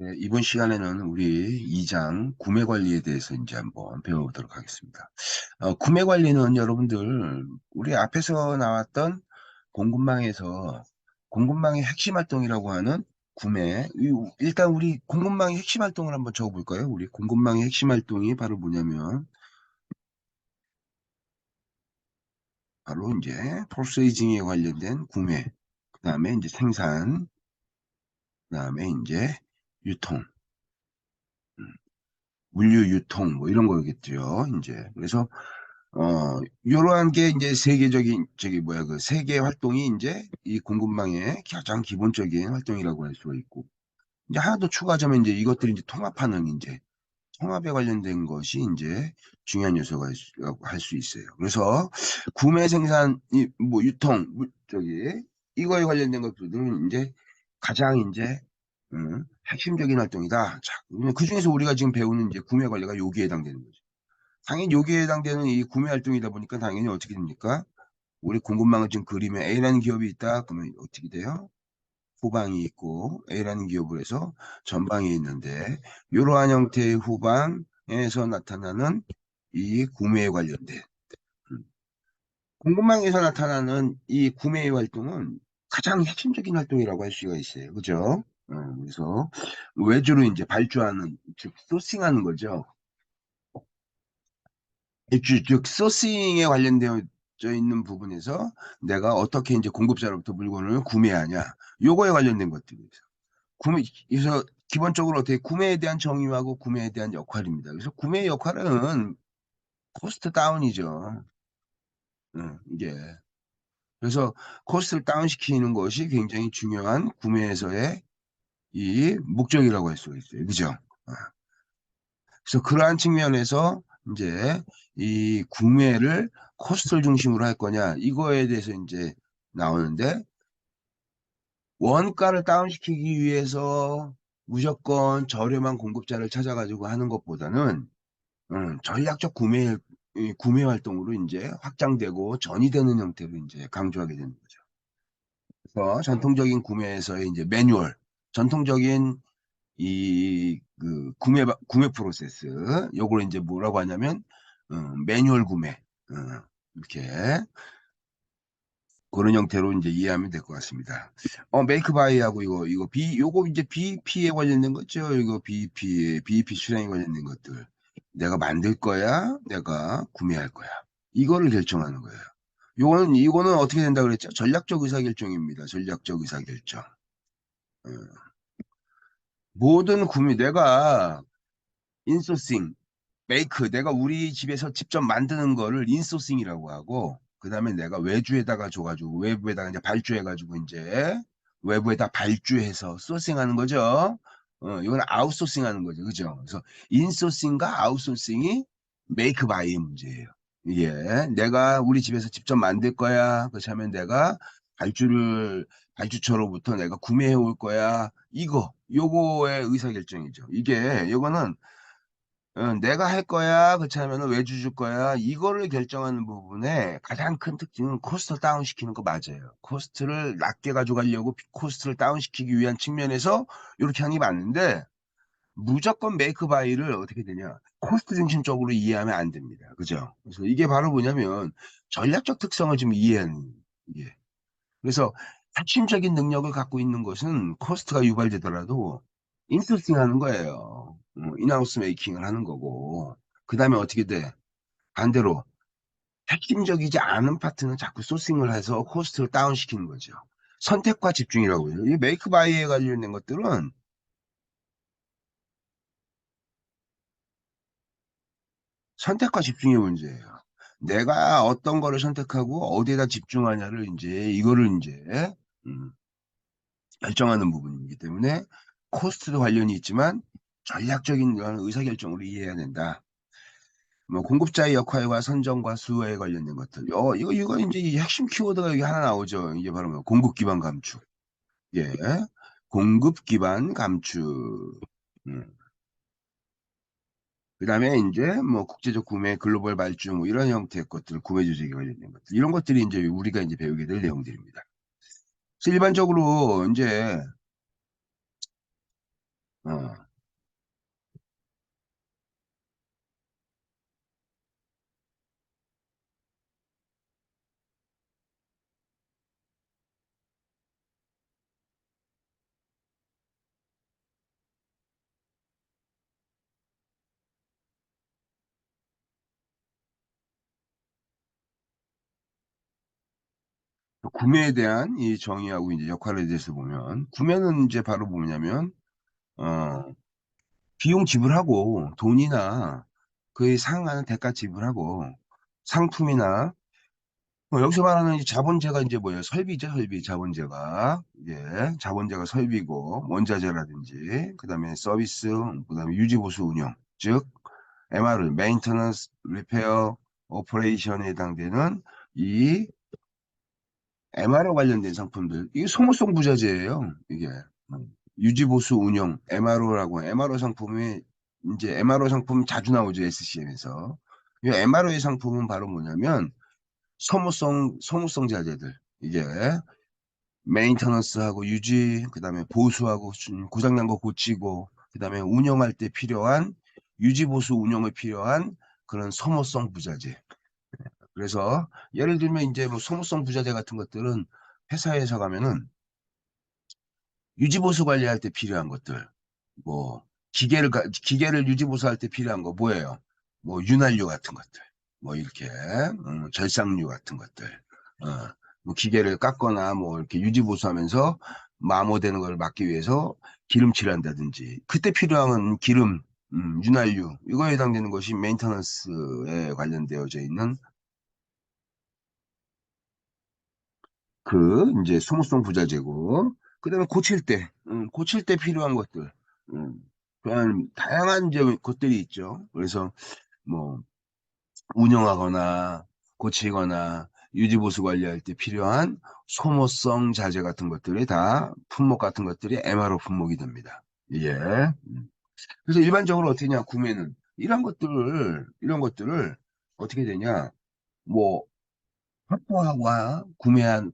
네, 이번 시간에는 우리 2장 구매 관리에 대해서 이제 한번 배워보도록 하겠습니다. 구매 관리는 여러분들, 우리 앞에서 나왔던 공급망에서 공급망의 핵심 활동이라고 하는 구매, 일단 우리 공급망의 핵심 활동을 한번 적어볼까요? 우리 공급망의 핵심 활동이 바로 뭐냐면, 바로 이제 포스에이징에 관련된 구매, 그 다음에 이제 생산, 그 다음에 이제 유통. 물류 유통 뭐 이런 거겠죠. 이제 그래서 이러한 게 이제 세계적인 저기 뭐야 그 세계 활동이 이제 이 공급망의 가장 기본적인 활동이라고 할 수가 있고 이제 하나 더 추가하자면 이제 이것들이 이제 통합하는 이제 통합에 관련된 것이 이제 중요한 요소가 할 수 있어요. 그래서 구매 생산 뭐 유통 저기 이거에 관련된 것들은 이제 가장 이제 핵심적인 활동이다. 자, 그 중에서 우리가 지금 배우는 이제 구매 관리가 여기에 해당되는 거죠. 당연히 여기에 해당되는 이 구매 활동이다 보니까 당연히 어떻게 됩니까? 우리 공급망을 지금 그리면 A라는 기업이 있다. 그러면 어떻게 돼요? 후방이 있고 A라는 기업을 해서 전방이 있는데 이러한 형태의 후방에서 나타나는 이 구매에 관련된 음, 공급망에서 나타나는 이 구매 활동은 가장 핵심적인 활동이라고 할 수가 있어요. 그죠? 그래서 외주로 이제 발주하는 즉 소싱하는 거죠. 발주 즉 소싱에 관련되어 있는 부분에서 내가 어떻게 이제 공급자로부터 물건을 구매하냐 요거에 관련된 것들이죠. 그래서 기본적으로 어떻게 구매에 대한 정의하고 구매에 대한 역할입니다. 그래서 구매의 역할은 코스트 다운이죠. 이게 그래서 코스트를 다운시키는 것이 굉장히 중요한 구매에서의 이 목적이라고 할 수가 있어요. 그죠? 어. 그래서 그러한 측면에서 이제 이 구매를 코스트를 중심으로 할 거냐 이거에 대해서 이제 나오는데 원가를 다운시키기 위해서 무조건 저렴한 공급자를 찾아가지고 하는 것보다는 전략적 이 구매 활동으로 이제 확장되고 전이되는 형태로 이제 강조하게 되는 거죠. 그래서 전통적인 구매에서의 이제 매뉴얼, 전통적인 이 그 구매 프로세스, 요걸 이제 뭐라고 하냐면 매뉴얼 구매, 이렇게 그런 형태로 이제 이해하면 될 것 같습니다. 메이크 바이하고 이거 요거 이제 BEP에 관련된 거죠. 이거 BEP 수량에 관련된 것들. 내가 만들 거야, 내가 구매할 거야. 이거를 결정하는 거예요. 이거는 어떻게 된다 그랬죠? 전략적 의사결정입니다. 전략적 의사결정. 어, 모든 구매, 내가 인소싱, 메이크, 내가 우리 집에서 직접 만드는 거를 인소싱이라고 하고, 그 다음에 내가 외주에다가 줘가지고, 외부에다가 이제 발주해가지고, 이제, 외부에다 발주해서 소싱하는 거죠. 이건 아웃소싱 하는 거죠. 그죠? 그래서 인소싱과 아웃소싱이 메이크 바이의 문제예요. 이게, 내가 우리 집에서 직접 만들 거야. 그렇지 하면 내가 발주처로부터 내가 구매해 올 거야. 요거의 의사결정이죠. 이거는 내가 할 거야, 그렇지 않으면 외주 줄 거야. 이거를 결정하는 부분에 가장 큰 특징은 코스트 다운 시키는 거 맞아요. 코스트를 낮게 가져가려고 코스트를 다운 시키기 위한 측면에서 이렇게 하는 게 맞는데 무조건 메이크 바이를 어떻게 되냐? 코스트 중심적으로 이해하면 안 됩니다. 그죠? 그래서 이게 바로 뭐냐면 전략적 특성을 좀 이해하는 게. 그래서 핵심적인 능력을 갖고 있는 것은 코스트가 유발되더라도 인소싱 하는 거예요. 인하우스 메이킹을 하는 거고. 그 다음에 어떻게 돼? 반대로 핵심적이지 않은 파트는 자꾸 소싱을 해서 코스트를 다운시키는 거죠. 선택과 집중이라고 해요. 이 메이크 바이에 관련된 것들은 선택과 집중의 문제예요. 내가 어떤 거를 선택하고 어디에다 집중하냐를 이제 이거를 이제 음, 결정하는 부분이기 때문에 코스트도 관련이 있지만 전략적인 그런 의사결정으로 이해해야 된다. 뭐 공급자의 역할과 선정과 수요에 관련된 것들. 이거 이제 이 핵심 키워드가 여기 하나 나오죠. 이게 바로 뭐 공급 기반 감축. 예. 공급 기반 감축. 음. 그다음에 이제 뭐 국제적 구매, 글로벌 발주 뭐 이런 형태의 것들, 구매 조직에 관련된 것들. 이런 것들이 이제 우리가 이제 배우게 될 내용들입니다. 그래서 일반적으로 이제 어. 구매에 대한 이 정의하고 이제 역할에 대해서 보면, 구매는 이제 바로 뭐냐면, 어, 비용 지불하고 돈이나 그에 상응하는 대가 지불하고 상품이나 여기서 말하는 이 자본재가 이제 뭐예요? 설비죠, 설비. 자본재가. 예, 자본재가 설비고, 원자재라든지, 그 다음에 서비스, 그 다음에 유지보수 운영. 즉, MR, 메인터넌스, 리페어, 오퍼레이션에 해당되는 이 MR과 관련된 상품들. 이게 소모성 부자재예요, 이게. 유지보수 운영, MRO라고. MRO 상품이, 이제 MRO 상품 자주 나오죠, SCM에서. 이 MRO의 상품은 바로 뭐냐면, 소모성 자재들. 이게 메인터넌스하고 유지, 그다음에 보수하고 고장난 거 고치고, 그다음에 운영할 때 필요한 유지 보수 운영에 필요한 그런 소모성 부자재. 그래서 예를 들면 이제 뭐 소모성 부자재 같은 것들은 회사에서 가면은 유지 보수 관리할 때 필요한 것들, 뭐 기계를 유지 보수할 때 필요한 거 뭐예요? 뭐 윤활유 같은 것들, 뭐 이렇게 절삭류 같은 것들, 어, 뭐 기계를 깎거나 뭐 이렇게 유지 보수하면서 마모되는 걸 막기 위해서 기름칠을 한다든지 그때 필요한 기름, 윤활유 이거에 해당되는 것이 메인터넌스에 관련되어져 있는 그 이제 소모성 부자재고, 그다음에 고칠 때 필요한 것들, 그냥 다양한 이제 것들이 있죠. 그래서 뭐 운영하거나 고치거나 유지보수 관리할 때 필요한 소모성 자재 같은 것들이 다 품목 같은 것들이 MRO 품목이 됩니다. 예. 그래서 일반적으로 어떻게 되냐, 구매는 이런 것들을 어떻게 되냐, 뭐 확보하고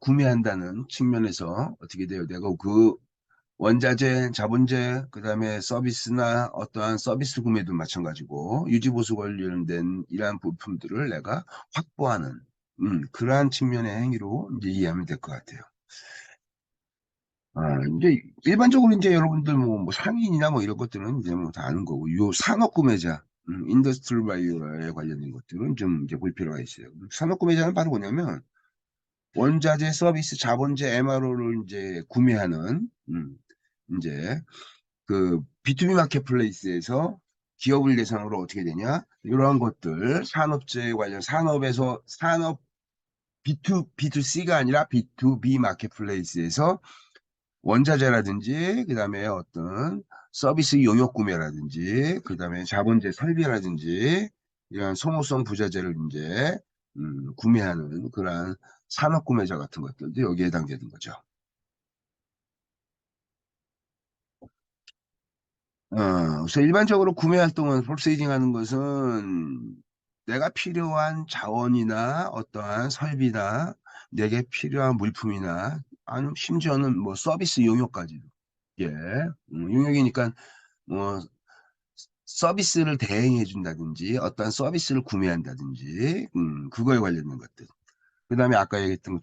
구매한다는 측면에서 어떻게 돼요? 내가 그 원자재, 자본재, 그다음에 서비스나 어떠한 서비스 구매도 마찬가지고 유지보수 관련된 이러한 부품들을 내가 확보하는 그러한 측면의 행위로 이제 이해하면 될 것 같아요. 이제 일반적으로 이제 여러분들 뭐 상인이나 뭐 이런 것들은 이제 뭐 다 아는 거고, 요 산업 구매자, 인더스트리얼 바이어에 관련된 것들은 좀 이제 볼 필요가 있어요. 산업 구매자는 바로 뭐냐면 원자재, 서비스, 자본재, MRO를 이제 구매하는 이제 그 B2B 마켓플레이스에서 기업을 대상으로 어떻게 되냐? 이러한 것들, 산업재 관련, B2C가 아니라 B2B 마켓플레이스에서 원자재라든지, 그 다음에 어떤 서비스 용역 구매라든지, 그 다음에 자본재 설비라든지, 이런 소모성 부자재를 이제, 구매하는 그러한 산업 구매자 같은 것들도 여기에 해당되는 거죠. 그래서 일반적으로 구매 활동은 홀세이징 하는 것은 내가 필요한 자원이나 어떠한 설비나 내게 필요한 물품이나 아니면 심지어는 뭐 서비스 용역까지도. 예. 용역이니까 뭐 서비스를 대행해 준다든지 어떠한 서비스를 구매한다든지 그거에 관련된 것들. 그다음에 아까 얘기했던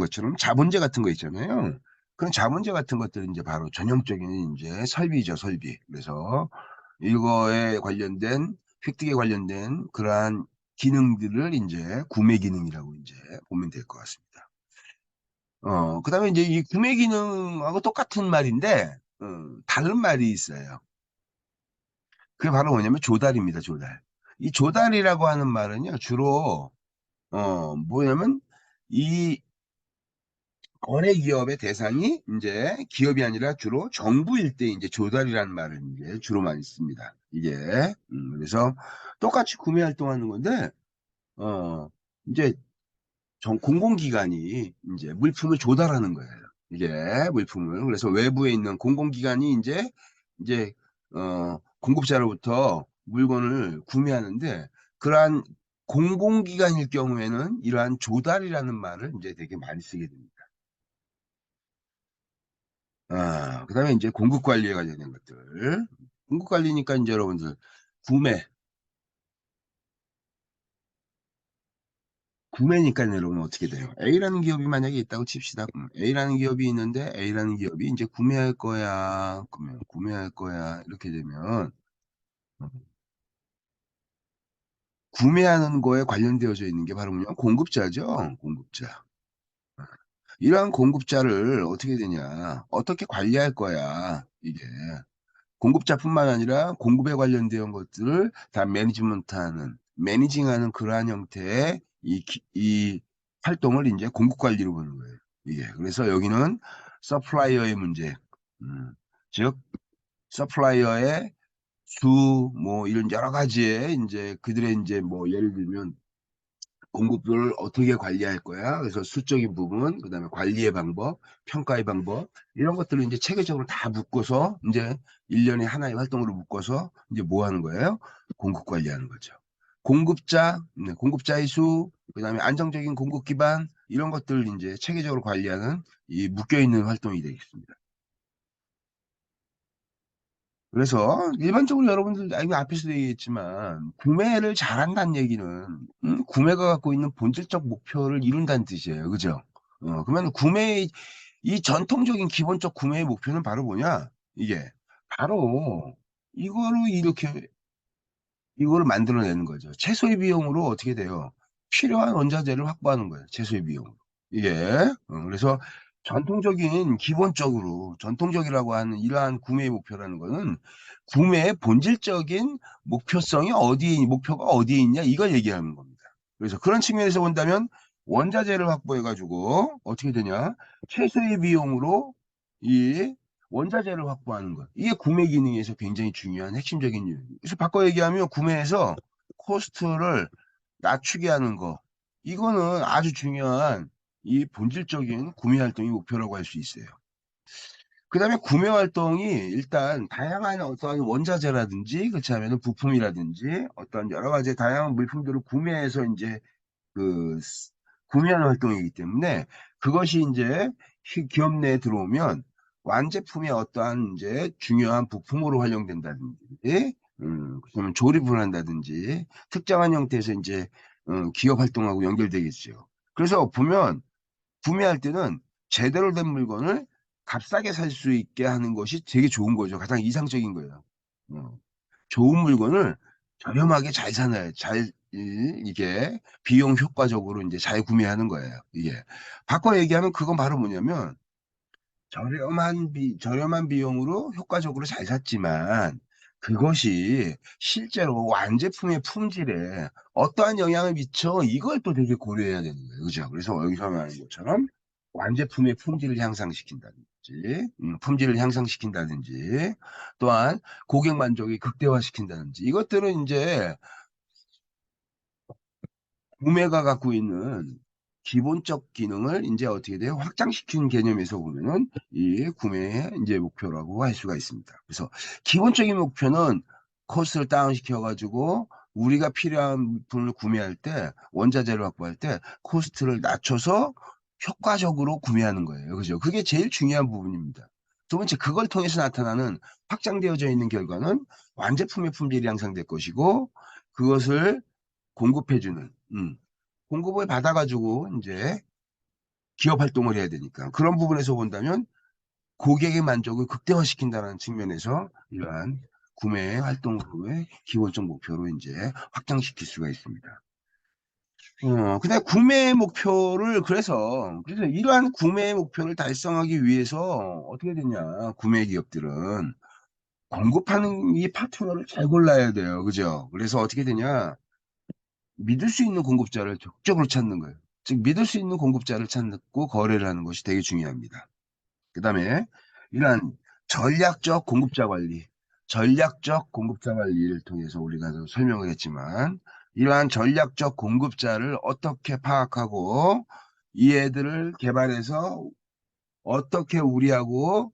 것처럼 자본재 같은 거 있잖아요. 그런 자본재 같은 것들은 이제 바로 전형적인 이제 설비죠, 설비. 그래서 이거에 관련된 획득에 관련된 그러한 기능들을 이제 구매 기능이라고 이제 보면 될 것 같습니다. 그다음에 이제 이 구매 기능하고 똑같은 말인데 다른 말이 있어요. 그게 바로 뭐냐면 조달입니다, 조달. 이 조달이라고 하는 말은요, 주로 뭐냐면 이 거래 기업의 대상이 이제 기업이 아니라 주로 정부일 때 이제 조달이라는 말을 이제 주로 많이 씁니다. 이게 그래서 똑같이 구매 활동하는 건데 어 이제 공공기관이 이제 물품을 조달하는 거예요. 이게 물품을 그래서 외부에 있는 공공기관이 이제 공급자로부터 물건을 구매하는데 그러한 공공기관일 경우에는 이러한 조달이라는 말을 이제 되게 많이 쓰게 됩니다. 그다음에 이제 공급 관리에 관련된 것들. 공급 관리니까 이제 여러분들 구매, 구매니까 여러분 어떻게 돼요? A라는 기업이 만약에 있다고 칩시다. A라는 기업이 있는데 A라는 기업이 이제 구매할 거야. 구매할 거야. 이렇게 되면 어, 구매하는 거에 관련되어져 있는 게 바로 뭐냐? 공급자죠. 공급자. 이러한 공급자를 어떻게 되냐? 어떻게 관리할 거야? 이게. 공급자뿐만 아니라 공급에 관련된 것들을 다 매니지먼트하는, 매니징하는 그러한 형태의 이 활동을 이제 공급 관리로 보는 거예요. 이게. 그래서 여기는 서플라이어의 문제, 음, 즉, 서플라이어의 수, 뭐, 이런 여러 가지의 이제 그들의 이제 뭐, 예를 들면 공급을 어떻게 관리할 거야. 그래서 수적인 부분, 그다음에 관리의 방법, 평가의 방법 이런 것들을 이제 체계적으로 다 묶어서 이제 1년에 하나의 활동으로 묶어서 이제 뭐 하는 거예요? 공급 관리하는 거죠. 공급자, 공급자의 수, 그다음에 안정적인 공급 기반 이런 것들을 이제 체계적으로 관리하는 이 묶여 있는 활동이 되겠습니다. 그래서 일반적으로 여러분들 이거 앞에서도 얘기했지만 구매를 잘한다는 얘기는 구매가 갖고 있는 본질적 목표를 이룬다는 뜻이에요. 그죠? 그러면 이 전통적인 기본적 구매의 목표는 바로 뭐냐? 이게 바로 이거로 이렇게 이거를 만들어내는 거죠. 최소의 비용으로 어떻게 돼요? 필요한 원자재를 확보하는 거예요. 최소의 비용으로. 이게 그래서 전통적인 기본적으로 전통적이라고 하는 이러한 구매의 목표라는 거는 구매의 본질적인 목표가 어디에 있냐 이걸 얘기하는 겁니다. 그래서 그런 측면에서 본다면 원자재를 확보해 가지고 어떻게 되냐? 최소의 비용으로 이 원자재를 확보하는 것. 이게 구매 기능에서 굉장히 중요한 핵심적인 일. 그래서 바꿔 얘기하면 구매에서 코스트를 낮추게 하는 거. 이거는 아주 중요한 이 본질적인 구매 활동의 목표라고 할 수 있어요. 그 다음에 구매 활동이 일단 다양한 어떠한 원자재라든지 그렇지 않으면 부품이라든지 어떤 여러 가지 다양한 물품들을 구매해서 이제 그 구매하는 활동이기 때문에 그것이 이제 기업 내에 들어오면 완제품의 어떠한 이제 중요한 부품으로 활용된다든지, 그러면 조립을 한다든지 특정한 형태에서 이제 기업 활동하고 연결되겠죠. 그래서 보면 구매할 때는 제대로 된 물건을 값싸게 살 수 있게 하는 것이 되게 좋은 거죠. 가장 이상적인 거예요. 어. 좋은 물건을 저렴하게 잘 사나요. 이게 비용 효과적으로 이제 잘 구매하는 거예요. 이게. 바꿔 얘기하면 그건 바로 뭐냐면 저렴한 비용으로 효과적으로 잘 샀지만 그것이 실제로 완제품의 품질에 어떠한 영향을 미쳐 이걸 또 되게 고려해야 되는 거예요. 그죠? 그래서 여기서 말하는 것처럼 완제품의 품질을 향상시킨다든지, 품질을 향상시킨다든지, 또한 고객 만족이 극대화시킨다든지, 이것들은 이제 구매가 갖고 있는 기본적 기능을 이제 어떻게 돼요? 확장시키는 개념에서 보면은 이 구매의 이제 목표라고 할 수가 있습니다. 그래서 기본적인 목표는 코스트를 다운시켜 가지고 우리가 필요한 물품을 구매할 때 원자재를 확보할 때 코스트를 낮춰서 효과적으로 구매하는 거예요. 그죠? 그게 제일 중요한 부분입니다. 두 번째, 그걸 통해서 나타나는 확장되어져 있는 결과는 완제품의 품질이 향상될 것이고 그것을 공급해주는, 공급을 받아가지고 이제 기업 활동을 해야 되니까 그런 부분에서 본다면 고객의 만족을 극대화시킨다는 측면에서 이러한 구매 활동의 기본적 목표로 이제 확장시킬 수가 있습니다. 근데 구매 목표를 그래서 이러한 구매 목표를 달성하기 위해서 어떻게 되냐? 구매 기업들은 공급하는 이 파트너를 잘 골라야 돼요. 그죠? 그래서 어떻게 되냐? 믿을 수 있는 공급자를 적극적으로 찾는 거예요. 즉 믿을 수 있는 공급자를 찾고 거래를 하는 것이 되게 중요합니다. 그다음에 이러한 전략적 공급자 관리를 통해서 우리가 설명을 했지만 이러한 전략적 공급자를 어떻게 파악하고 이 애들을 개발해서 어떻게 우리하고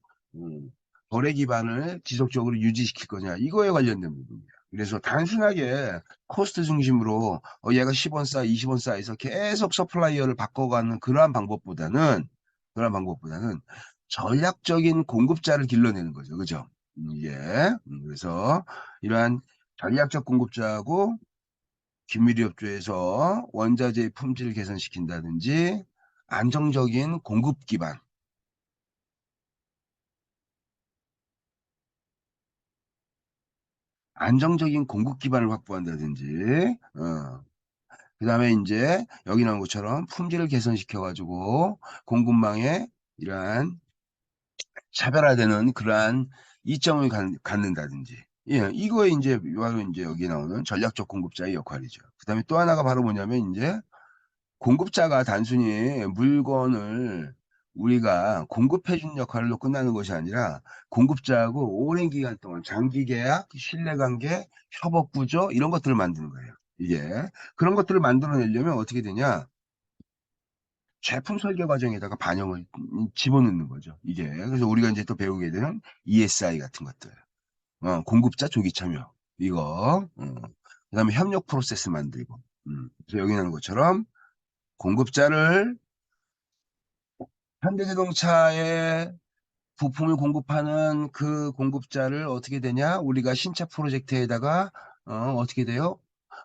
거래 기반을 지속적으로 유지시킬 거냐 이거에 관련된 부분이에요. 그래서 단순하게 코스트 중심으로 얘가 10원 싸, 20원 싸 해서 계속 서플라이어를 바꿔가는 그러한 방법보다는 전략적인 공급자를 길러내는 거죠. 그죠? 이게. 그래서 이러한 전략적 공급자하고 긴밀히 협조해서 원자재의 품질을 개선시킨다든지 안정적인 공급 기반, 안정적인 공급 기반을 확보한다든지, 그다음에 이제 여기 나온 것처럼 품질을 개선시켜 가지고 공급망에 이러한 차별화되는 그러한 이점을 갖는다든지. 예, 이거에 이제 바로 이제 여기 나오는 전략적 공급자의 역할이죠. 그다음에 또 하나가 바로 뭐냐면 이제 공급자가 단순히 물건을 우리가 공급해 준 역할로 끝나는 것이 아니라 공급자하고 오랜 기간 동안 장기 계약, 신뢰관계, 협업 구조 이런 것들을 만드는 거예요. 이게 그런 것들을 만들어내려면 어떻게 되냐? 제품 설계 과정에다가 반영을 집어넣는 거죠. 이게 그래서 우리가 이제 또 배우게 되는 ESI 같은 것들, 공급자 조기 참여 이거, 그다음에 협력 프로세스 만들고, 그래서 여기 나오는 것처럼 공급자를 현대자동차에 부품을 공급하는 그 공급자를 어떻게 되냐? 우리가 신차 프로젝트에다가 어떻게 돼요?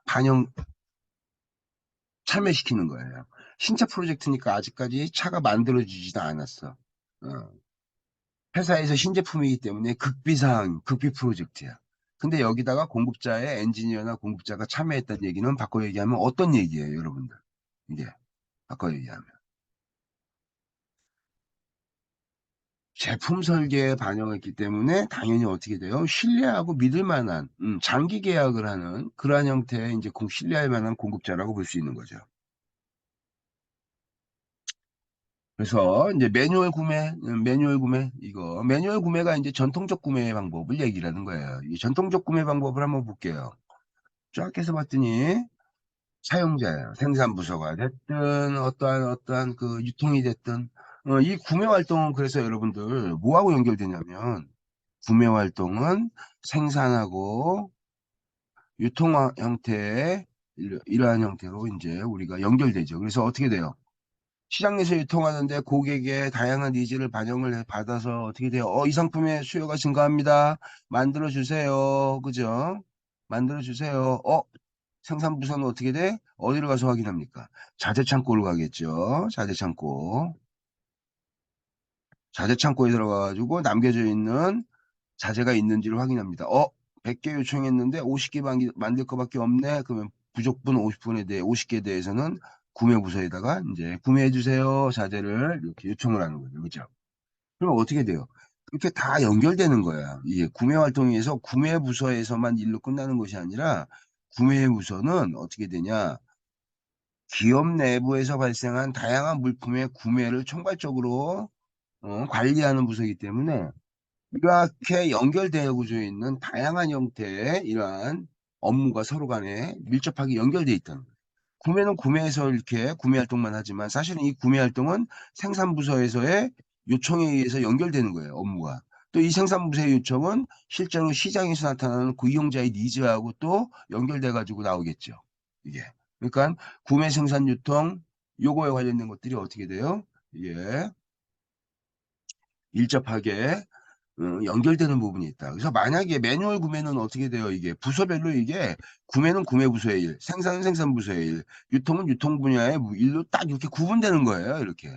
반영 참여시키는 거예요. 신차 프로젝트니까 아직까지 차가 만들어지지도 않았어. 어. 회사에서 신제품이기 때문에 극비사항, 극비 프로젝트야. 근데 여기다가 공급자의 엔지니어나 공급자가 참여했다는 얘기는 바꿔 얘기하면 어떤 얘기예요, 여러분들? 이게 바꿔 얘기하면. 제품 설계에 반영했기 때문에 당연히 어떻게 돼요? 신뢰하고 믿을 만한, 장기 계약을 하는 그러한 형태의 이제 신뢰할 만한 공급자라고 볼 수 있는 거죠. 그래서 이제 매뉴얼 구매, 이거. 매뉴얼 구매가 이제 전통적 구매 방법을 얘기하는 거예요. 이 전통적 구매 방법을 한번 볼게요. 쫙 해서 봤더니 사용자예요. 생산부서가 됐든, 어떠한 그 유통이 됐든, 이 구매 활동은 그래서 여러분들 뭐하고 연결되냐면, 구매 활동은 생산하고 유통 형태의 이러한 형태로 이제 우리가 연결되죠. 그래서 어떻게 돼요? 시장에서 유통하는데 고객의 다양한 니즈를 반영을 받아서 어떻게 돼요? 이 상품의 수요가 증가합니다. 만들어 주세요. 그죠? 만들어 주세요. 생산부서는 어떻게 돼? 어디를 가서 확인합니까? 자재창고를 가겠죠. 자재창고. 자재창고에 들어가가지고 남겨져 있는 자재가 있는지를 확인합니다. 100개 요청했는데 50개 만들 거밖에 없네. 그러면 부족분 50분에 대해 50개에 대해서는 구매부서에다가 이제 구매해 주세요. 자재를 이렇게 요청을 하는 거죠. 그죠? 그럼 어떻게 돼요? 이렇게 다 연결되는 거야. 이게 구매 활동에서 구매부서에서만 일로 끝나는 것이 아니라 구매부서는 어떻게 되냐? 기업 내부에서 발생한 다양한 물품의 구매를 총괄적으로 관리하는 부서이기 때문에 이렇게 연결되어 구조에 있는 다양한 형태의 이러한 업무가 서로 간에 밀접하게 연결되어 있다는 거예요. 구매는 구매에서 이렇게 구매 활동만 하지만 사실은 이 구매 활동은 생산부서에서의 요청에 의해서 연결되는 거예요, 업무가. 또 이 생산부서의 요청은 실제로 시장에서 나타나는 고이용자의 니즈하고 또 연결돼 가지고 나오겠죠. 이게. 그러니까 구매, 생산, 유통 요거에 관련된 것들이 어떻게 돼요? 이게 밀접하게 연결되는 부분이 있다. 그래서 만약에 매뉴얼 구매는 어떻게 돼요? 이게 부서별로 이게 구매는 구매 부서의 일, 생산은 생산 부서의 일, 유통은 유통 분야의 일로 딱 이렇게 구분되는 거예요. 이렇게.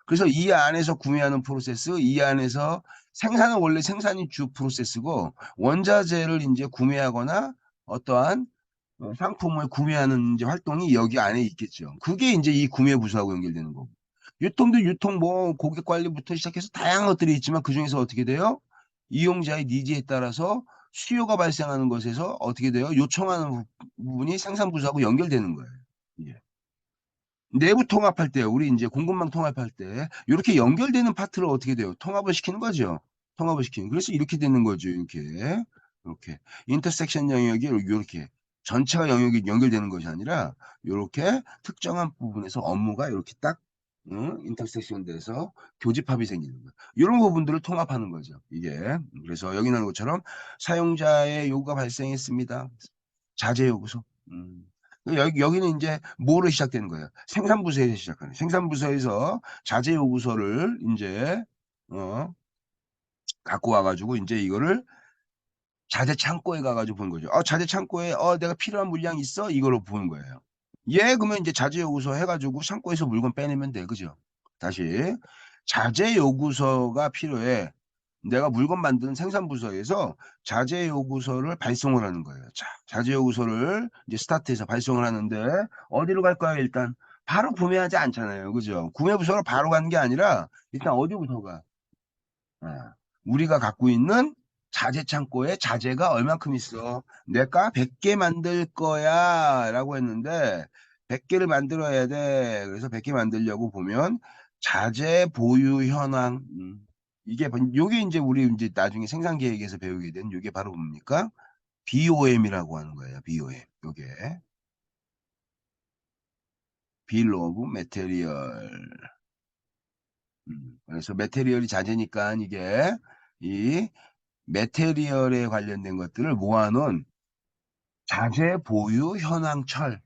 그래서 이 안에서 구매하는 프로세스, 이 안에서 생산은 원래 생산이 주 프로세스고 원자재를 이제 구매하거나 어떠한 상품을 구매하는 이제 활동이 여기 안에 있겠죠. 그게 이제 이 구매 부서하고 연결되는 거고. 유통도 유통 뭐 고객 관리부터 시작해서 다양한 것들이 있지만 그중에서 어떻게 돼요? 이용자의 니즈에 따라서 수요가 발생하는 것에서 어떻게 돼요? 요청하는 부분이 생산 부서하고 연결되는 거예요. 이게. 내부 통합할 때 우리 이제 공급망 통합할 때 이렇게 연결되는 파트를 어떻게 돼요? 통합을 시키는 거죠. 통합을 시키는. 그래서 이렇게 되는 거죠. 이렇게 인터섹션 영역이 이렇게 전체가 영역이 연결되는 것이 아니라 이렇게 특정한 부분에서 업무가 이렇게 딱 인터섹션 돼서 교집합이 생기는 거예요. 이런 부분들을 통합하는 거죠. 이게. 그래서 여기 나오는 것처럼 사용자의 요구가 발생했습니다. 자재 요구서. 여기는 이제 뭐로 시작되는 거예요? 생산부서에서 시작하는. 생산부서에서 자재 요구서를 이제 갖고 와가지고 이제 이거를 자재 창고에 가가지고 보는 거죠. 자재 창고에 내가 필요한 물량 있어? 이걸로 보는 거예요. 예, 그러면 이제 자재 요구서 해가지고 창고에서 물건 빼내면 돼, 그죠? 다시 자재 요구서가 필요해. 내가 물건 만드는 생산부서에서 자재 요구서를 발송을 하는 거예요. 자, 자재 요구서를 이제 스타트해서 발송을 하는데 어디로 갈까요? 일단 바로 구매하지 않잖아요, 그죠? 구매부서로 바로 가는 게 아니라 일단 어디부터 가? 아, 우리가 갖고 있는 자재 창고에 자재가 얼만큼 있어? 내가 100개 만들 거야 라고 했는데 100개를 만들어야 돼. 그래서 100개 만들려고 보면 자재 보유 현황, 요게 이제 우리 이제 나중에 생산 계획에서 배우게 된 요게 바로 뭡니까? BOM이라고 하는 거예요. BOM. 요게 Bill of Material. 그래서 메테리얼이 자재니까 이게 이 메테리얼에 관련된 것들을 모아놓은 자재 보유 현황 철.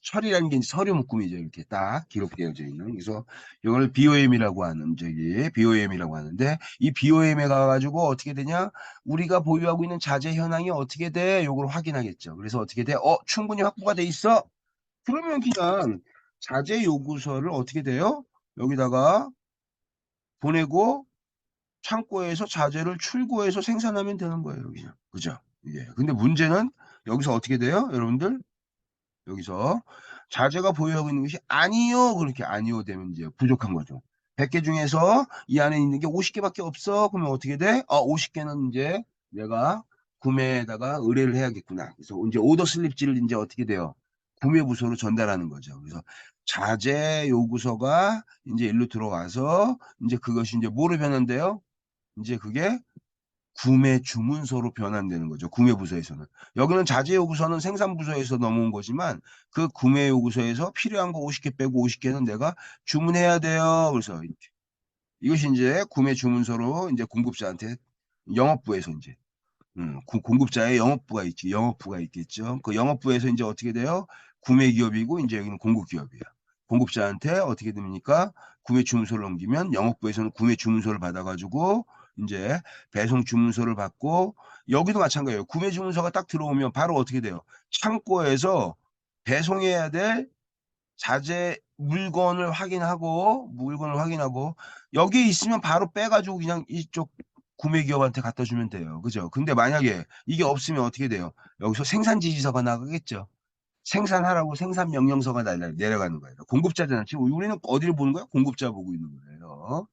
철이라는 게 이제 서류 묶음이죠. 이렇게 딱 기록되어져 있는. 그래서 이걸 BOM이라고 하는, BOM이라고 하는데, 이 BOM에 가가지고 어떻게 되냐? 우리가 보유하고 있는 자재 현황이 어떻게 돼? 요걸 확인하겠죠. 그래서 어떻게 돼? 충분히 확보가 돼 있어? 그러면 그냥 자재 요구서를 어떻게 돼요? 여기다가 보내고 창고에서 자재를 출고해서 생산하면 되는 거예요, 그냥. 그죠? 이게. 근데 문제는 여기서 어떻게 돼요? 여러분들? 여기서 자재가 보유하고 있는 것이 아니요. 그렇게 아니요 되면 이제 부족한 거죠. 100개 중에서 이 안에 있는 게 50개밖에 없어. 그러면 어떻게 돼? 50개는 이제 내가 구매에다가 의뢰를 해야겠구나. 그래서 이제 오더 슬립지를 이제 어떻게 돼요? 구매 부서로 전달하는 거죠. 그래서 자재 요구서가 이제 일로 들어와서 이제 그것이 이제 뭐로 변한대요? 이제 그게 구매 주문서로 변환되는 거죠. 구매 부서에서는. 여기는 자재 요구서는 생산 부서에서 넘어온 거지만 그 구매 요구서에서 필요한 거 50개 빼고 50개는 내가 주문해야 돼요. 그래서 이것이 이제 구매 주문서로 이제 공급자한테 영업부에서 이제 공급자의 영업부가 있지. 영업부가 있겠죠. 그 영업부에서 이제 어떻게 돼요? 구매 기업이고 이제 여기는 공급 기업이야. 공급자한테 어떻게 됩니까? 구매 주문서를 넘기면 영업부에서는 구매 주문서를 받아가지고 이제 배송 주문서를 받고 여기도 마찬가지예요. 구매 주문서가 딱 들어오면 바로 어떻게 돼요? 창고에서 배송해야 될 자재 물건을 확인하고 여기에 있으면 바로 빼가지고 그냥 이쪽 구매 기업한테 갖다 주면 돼요. 그죠? 근데 만약에 이게 없으면 어떻게 돼요? 여기서 생산 지시서가 나가겠죠. 생산하라고 생산 명령서가 내려가는 거예요. 공급자잖아. 지금 우리는 어디를 보는 거야? 공급자 보고 있는 거예요.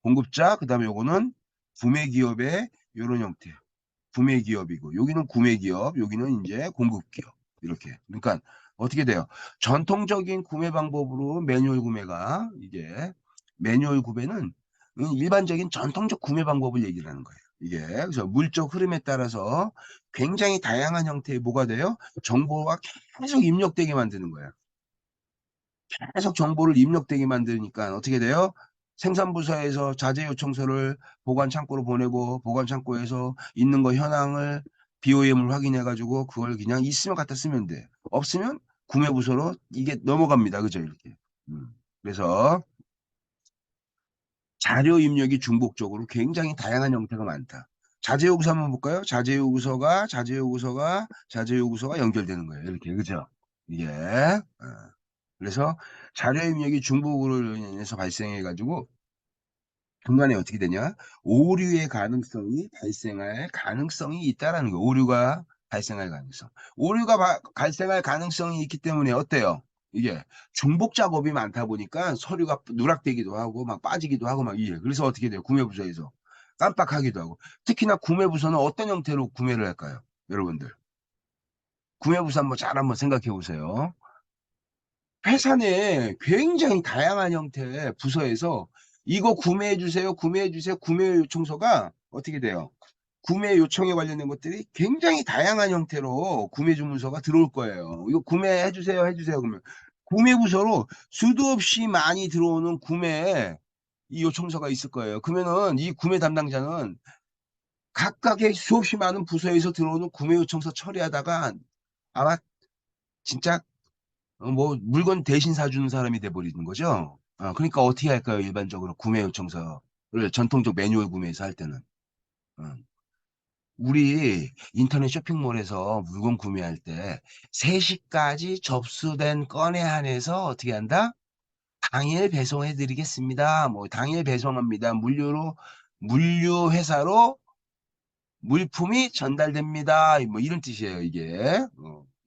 공급자, 그다음에 요거는 구매 기업의 이런 형태. 구매 기업이고 여기는 구매 기업, 여기는 이제 공급 기업. 이렇게. 그러니까 어떻게 돼요? 전통적인 구매 방법으로 매뉴얼 구매가 이게 매뉴얼 구매는 일반적인 전통적 구매 방법을 얘기를 하는 거예요. 이게 그래서 물적 흐름에 따라서 굉장히 다양한 형태의 뭐가 돼요? 정보가 계속 입력되게 만드는 거예요. 계속 정보를 입력되게 만드니까 어떻게 돼요? 생산부서에서 자재 요청서를 보관 창고로 보내고 보관 창고에서 있는 거 현황을 BOM을 확인해 가지고 그걸 그냥 있으면 갖다 쓰면 돼. 없으면 구매부서로 이게 넘어갑니다. 그죠? 이렇게. 그래서 자료 입력이 중복적으로 굉장히 다양한 형태가 많다. 자재 요구서 한번 볼까요? 자재 요구서가 연결되는 거예요. 이렇게. 그죠? 이게. 그래서 자료 입력이 중복으로 인해서 발생해 가지고 중간에 어떻게 되냐? 오류의 가능성이 발생할 가능성이 있다라는 거예요. 오류가 발생할 가능성. 오류가 발생할 가능성이 있기 때문에 어때요? 이게 중복 작업이 많다 보니까 서류가 누락되기도 하고 막 빠지기도 하고 막 이래. 그래서 어떻게 돼요? 구매부서에서 깜빡하기도 하고. 특히나 구매부서는 어떤 형태로 구매를 할까요? 여러분들. 구매부서 한번 생각해 보세요. 회사 내에 굉장히 다양한 형태의 부서에서 이거 구매해 주세요, 구매해 주세요, 구매 요청서가 어떻게 돼요? 구매 요청에 관련된 것들이 굉장히 다양한 형태로 구매 주문서가 들어올 거예요. 이거 구매해 주세요, 해주세요. 그러면 구매 부서로 수도 없이 많이 들어오는 구매 이 요청서가 있을 거예요. 그러면은 이 구매 담당자는 각각의 수없이 많은 부서에서 들어오는 구매 요청서 처리하다가 아마 진짜 뭐 물건 대신 사주는 사람이 돼버리는 거죠. 그러니까 어떻게 할까요? 일반적으로 구매 요청서를 전통적 매뉴얼 구매에서 할 때는. 어. 우리 인터넷 쇼핑몰에서 물건 구매할 때 3시까지 접수된 건에 한해서 어떻게 한다? 당일 배송해 드리겠습니다. 뭐 당일 배송합니다. 물류 회사로 물품이 전달됩니다. 뭐 이런 뜻이에요, 이게.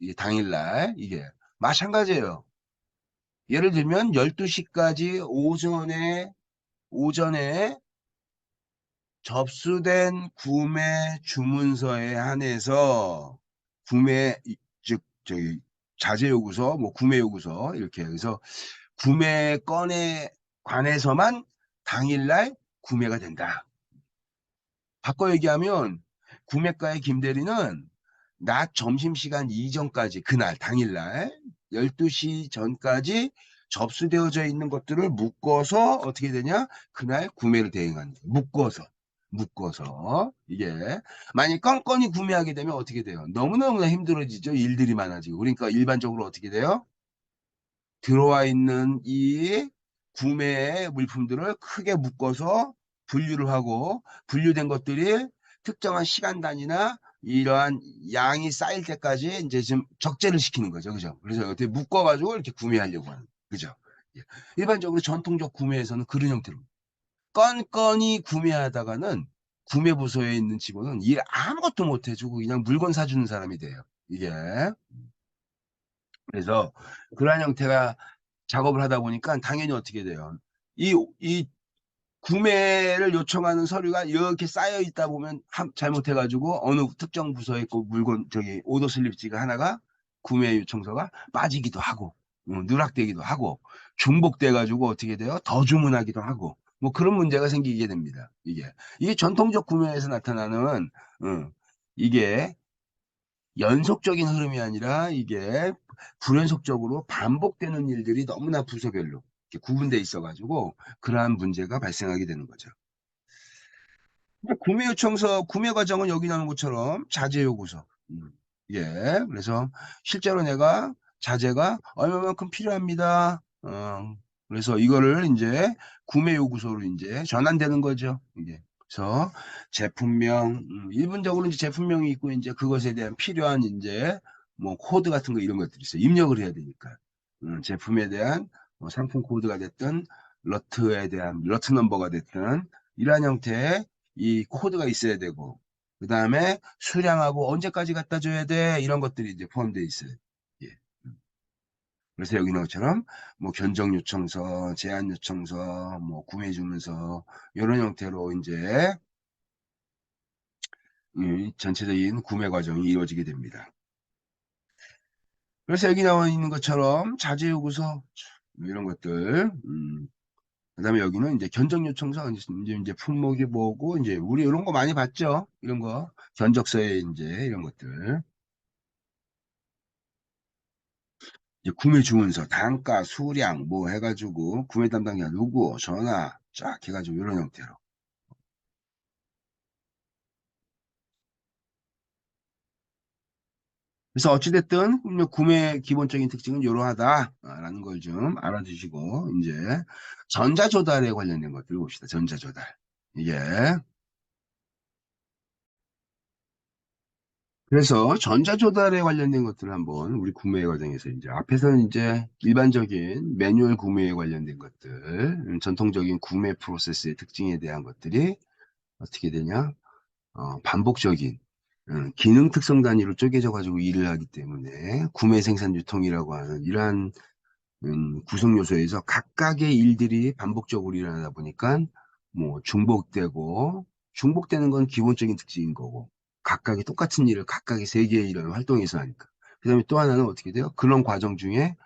이게 당일날 이게 마찬가지예요. 예를 들면 12시까지 오전에 접수된 구매 주문서에 한해서 즉 저기 자재 요구서, 뭐 구매 요구서 이렇게 해서 구매 건에 관해서만 당일날 구매가 된다. 바꿔 얘기하면 구매가의 김대리는 낮 점심시간 이전까지 그날 당일날 12시 전까지 접수되어져 있는 것들을 묶어서 어떻게 되냐? 그날 구매를 대행하는 거예요. 묶어서 이게 만약 건건이 구매하게 되면 어떻게 돼요? 너무너무나 힘들어지죠. 일들이 많아지고. 그러니까 일반적으로 어떻게 돼요? 들어와 있는 이 구매 물품들을 크게 묶어서 분류를 하고 분류된 것들이 특정한 시간 단위나 이러한 양이 쌓일 때까지 이제 좀 적재를 시키는 거죠. 그죠? 그래서 어떻게 묶어가지고 이렇게 구매하려고 하는. 그죠? 예. 일반적으로 전통적 구매에서는 그런 형태로. 건건이 구매하다가는 구매부서에 있는 직원은 일 아무것도 못 해주고 그냥 물건 사주는 사람이 돼요. 이게. 그래서 그러한 형태가 작업을 하다 보니까 당연히 어떻게 돼요? 이 구매를 요청하는 서류가 이렇게 쌓여 있다 보면 잘못해가지고 어느 특정 부서에 있고 물건 저기 오더 슬립지가 하나가 구매 요청서가 빠지기도 하고 누락되기도 하고 중복돼가지고 어떻게 돼요? 더 주문하기도 하고 뭐 그런 문제가 생기게 됩니다. 이게 전통적 구매에서 나타나는 이게 연속적인 흐름이 아니라 이게 불연속적으로 반복되는 일들이 너무나 부서별로 이렇게 구분돼 있어가지고 그러한 문제가 발생하게 되는 거죠. 구매 요청서, 구매 과정은 여기 나오는 것처럼 자재 요구서. 예, 그래서 실제로 내가 자재가 얼마만큼 필요합니다. 그래서 이거를 이제 구매 요구서로 이제 전환되는 거죠. 이게. 그래서 제품명, 일반적으로 이제 제품명이 있고 이제 그것에 대한 필요한 이제 뭐 코드 같은 거 이런 것들이 있어요. 입력을 해야 되니까. 제품에 대한 뭐 상품 코드가 됐든 러트 넘버가 됐든 이러한 형태의 이 코드가 있어야 되고 그 다음에 수량하고 언제까지 갖다 줘야 돼 이런 것들이 이제 포함되어 있어요. 예. 그래서 여기 나온 것처럼 뭐 견적 요청서, 제한 요청서, 뭐 구매 주문서 이런 형태로 이제 이 전체적인 구매 과정이 이루어지게 됩니다. 그래서 여기 나와 있는 것처럼 자재 요구서 이런 것들 그다음에 여기는 이제 견적 요청서 이제 품목이 뭐고 이제 우리 이런 거 많이 봤죠. 이런 거 견적서에 이제 이런 것들 이제 구매 주문서 단가 수량 뭐 해가지고 구매 담당자 누구 전화 쫙 해가지고 이런 형태로 그래서 어찌됐든 구매 기본적인 특징은 이러하다라는 걸 좀 알아두시고 이제 전자조달에 관련된 것들 봅시다. 전자조달 이게 그래서 전자조달에 관련된 것들을 한번 우리 구매 과정에서 이제 앞에서는 이제 일반적인 매뉴얼 구매에 관련된 것들, 전통적인 구매 프로세스의 특징에 대한 것들이 어떻게 되냐? 반복적인 기능 특성 단위로 쪼개져 가지고 일을 하기 때문에 구매 생산 유통이라고 하는 이러한 구성 요소에서 각각의 일들이 반복적으로 일어나다 보니까 뭐 중복되는 건 기본적인 특징인 거고 각각의 똑같은 일을 각각의 세 개의 이런 활동에서 하니까 그다음에 또 하나는 어떻게 돼요? 그런 과정 중에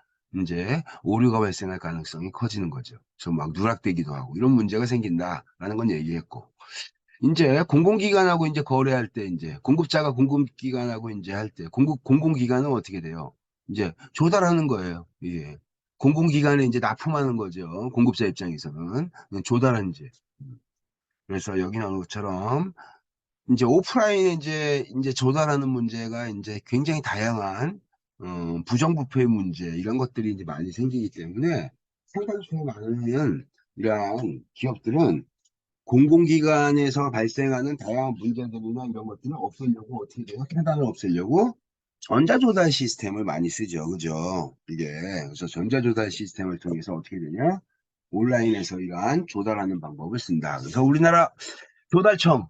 이제 오류가 발생할 가능성이 커지는 거죠. 그래서 막 누락되기도 하고 이런 문제가 생긴다라는 건 얘기했고 이제 공공기관하고 이제 거래할 때 이제 공급자가 공급기관하고 이제 할 때 공공기관은 어떻게 돼요? 이제 조달하는 거예요. 예. 공공기관에 이제 납품하는 거죠. 공급자 입장에서는 조달한 이제. 그래서 여기 나오는 것처럼 이제 오프라인에 이제 조달하는 문제가 이제 굉장히 다양한 부정부패 문제 이런 것들이 이제 많이 생기기 때문에 상당수 많은 이러한 기업들은 공공기관에서 발생하는 다양한 문제들이나 이런 것들을 없애려고 어떻게 돼요? 해단을 없애려고 전자조달 시스템을 많이 쓰죠. 그죠? 이게. 그래서 전자조달 시스템을 통해서 어떻게 되냐? 온라인에서 이러한 조달하는 방법을 쓴다. 그래서 우리나라 조달청,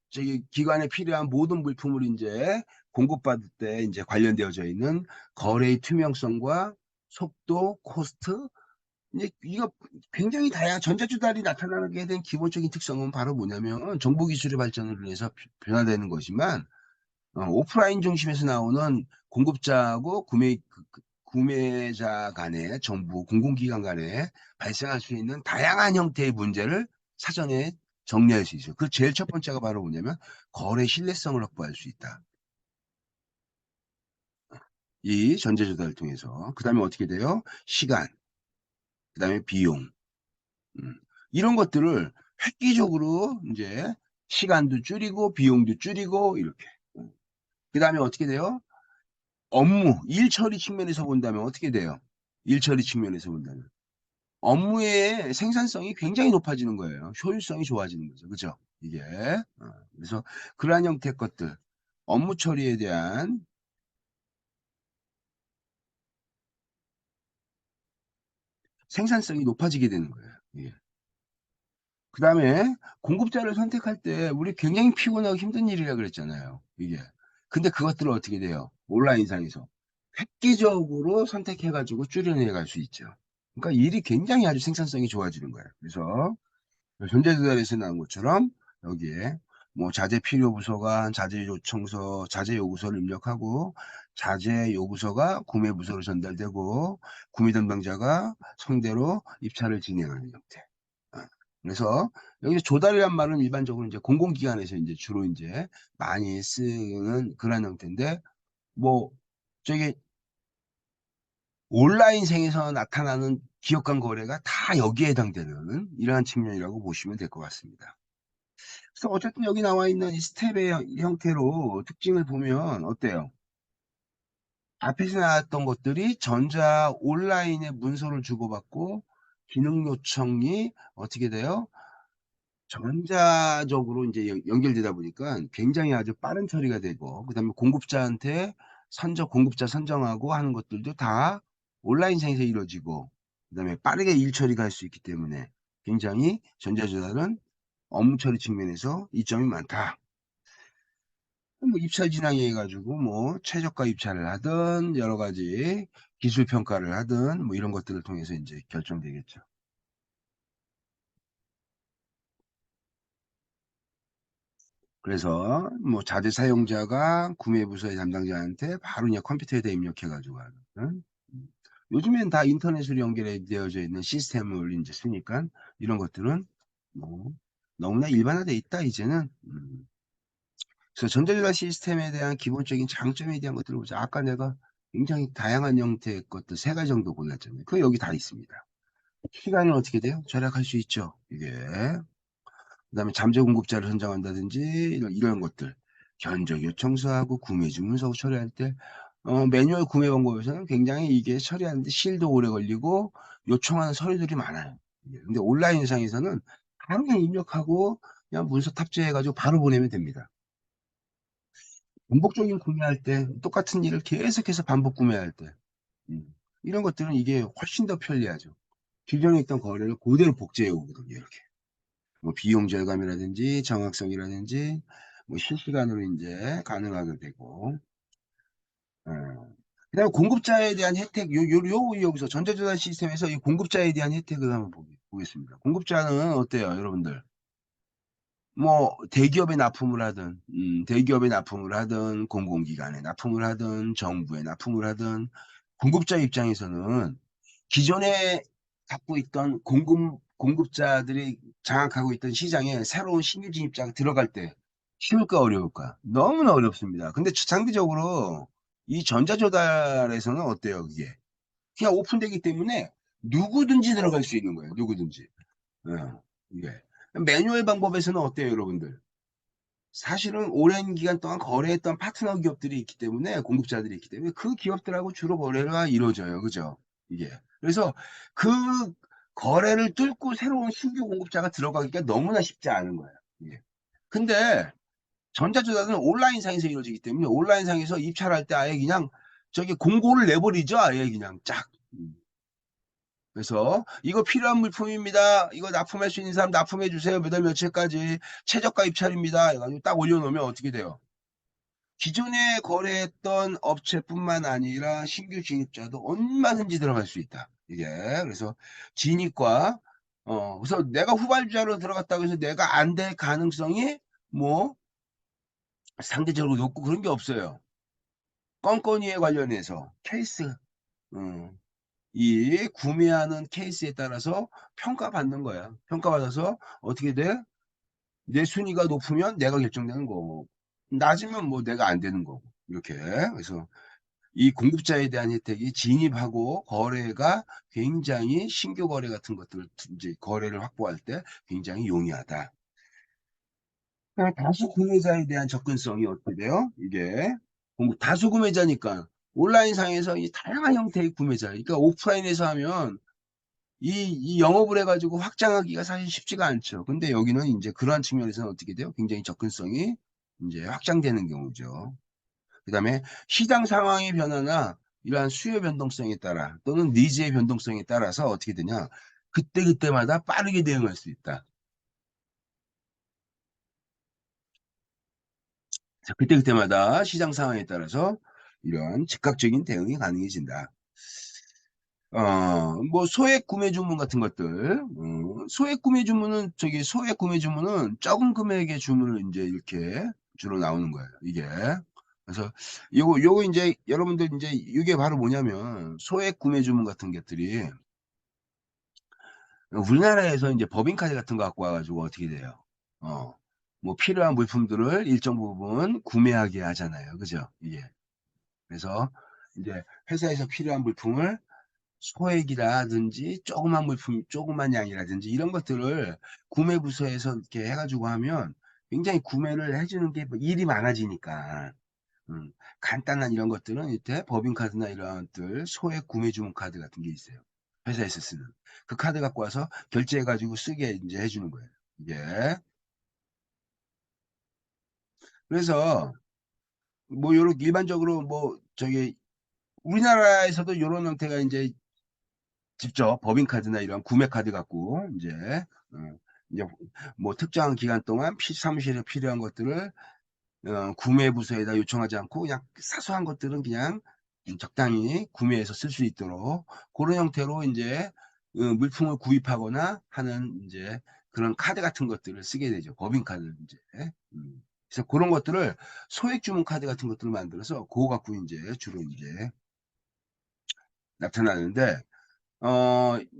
저기, 기관에 필요한 모든 물품을 이제 공급받을 때 이제 관련되어져 있는 거래의 투명성과 속도, 코스트, 이제 이거 굉장히 다양한 전자주달이 나타나게 된 기본적인 특성은 바로 뭐냐면 정보기술의 발전을 위해서 변화되는 거지만 오프라인 중심에서 나오는 공급자하고 구매자 간의 정부 공공기관 간에 발생할 수 있는 다양한 형태의 문제를 사전에 정리할 수 있어요. 그 제일 첫 번째가 바로 뭐냐면 거래 신뢰성을 확보할 수 있다. 이 전자조달을 통해서. 그 다음에 어떻게 돼요? 시간, 그 다음에 비용. 음, 이런 것들을 획기적으로 이제 시간도 줄이고 비용도 줄이고 이렇게. 그 다음에 어떻게 돼요? 업무, 일 처리 측면에서 본다면 어떻게 돼요? 일 처리 측면에서 본다면. 업무의 생산성이 굉장히 높아지는 거예요. 효율성이 좋아지는 거죠. 그죠? 이게. 그래서 그러한 형태의 것들, 업무 처리에 대한 생산성이 높아지게 되는 거예요. 이게. 그 다음에 공급자를 선택할 때 우리 굉장히 피곤하고 힘든 일이라 그랬잖아요. 이게. 근데 그것들을 어떻게 돼요? 온라인상에서 획기적으로 선택해가지고 줄여내갈 수 있죠. 그러니까 일이 굉장히 아주 생산성이 좋아지는 거예요. 그래서 현대조달에서 나온 것처럼 여기에 뭐 자재 필요 부서가 자재 요청서, 자재 요구서를 입력하고 자재 요구서가 구매 부서로 전달되고 구매 담당자가 상대로 입찰을 진행하는 형태. 아, 그래서 여기서 조달이란 말은 일반적으로 이제 공공기관에서 이제 주로 이제 많이 쓰는 그런 형태인데 뭐 저기 온라인상에서 나타나는 기업 간 거래가 다 여기에 해당되는 이러한 측면이라고 보시면 될 것 같습니다. 그래서 어쨌든 여기 나와 있는 이 스텝의 형태로 특징을 보면 어때요? 앞에서 나왔던 것들이 전자 온라인에 문서를 주고받고 기능 요청이 어떻게 돼요? 전자적으로 이제 연결되다 보니까 굉장히 아주 빠른 처리가 되고, 그 다음에 공급자한테 공급자 선정하고 하는 것들도 다 온라인상에서 이루어지고, 그 다음에 빠르게 일 처리가 할 수 있기 때문에 굉장히 전자조달은 업무 처리 측면에서 이점이 많다. 뭐 입찰 진항해 가지고 뭐 최저가 입찰을 하든 여러 가지 기술 평가를 하든 뭐 이런 것들을 통해서 이제 결정되겠죠. 그래서 뭐 자재 사용자가 구매 부서의 담당자한테 바로 그냥 컴퓨터에다 입력해 가지고 하는. 응? 요즘엔 다 인터넷으로 연결되어져 있는 시스템을 이제 쓰니까 이런 것들은 뭐 너무나 일반화돼 있다 이제는. 그래서 전자전화 시스템에 대한 기본적인 장점에 대한 것들을 보자. 아까 내가 굉장히 다양한 형태의 것들 세 가지 정도 골랐잖아요. 그거 여기 다 있습니다. 시간은 어떻게 돼요? 절약할 수 있죠. 이게. 그다음에 잠재 공급자를 선정한다든지 이런 것들. 견적 요청서하고 구매 주문서 처리할 때 매뉴얼 구매 방법에서는 굉장히 이게 처리하는데 시일도 오래 걸리고 요청하는 서류들이 많아요. 근데 온라인상에서는 바로 그냥 입력하고 그냥 문서 탑재해가지고 바로 보내면 됩니다. 반복적인 구매할 때 똑같은 일을 계속해서 반복 구매할 때 이런 것들은 이게 훨씬 더 편리하죠. 기존에 있던 거래를 그대로 복제해 오거든요. 이렇게 뭐 비용 절감이라든지 정확성이라든지 뭐 실시간으로 이제 가능하게 되고 그다음에 공급자에 대한 혜택 여기서 전자조달 시스템에서 이 공급자에 대한 혜택을 한번 보겠습니다. 공급자는 어때요, 여러분들? 뭐 대기업에 납품을 하든 공공기관에 납품을 하든 정부에 납품을 하든 공급자 입장에서는 기존에 갖고 있던 공급자들이 장악하고 있던 시장에 새로운 신규 진입자가 들어갈 때 쉬울까 어려울까? 너무나 어렵습니다. 근데 상대적으로 이 전자조달에서는 어때요, 그게? 그냥 오픈되기 때문에 누구든지 들어갈 수 있는 거예요. 누구든지. 예, 이게. 매뉴얼 방법에서는 어때요, 여러분들? 사실은 오랜 기간 동안 거래했던 파트너 기업들이 있기 때문에, 공급자들이 있기 때문에 그 기업들하고 주로 거래가 이루어져요. 그죠? 이게. 그래서 그 거래를 뚫고 새로운 신규 공급자가 들어가기가 너무나 쉽지 않은 거예요. 이게. 근데 전자투자는 온라인상에서 이루어지기 때문에 온라인상에서 입찰할 때 아예 그냥 저기 공고를 내버리죠. 아예 그냥 쫙. 그래서 이거 필요한 물품입니다. 이거 납품할 수 있는 사람 납품해 주세요. 몇 월 며칠까지 최저가 입찰입니다. 해가지고 딱 올려놓으면 어떻게 돼요? 기존에 거래했던 업체뿐만 아니라 신규 진입자도 얼마든지 들어갈 수 있다. 이게 그래서 진입과 그래서 내가 후발주자로 들어갔다고 해서 내가 안 될 가능성이 뭐 상대적으로 높고 그런 게 없어요. 건건위에 관련해서 케이스, 음, 이 구매하는 케이스에 따라서 평가받는 거야. 평가받아서 어떻게 돼? 내 순위가 높으면 내가 결정되는 거고, 낮으면 뭐 내가 안 되는 거고. 이렇게. 그래서 이 공급자에 대한 혜택이 진입하고 거래가 굉장히 신규 거래 같은 것들 이제 거래를 확보할 때 굉장히 용이하다. 다수 구매자에 대한 접근성이 어떻게 돼요? 이게 다수 구매자니까 온라인상에서 이 다양한 형태의 구매자, 그러니까 오프라인에서 하면 이 영업을 해가지고 확장하기가 사실 쉽지가 않죠. 근데 여기는 이제 그러한 측면에서는 어떻게 돼요? 굉장히 접근성이 이제 확장되는 경우죠. 그다음에 시장 상황의 변화나 이러한 수요 변동성에 따라 또는 니즈의 변동성에 따라서 어떻게 되냐? 그때그때마다 빠르게 대응할 수 있다. 자, 그때그때마다 시장 상황에 따라서 이런 즉각적인 대응이 가능해진다. 뭐 소액 구매 주문 같은 것들, 소액 구매 주문은 소액 구매 주문은 적은 금액의 주문을 이제 이렇게 주로 나오는 거예요. 이게. 그래서 요거 이제 여러분들 이제 이게 바로 뭐냐면 소액 구매 주문 같은 것들이 우리나라에서 이제 법인카드 같은 거 갖고 와가지고 어떻게 돼요? 어, 뭐 필요한 물품들을 일정 부분 구매하게 하잖아요. 그죠? 이게. 그래서 이제 회사에서 필요한 물품을 소액이라든지 조그만 물품, 조그만 양이라든지 이런 것들을 구매 부서에서 이렇게 해가지고 하면 굉장히 구매를 해주는 게 일이 많아지니까 간단한 이런 것들은 이때 법인카드나 이런 것들 소액 구매 주문 카드 같은 게 있어요. 회사에서 쓰는 그 카드 갖고 와서 결제해가지고 쓰게 이제 해주는 거예요. 이게 그래서 뭐 요렇게 일반적으로 뭐 저기 우리나라에서도 이런 형태가 이제 직접 법인카드나 이런 구매카드 갖고 이제 뭐 특정한 기간 동안 사무실에 필요한 것들을 구매 부서에다 요청하지 않고 그냥 사소한 것들은 그냥 적당히 구매해서 쓸 수 있도록 그런 형태로 이제 물품을 구입하거나 하는 이제 그런 카드 같은 것들을 쓰게 되죠. 법인카드 이제. 그래서 그런 것들을 소액 주문 카드 같은 것들을 만들어서 그거 갖고 이제 주로 이제 나타나는데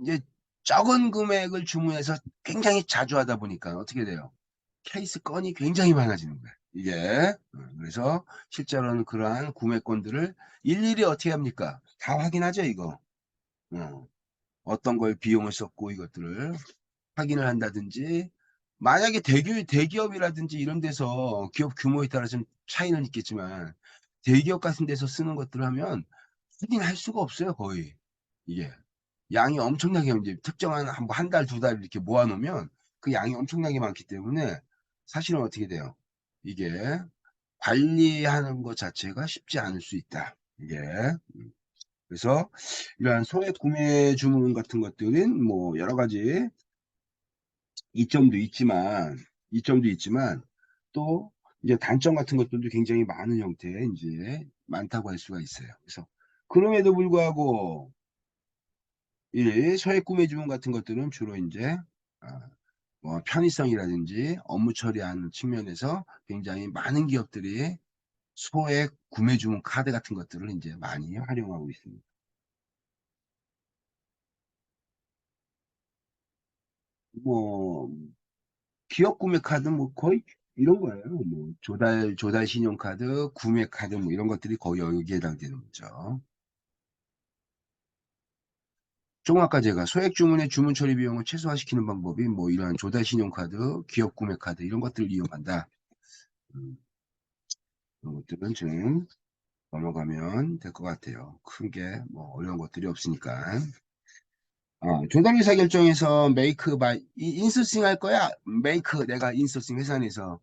이제 적은 금액을 주문해서 굉장히 자주 하다 보니까 어떻게 돼요? 케이스 건이 굉장히 많아지는 거예요. 이게. 그래서 실제로는 그러한 구매건들을 일일이 어떻게 합니까? 다 확인하죠, 이거. 어떤 걸 비용을 썼고 이것들을 확인을 한다든지 만약에 대기업이라든지 이런 데서 기업 규모에 따라 좀 차이는 있겠지만 대기업 같은 데서 쓰는 것들을 하면 확인할 수가 없어요, 거의. 이게. 양이 엄청나게 이제 특정한 한 달, 두 달 이렇게 모아놓으면 그 양이 엄청나게 많기 때문에 사실은 어떻게 돼요? 이게 관리하는 것 자체가 쉽지 않을 수 있다. 이게. 그래서 이러한 소액 구매 주문 같은 것들은 뭐 여러 가지 이점도 있지만 또 이제 단점 같은 것들도 굉장히 많은 형태의 이제 많다고 할 수가 있어요. 그래서 그럼에도 불구하고 이 소액 구매 주문 같은 것들은 주로 이제 아, 뭐 편의성이라든지 업무 처리하는 측면에서 굉장히 많은 기업들이 소액 구매 주문 카드 같은 것들을 이제 많이 활용하고 있습니다. 뭐 기업 구매 카드 뭐 거의 이런 거예요. 뭐 조달 신용카드, 구매 카드 뭐 이런 것들이 거의 여기에 해당되는 거죠. 조금 아까 제가 소액 주문의 주문 처리 비용을 최소화시키는 방법이 뭐 이러한 조달 신용카드, 기업 구매 카드 이런 것들을 이용한다. 이런 것들은 좀 넘어가면 될 것 같아요. 크게 뭐 어려운 것들이 없으니까. 조달 의사 결정에서 메이크 바이 인소싱 할 거야. 메이크 내가 인소싱 회사 내에서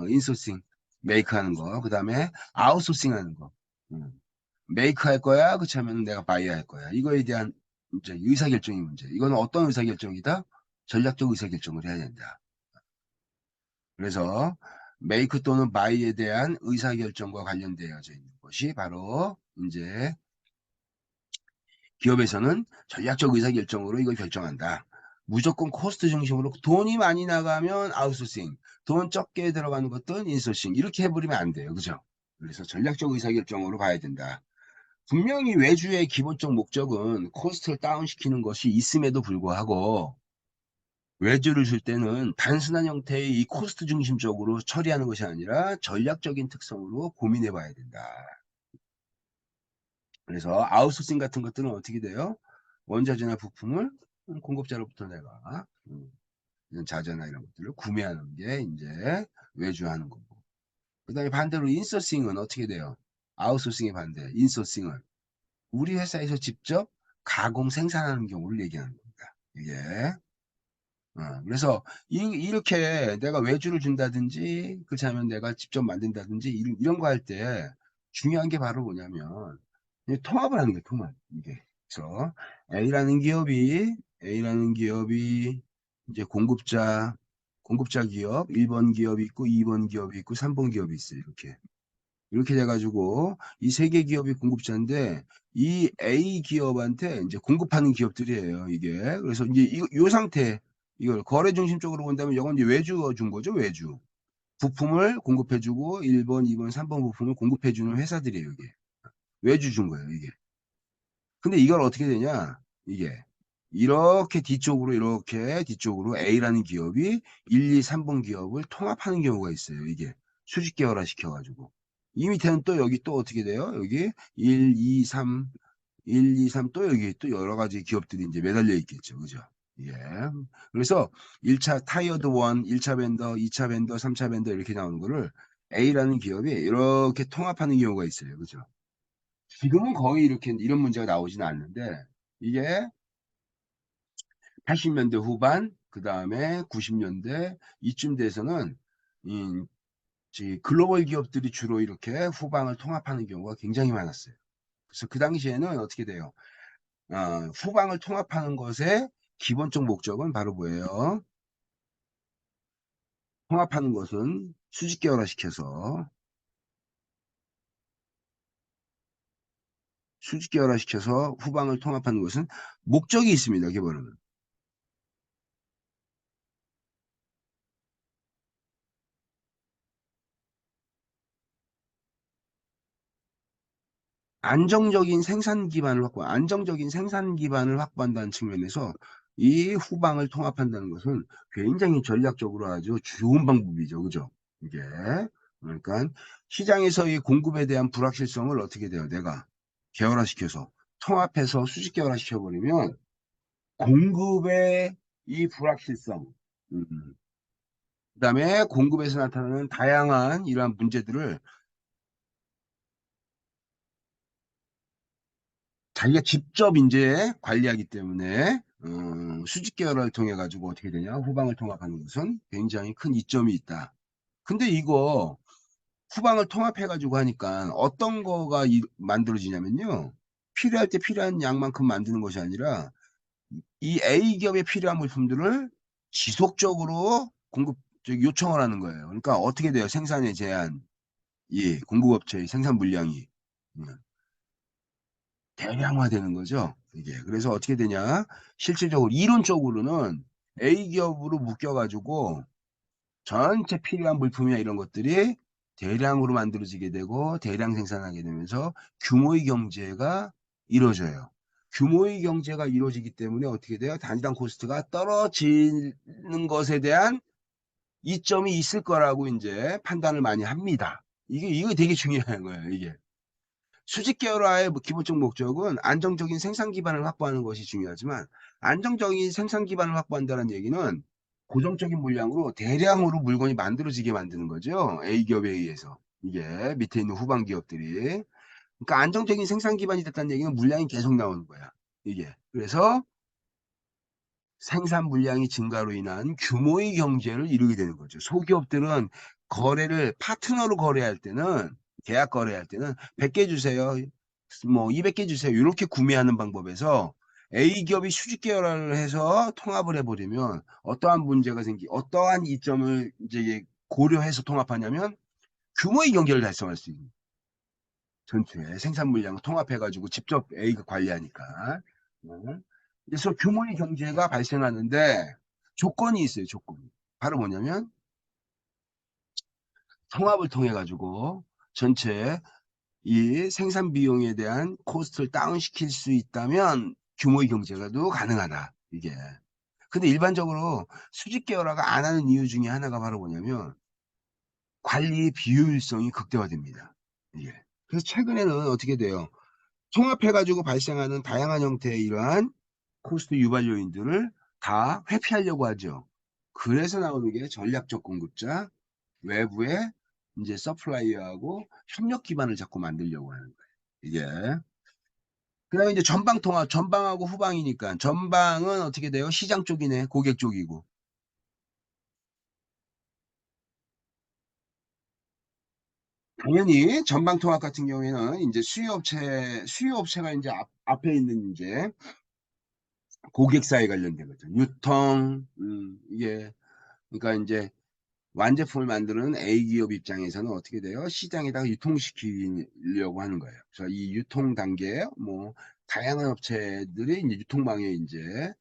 인소싱 메이크 하는 거. 그다음에 아웃소싱 하는 거. 음. 메이크 할 거야. 그렇지 하면 내가 바이 할 거야. 이거에 대한 이제 의사 결정이 문제. 이거는 어떤 의사 결정이다? 전략적 의사 결정을 해야 된다. 그래서 메이크 또는 바이에 대한 의사 결정과 관련되어져 있는 것이 바로 이제 기업에서는 전략적 의사결정으로 이걸 결정한다. 무조건 코스트 중심으로 돈이 많이 나가면 아웃소싱, 돈 적게 들어가는 것들은 인소싱 이렇게 해버리면 안 돼요. 그죠? 그래서 전략적 의사결정으로 봐야 된다. 분명히 외주의 기본적 목적은 코스트를 다운시키는 것이 있음에도 불구하고 외주를 줄 때는 단순한 형태의 이 코스트 중심적으로 처리하는 것이 아니라 전략적인 특성으로 고민해 봐야 된다. 그래서 아웃소싱 같은 것들은 어떻게 돼요? 원자재나 부품을 공급자로부터 내가 이런 자재나 이런 것들을 구매하는 게 이제 외주하는 거고. 그다음에 반대로 인소싱은 어떻게 돼요? 아웃소싱의 반대. 인소싱은 우리 회사에서 직접 가공 생산하는 경우를 얘기하는 겁니다. 이게 그래서 이렇게 내가 외주를 준다든지 그렇지 않으면 내가 직접 만든다든지 이런 거 할 때 중요한 게 바로 뭐냐면 통합을 하는 거예요. 통합. 이게. 그래서 A라는 기업이 이제 공급자 기업 1번 기업이 있고 2번 기업이 있고 3번 기업이 있어요. 이렇게 돼가지고 이 세 개 기업이 공급자인데 이 A 기업한테 이제 공급하는 기업들이에요. 이게. 그래서 이제 이 상태 이걸 거래 중심적으로 본다면 이건 이제 외주 준 거죠. 외주. 부품을 공급해주고 1번, 2번, 3번 부품을 공급해주는 회사들이에요. 이게. 외주 준 거예요. 이게. 근데 이걸 어떻게 되냐? 이게 이렇게 뒤쪽으로 A라는 기업이 1, 2, 3번 기업을 통합하는 경우가 있어요. 이게 수직 계열화 시켜가지고 이 밑에는 또 여기 또 어떻게 돼요? 여기 1, 2, 3, 1, 2, 3 또 여기 또 여러 가지 기업들이 이제 매달려 있겠죠. 그죠? 예. 그래서 1차 타이어드 1, 1차 벤더, 2차 벤더, 3차 벤더 이렇게 나오는 거를 A라는 기업이 이렇게 통합하는 경우가 있어요. 그죠? 지금은 거의 이렇게 이런 문제가 나오지는 않는데 이게 80년대 후반 그 다음에 90년대 이쯤 돼서는 글로벌 기업들이 주로 이렇게 후방을 통합하는 경우가 굉장히 많았어요. 그래서 그 당시에는 어떻게 돼요? 후방을 통합하는 것의 기본적 목적은 바로 뭐예요? 통합하는 것은 수직 계열화시켜서 후방을 통합하는 것은 목적이 있습니다. 기본은. 안정적인 생산 기반을 확보한다는 측면에서 이 후방을 통합한다는 것은 굉장히 전략적으로 아주 좋은 방법이죠. 그죠? 이게. 그러니까 시장에서 이 공급에 대한 불확실성을 어떻게 돼요? 내가 계열화시켜서 통합해서 수직 계열화시켜버리면 공급의 이 불확실성, 그다음에 공급에서 나타나는 다양한 이러한 문제들을 자기가 직접 이제 관리하기 때문에 수직 계열을 통해 가지고 어떻게 되냐 후방을 통합하는 것은 굉장히 큰 이점이 있다. 근데 이거 후방을 통합해 가지고 하니까 어떤 거가 만들어지냐면요. 필요할 때 필요한 양만큼 만드는 것이 아니라 이 A 기업에 필요한 물품들을 지속적으로 요청을 하는 거예요. 그러니까 어떻게 돼요? 생산의 제한, 이 공급업체의 생산 물량이. 음. 대량화되는 거죠. 이게. 그래서 어떻게 되냐? 실질적으로 이론적으로는 A 기업으로 묶여가지고 전체 필요한 물품이나 이런 것들이 대량으로 만들어지게 되고 대량 생산하게 되면서 규모의 경제가 이루어져요. 규모의 경제가 이루어지기 때문에 어떻게 돼요? 단위당 코스트가 떨어지는 것에 대한 이점이 있을 거라고 이제 판단을 많이 합니다. 이거 되게 중요한 거예요. 이게. 수직 계열화의 기본적 목적은 안정적인 생산 기반을 확보하는 것이 중요하지만 안정적인 생산 기반을 확보한다는 얘기는 고정적인 물량으로 대량으로 물건이 만들어지게 만드는 거죠. A기업에 의해서. 이게 밑에 있는 후방 기업들이. 그러니까 안정적인 생산 기반이 됐다는 얘기는 물량이 계속 나오는 거야. 이게. 그래서 생산 물량이 증가로 인한 규모의 경제를 이루게 되는 거죠. 소기업들은 거래를 파트너로 거래할 때는 계약 거래할 때는 100개 주세요. 뭐 200개 주세요. 이렇게 구매하는 방법에서 A기업이 수직 계열화를 해서 통합을 해버리면 어떠한 문제가 어떠한 이점을 이제 고려해서 통합하냐면 규모의 경제를 달성할 수 있는 전체 생산 물량을 통합해가지고 직접 A가 관리하니까. 그래서 규모의 경제가 발생하는데 조건이 있어요. 조건이. 바로 뭐냐면 통합을 통해 가지고 전체 이 생산 비용에 대한 코스트를 다운시킬 수 있다면 규모의 경제가도 가능하다. 이게. 근데 일반적으로 수직 계열화가 안 하는 이유 중에 하나가 바로 뭐냐면 관리 비효율성이 극대화됩니다. 이게. 그래서 최근에는 어떻게 돼요? 통합해가지고 발생하는 다양한 형태의 이러한 코스트 유발 요인들을 다 회피하려고 하죠. 그래서 나오는 게 전략적 공급자, 외부의 이제 서플라이어하고 협력 기반을 자꾸 만들려고 하는 거예요. 이게. 그다음에 이제 전방 통합, 전방하고 후방이니까 전방은 어떻게 돼요? 시장 쪽이네, 고객 쪽이고. 당연히 전방 통합 같은 경우에는 이제 수요업체가 이제 앞에 있는 이제 고객사에 관련된 거죠. 유통, 이게 그러니까 이제 완제품을 만드는 A기업 입장에서는 어떻게 돼요? 시장에다가 유통시키려고 하는 거예요. 그래서 이 유통 단계에 뭐 다양한 업체들이 이제 유통망에 이제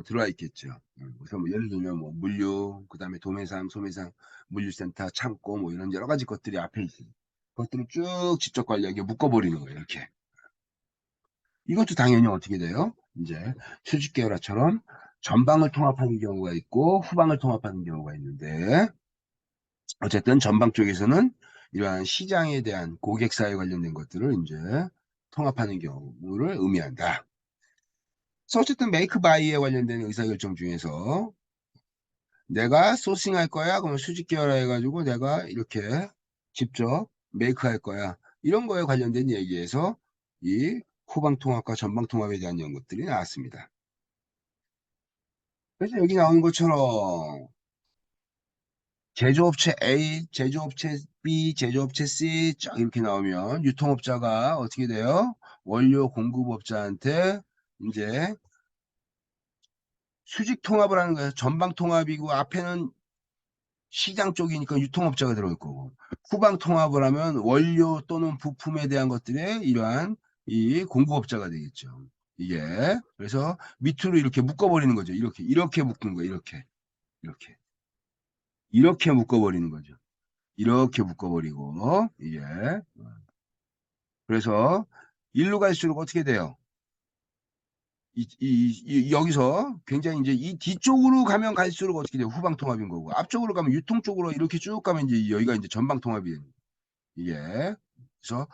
들어와 있겠죠. 그래서 뭐 예를 들면 뭐 물류, 그다음에 도매상, 소매상, 물류센터, 창고 뭐 이런 여러 가지 것들이 앞에 있어요. 그것들을 쭉 직접 관리하게 묶어버리는 거예요. 이렇게. 이것도 당연히 어떻게 돼요? 이제 수직 계열화처럼 전방을 통합하는 경우가 있고 후방을 통합하는 경우가 있는데 어쨌든 전방 쪽에서는 이러한 시장에 대한 고객사에 관련된 것들을 이제 통합하는 경우를 의미한다. 그래서 어쨌든 메이크 바이에 관련된 의사결정 중에서 내가 소싱할 거야. 그러면 수직 계열화 해가지고 내가 이렇게 직접 메이크 할 거야. 이런 거에 관련된 얘기에서 이 후방 통합과 전방 통합에 대한 연구들이 나왔습니다. 그래서 여기 나오는 것처럼 제조업체 A, 제조업체 B, 제조업체 C 쫙 이렇게 나오면 유통업자가 어떻게 돼요? 원료 공급업자한테 이제 수직 통합을 하는 거예요. 전방 통합이고 앞에는 시장 쪽이니까 유통업자가 들어올 거고 후방 통합을 하면 원료 또는 부품에 대한 것들에 이러한 이 공급업자가 되겠죠. 이게 그래서 밑으로 이렇게 묶어버리는 거죠. 이렇게 묶는 거예요. 이렇게 묶어버리는 거죠. 이렇게 묶어버리고 이게 그래서 일로 갈수록 어떻게 돼요? 여기서 굉장히 이제 이 뒤쪽으로 가면 갈수록 어떻게 돼요? 후방 통합인 거고 앞쪽으로 가면 유통 쪽으로 이렇게 쭉 가면 이제 여기가 이제 전방 통합이 되는 거예요. 이게 그래서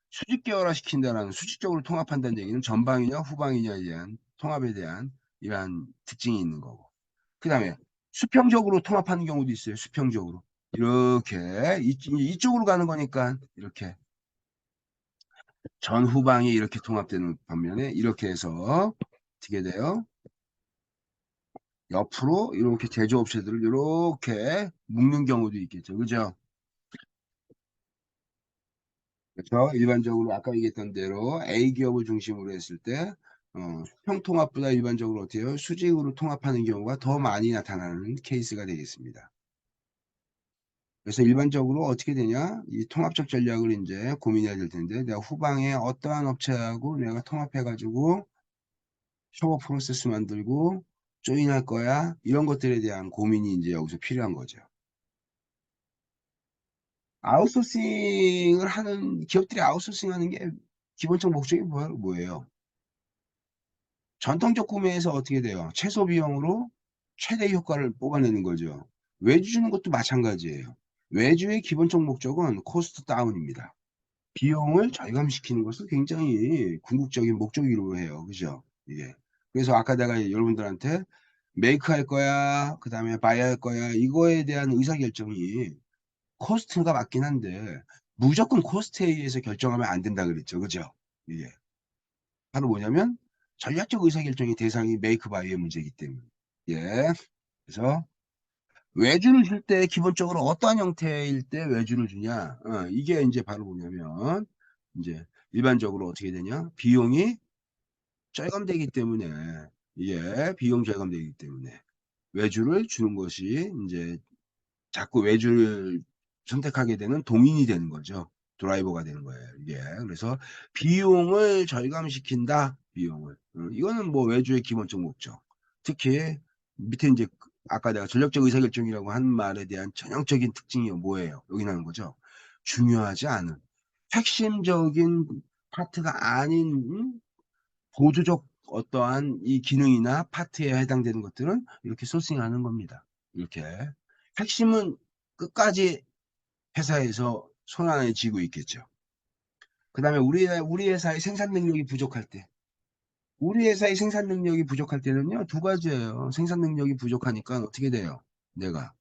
수직 계열화 시킨다는 수직적으로 통합한다는 얘기는 전방이냐 후방이냐에 대한 통합에 대한 이러한 특징이 있는 거고 그 다음에 수평적으로 통합하는 경우도 있어요. 수평적으로 이렇게 이쪽으로 가는 거니까 이렇게 전후방이 이렇게 통합되는 반면에 이렇게 해서 어떻게 돼요? 옆으로 이렇게 제조업체들을 이렇게 묶는 경우도 있겠죠. 그죠? 그래서 일반적으로 아까 얘기했던 대로 A기업을 중심으로 했을 때 수평 통합보다 일반적으로 어때요? 수직으로 통합하는 경우가 더 많이 나타나는 케이스가 되겠습니다. 그래서 일반적으로 어떻게 되냐? 이 통합적 전략을 이제 고민해야 될 텐데 내가 후방에 어떠한 업체하고 내가 통합해가지고 협업 프로세스 만들고 조인할 거야. 이런 것들에 대한 고민이 이제 여기서 필요한 거죠. 기업들이 아웃소싱 하는 게 기본적 목적이 뭐예요? 전통적 구매에서 어떻게 돼요? 최소 비용으로 최대 효과를 뽑아내는 거죠. 외주 주는 것도 마찬가지예요. 외주의 기본적 목적은 코스트 다운입니다. 비용을 절감시키는 것을 굉장히 궁극적인 목적으로 해요. 그죠? 이게. 그래서 아까 내가 여러분들한테 메이크 할 거야, 그 다음에 바이 할 거야, 이거에 대한 의사결정이 코스트가 맞긴 한데, 무조건 코스트에 의해서 결정하면 안 된다 그랬죠. 그죠? 이게. 바로 뭐냐면, 전략적 의사결정의 대상이 메이크 바이의 문제이기 때문에. 예. 그래서, 외주를 줄 때 기본적으로 어떠한 형태일 때 외주를 주냐? 이게 이제 바로 뭐냐면, 이제 일반적으로 어떻게 되냐? 비용이 절감되기 때문에, 이게 비용 절감되기 때문에 외주를 주는 것이 이제 자꾸 외주를 선택하게 되는 동인이 되는 거죠. 드라이버가 되는 거예요. 이게. 그래서 비용을 절감시킨다. 비용을. 이거는 뭐 외주의 기본적 목적. 특히 밑에 이제 아까 내가 전략적 의사결정이라고 한 말에 대한 전형적인 특징이 뭐예요? 여기 나오는 거죠. 중요하지 않은 핵심적인 파트가 아닌 보조적 어떠한 이 기능이나 파트에 해당되는 것들은 이렇게 소싱하는 겁니다. 이렇게. 핵심은 끝까지 회사에서 손 안에 쥐고 있겠죠. 그 다음에 우리 회사의 생산 능력이 부족할 때, 우리 회사의 생산 능력이 부족할 때는요, 두 가지예요. 생산 능력이 부족하니까 어떻게 돼요? 내가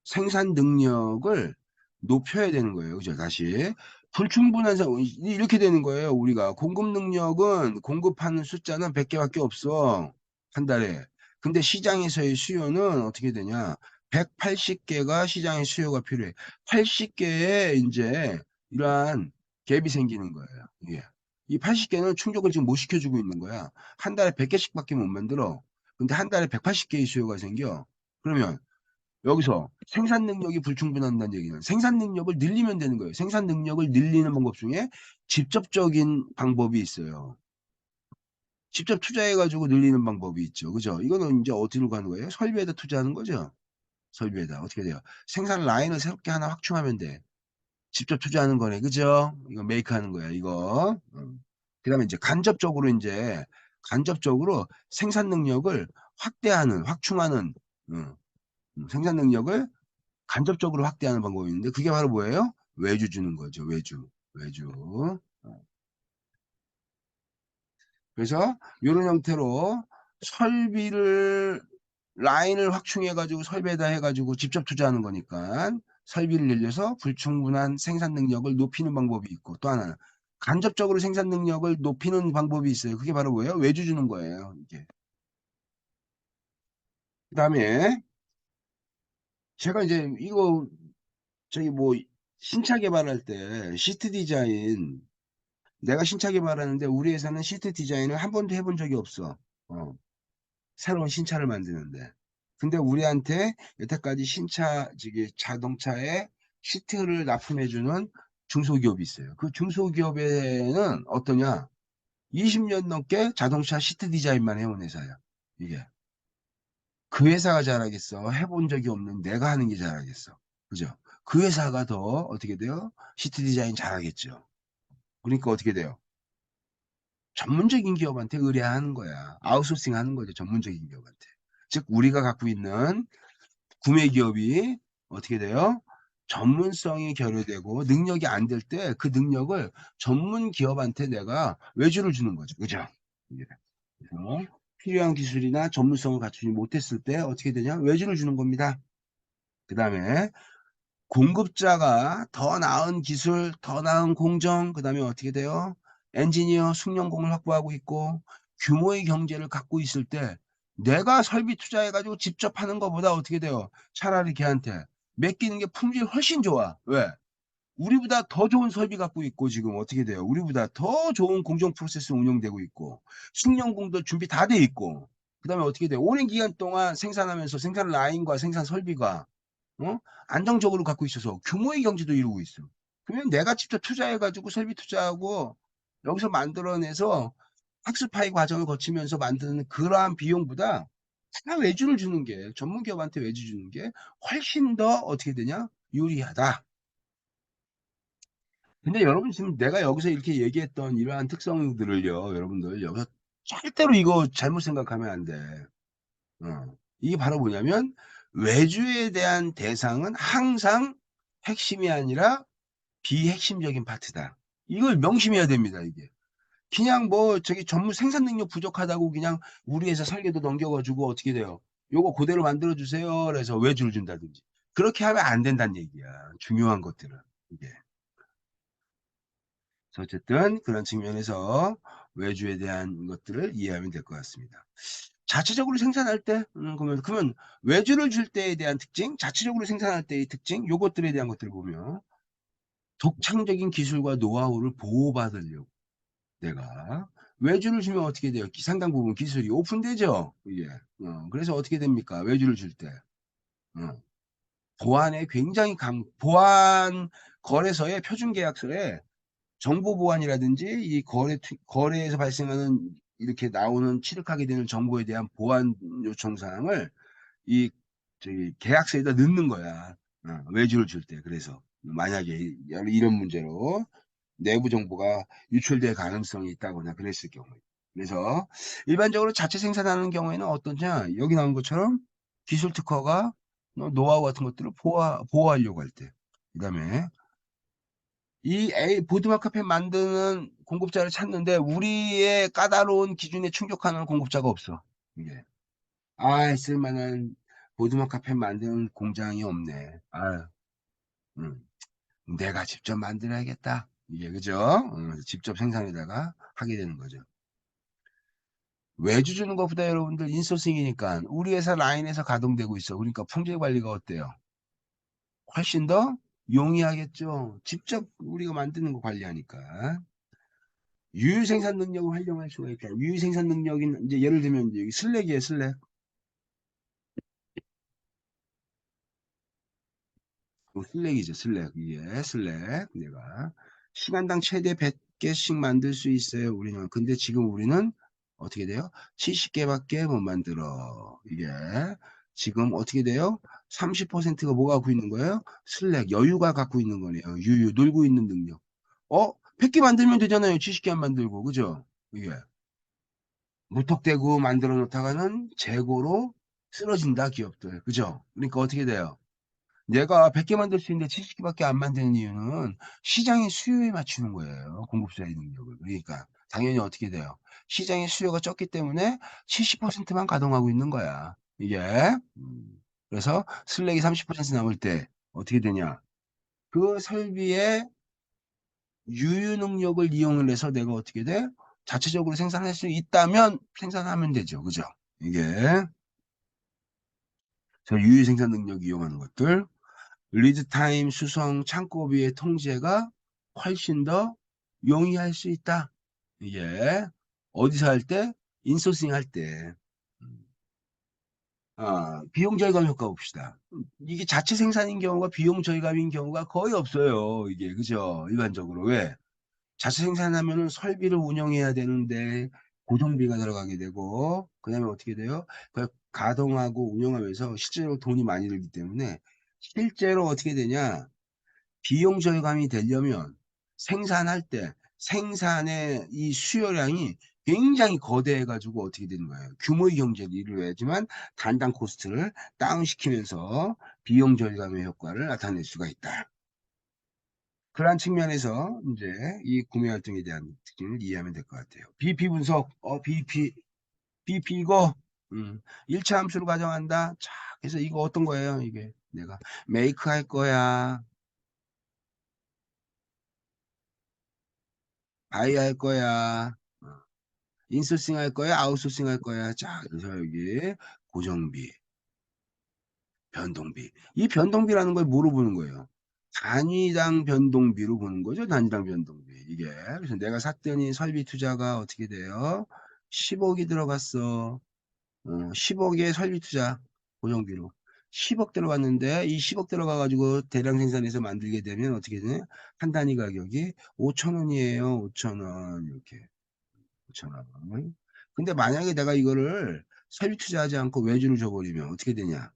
생산 능력을 높여야 되는 거예요. 그죠? 다시. 불충분한 이렇게 되는 거예요. 우리가 공급 능력은 공급하는 숫자는 100개밖에 없어. 한 달에. 근데 시장에서의 수요는 어떻게 되냐? 180개가 시장의 수요가 필요해. 80개의 이제 이러한 갭이 생기는 거예요. 이게. 이 80개는 충족을 지금 못 시켜주고 있는 거야. 한 달에 100개씩밖에 못 만들어. 근데 한 달에 180개의 수요가 생겨. 그러면 여기서 생산 능력이 불충분한다는 얘기는 생산 능력을 늘리면 되는 거예요. 생산 능력을 늘리는 방법 중에 직접적인 방법이 있어요. 직접 투자해가지고 늘리는 방법이 있죠. 그죠? 이거는 이제 어디로 가는 거예요? 설비에다 투자하는 거죠. 설비에다. 어떻게 돼요? 생산 라인을 새롭게 하나 확충하면 돼. 직접 투자하는 거네. 그죠? 이거 메이크 하는 거야. 이거. 그 다음에 이제 간접적으로 생산 능력을 확대하는, 확충하는, 생산 능력을 간접적으로 확대하는 방법이 있는데 그게 바로 뭐예요? 외주 주는 거죠. 외주. 그래서 이런 형태로 설비를 라인을 확충해 가지고 설비에다 해 가지고 직접 투자하는 거니까 설비를 늘려서 불충분한 생산 능력을 높이는 방법이 있고 또 하나는 간접적으로 생산 능력을 높이는 방법이 있어요. 그게 바로 뭐예요? 외주 주는 거예요. 이게. 그다음에 제가 이제 이거 저기 뭐 신차 개발할 때 시트 디자인 내가 신차 개발하는데 우리 회사는 시트 디자인을 한 번도 해본 적이 없어. 어, 새로운 신차를 만드는데. 근데 우리한테 여태까지 저기 자동차에 시트를 납품해주는 중소기업이 있어요. 그 중소기업에는 어떠냐? 20년 넘게 자동차 시트 디자인만 해온 회사야. 이게. 그 회사가 잘하겠어. 해본 적이 없는 내가 하는 게 잘하겠어. 그죠? 그 회사가 더 어떻게 돼요? 시트 디자인 잘하겠죠. 그러니까 어떻게 돼요? 전문적인 기업한테 의뢰하는 거야. 아웃소싱 하는 거죠. 전문적인 기업한테. 즉, 우리가 갖고 있는 구매 기업이 어떻게 돼요? 전문성이 결여되고 능력이 안 될 때 그 능력을 전문 기업한테 내가 외주를 주는 거죠. 그죠? 예. 그래서 필요한 기술이나 전문성을 갖추지 못했을 때 어떻게 되냐? 외주를 주는 겁니다. 그 다음에 공급자가 더 나은 기술, 더 나은 공정, 그 다음에 어떻게 돼요? 엔지니어, 숙련공을 확보하고 있고 규모의 경제를 갖고 있을 때 내가 설비 투자해가지고 직접 하는 것보다 어떻게 돼요? 차라리 걔한테 맡기는 게 품질이 훨씬 좋아. 왜? 우리보다 더 좋은 설비 갖고 있고 지금 어떻게 돼요? 우리보다 더 좋은 공정 프로세스 운영되고 있고 숙련공도 준비 다 돼 있고 그 다음에 어떻게 돼요? 오랜 기간 동안 생산하면서 생산 라인과 생산 설비가 안정적으로 갖고 있어서 규모의 경제도 이루고 있어. 그러면 내가 직접 투자해가지고 설비 투자하고 여기서 만들어내서 학습파이 과정을 거치면서 만드는 그러한 비용보다 다 외주를 주는 게 전문 기업한테 외주 주는 게 훨씬 더 어떻게 되냐? 유리하다. 근데 여러분 지금 내가 여기서 이렇게 얘기했던 이러한 특성들을요, 여러분들 여기서 절대로 이거 잘못 생각하면 안 돼. 이게 바로 뭐냐면 외주에 대한 대상은 항상 핵심이 아니라 비핵심적인 파트다. 이걸 명심해야 됩니다, 이게. 그냥 뭐 저기 전무 생산 능력 부족하다고 그냥 우리 회사 설계도 넘겨가지고 어떻게 돼요? 요거 그대로 만들어 주세요. 그래서 외주를 준다든지. 그렇게 하면 안 된다는 얘기야. 중요한 것들은 이게. 그래서 어쨌든 그런 측면에서 외주에 대한 것들을 이해하면 될 것 같습니다. 자체적으로 생산할 때, 그러면 외주를 줄 때에 대한 특징, 자체적으로 생산할 때의 특징, 요것들에 대한 것들을 보면 독창적인 기술과 노하우를 보호받으려고 내가 외주를 주면 어떻게 돼요? 상당 부분 기술이 오픈되죠. 이게. 그래서 어떻게 됩니까? 외주를 줄 때. 어, 보안에 굉장히 보안 거래소의 표준 계약서에 정보 보안이라든지 이 거래에서 발생하는 이렇게 나오는 취득하게 되는 정보에 대한 보안 요청 사항을 이 저기 계약서에다 넣는 거야. 외주를 줄 때. 그래서 만약에 이런 문제로 내부 정보가 유출될 가능성이 있다거나 그랬을 경우에. 그래서 일반적으로 자체 생산하는 경우에는 어떠냐? 여기 나온 것처럼 기술 특허가 노하우 같은 것들을 보호하려고 할 때. 그다음에 이 보드마카펜 만드는 공급자를 찾는데 우리의 까다로운 기준에 충족하는 공급자가 없어. 이게. 쓸만한 보드마카펜 만드는 공장이 없네. 음, 내가 직접 만들어야겠다. 이게 그죠? 직접 생산에다가 하게 되는 거죠. 외주 주는 것보다 여러분들 인소싱이니까 우리 회사 라인에서 가동되고 있어. 그러니까 품질 관리가 어때요? 훨씬 더 용이하겠죠. 직접 우리가 만드는 거 관리하니까. 유유 생산 능력을 활용할 수가 있다. 유유 생산 능력인 이제 예를 들면 여기 슬랙이에요, 슬랙. 슬랙이죠, 슬랙. 이게 슬랙. 내가 시간당 최대 100개씩 만들 수 있어요, 우리는. 근데 지금 우리는 어떻게 돼요? 70개밖에 못 만들어. 이게 지금 어떻게 돼요? 30%가 뭐가 갖고 있는 거예요? 슬랙, 여유가 갖고 있는 거네요. 유유, 놀고 있는 능력. 100개 만들면 되잖아요. 70개 안 만들고. 그죠? 이게. 무턱대고 만들어 놓다가는 재고로 쓰러진다, 기업들. 그죠? 그러니까 어떻게 돼요? 얘가 100개 만들 수 있는데 70개밖에 안 만드는 이유는 시장의 수요에 맞추는 거예요. 공급자의 능력을. 그러니까 당연히 어떻게 돼요? 시장의 수요가 적기 때문에 70%만 가동하고 있는 거야. 이게. 그래서 슬랙이 30% 남을 때 어떻게 되냐? 그 설비의 유유 능력을 이용을 해서 내가 어떻게 돼? 자체적으로 생산할 수 있다면 생산하면 되죠. 그죠? 이게 저 유유 생산 능력 이용하는 것들. 리드타임 수송 창고비의 통제가 훨씬 더 용이할 수 있다. 이게 어디서 할 때? 인소싱 할 때. 비용 절감 효과 봅시다. 이게 자체 생산인 경우가 비용 절감인 경우가 거의 없어요. 이게 그죠? 일반적으로 왜? 자체 생산하면은 설비를 운영해야 되는데 고정비가 들어가게 되고 그다음에 어떻게 돼요? 그 가동하고 운영하면서 실제로 돈이 많이 들기 때문에 실제로 어떻게 되냐? 비용 절감이 되려면 생산할 때 생산의 이 수요량이 굉장히 거대해 가지고 어떻게 되는 거예요? 규모의 경제를 이루어야지만 단당 코스트를 다운시키면서 비용 절감의 효과를 나타낼 수가 있다. 그러한 측면에서 이제 이 구매 활동에 대한 특징을 이해하면 될 것 같아요. BP 분석, BP 이거 1차 함수로 가정한다. 자, 그래서 이거 어떤 거예요? 이게 내가 메이크 할 거야, 바이 할 거야, 인소싱 할 거야, 아웃소싱 할 거야. 자, 그래서 여기 고정비, 변동비. 이 변동비라는 걸 뭐로 보는 거예요? 단위당 변동비로 보는 거죠. 단위당 변동비. 이게. 그래서 내가 샀더니 설비 투자가 어떻게 돼요? 10억이 들어갔어. 10억의 설비 투자 고정비로. 10억 들어갔는데 이 10억 들어가가지고 대량 생산해서 만들게 되면 어떻게 되냐? 한 단위 가격이 5천 원이에요. 5천 원. 이렇게. 5천 원. 근데 만약에 내가 이거를 설비 투자하지 않고 외주를 줘버리면 어떻게 되냐?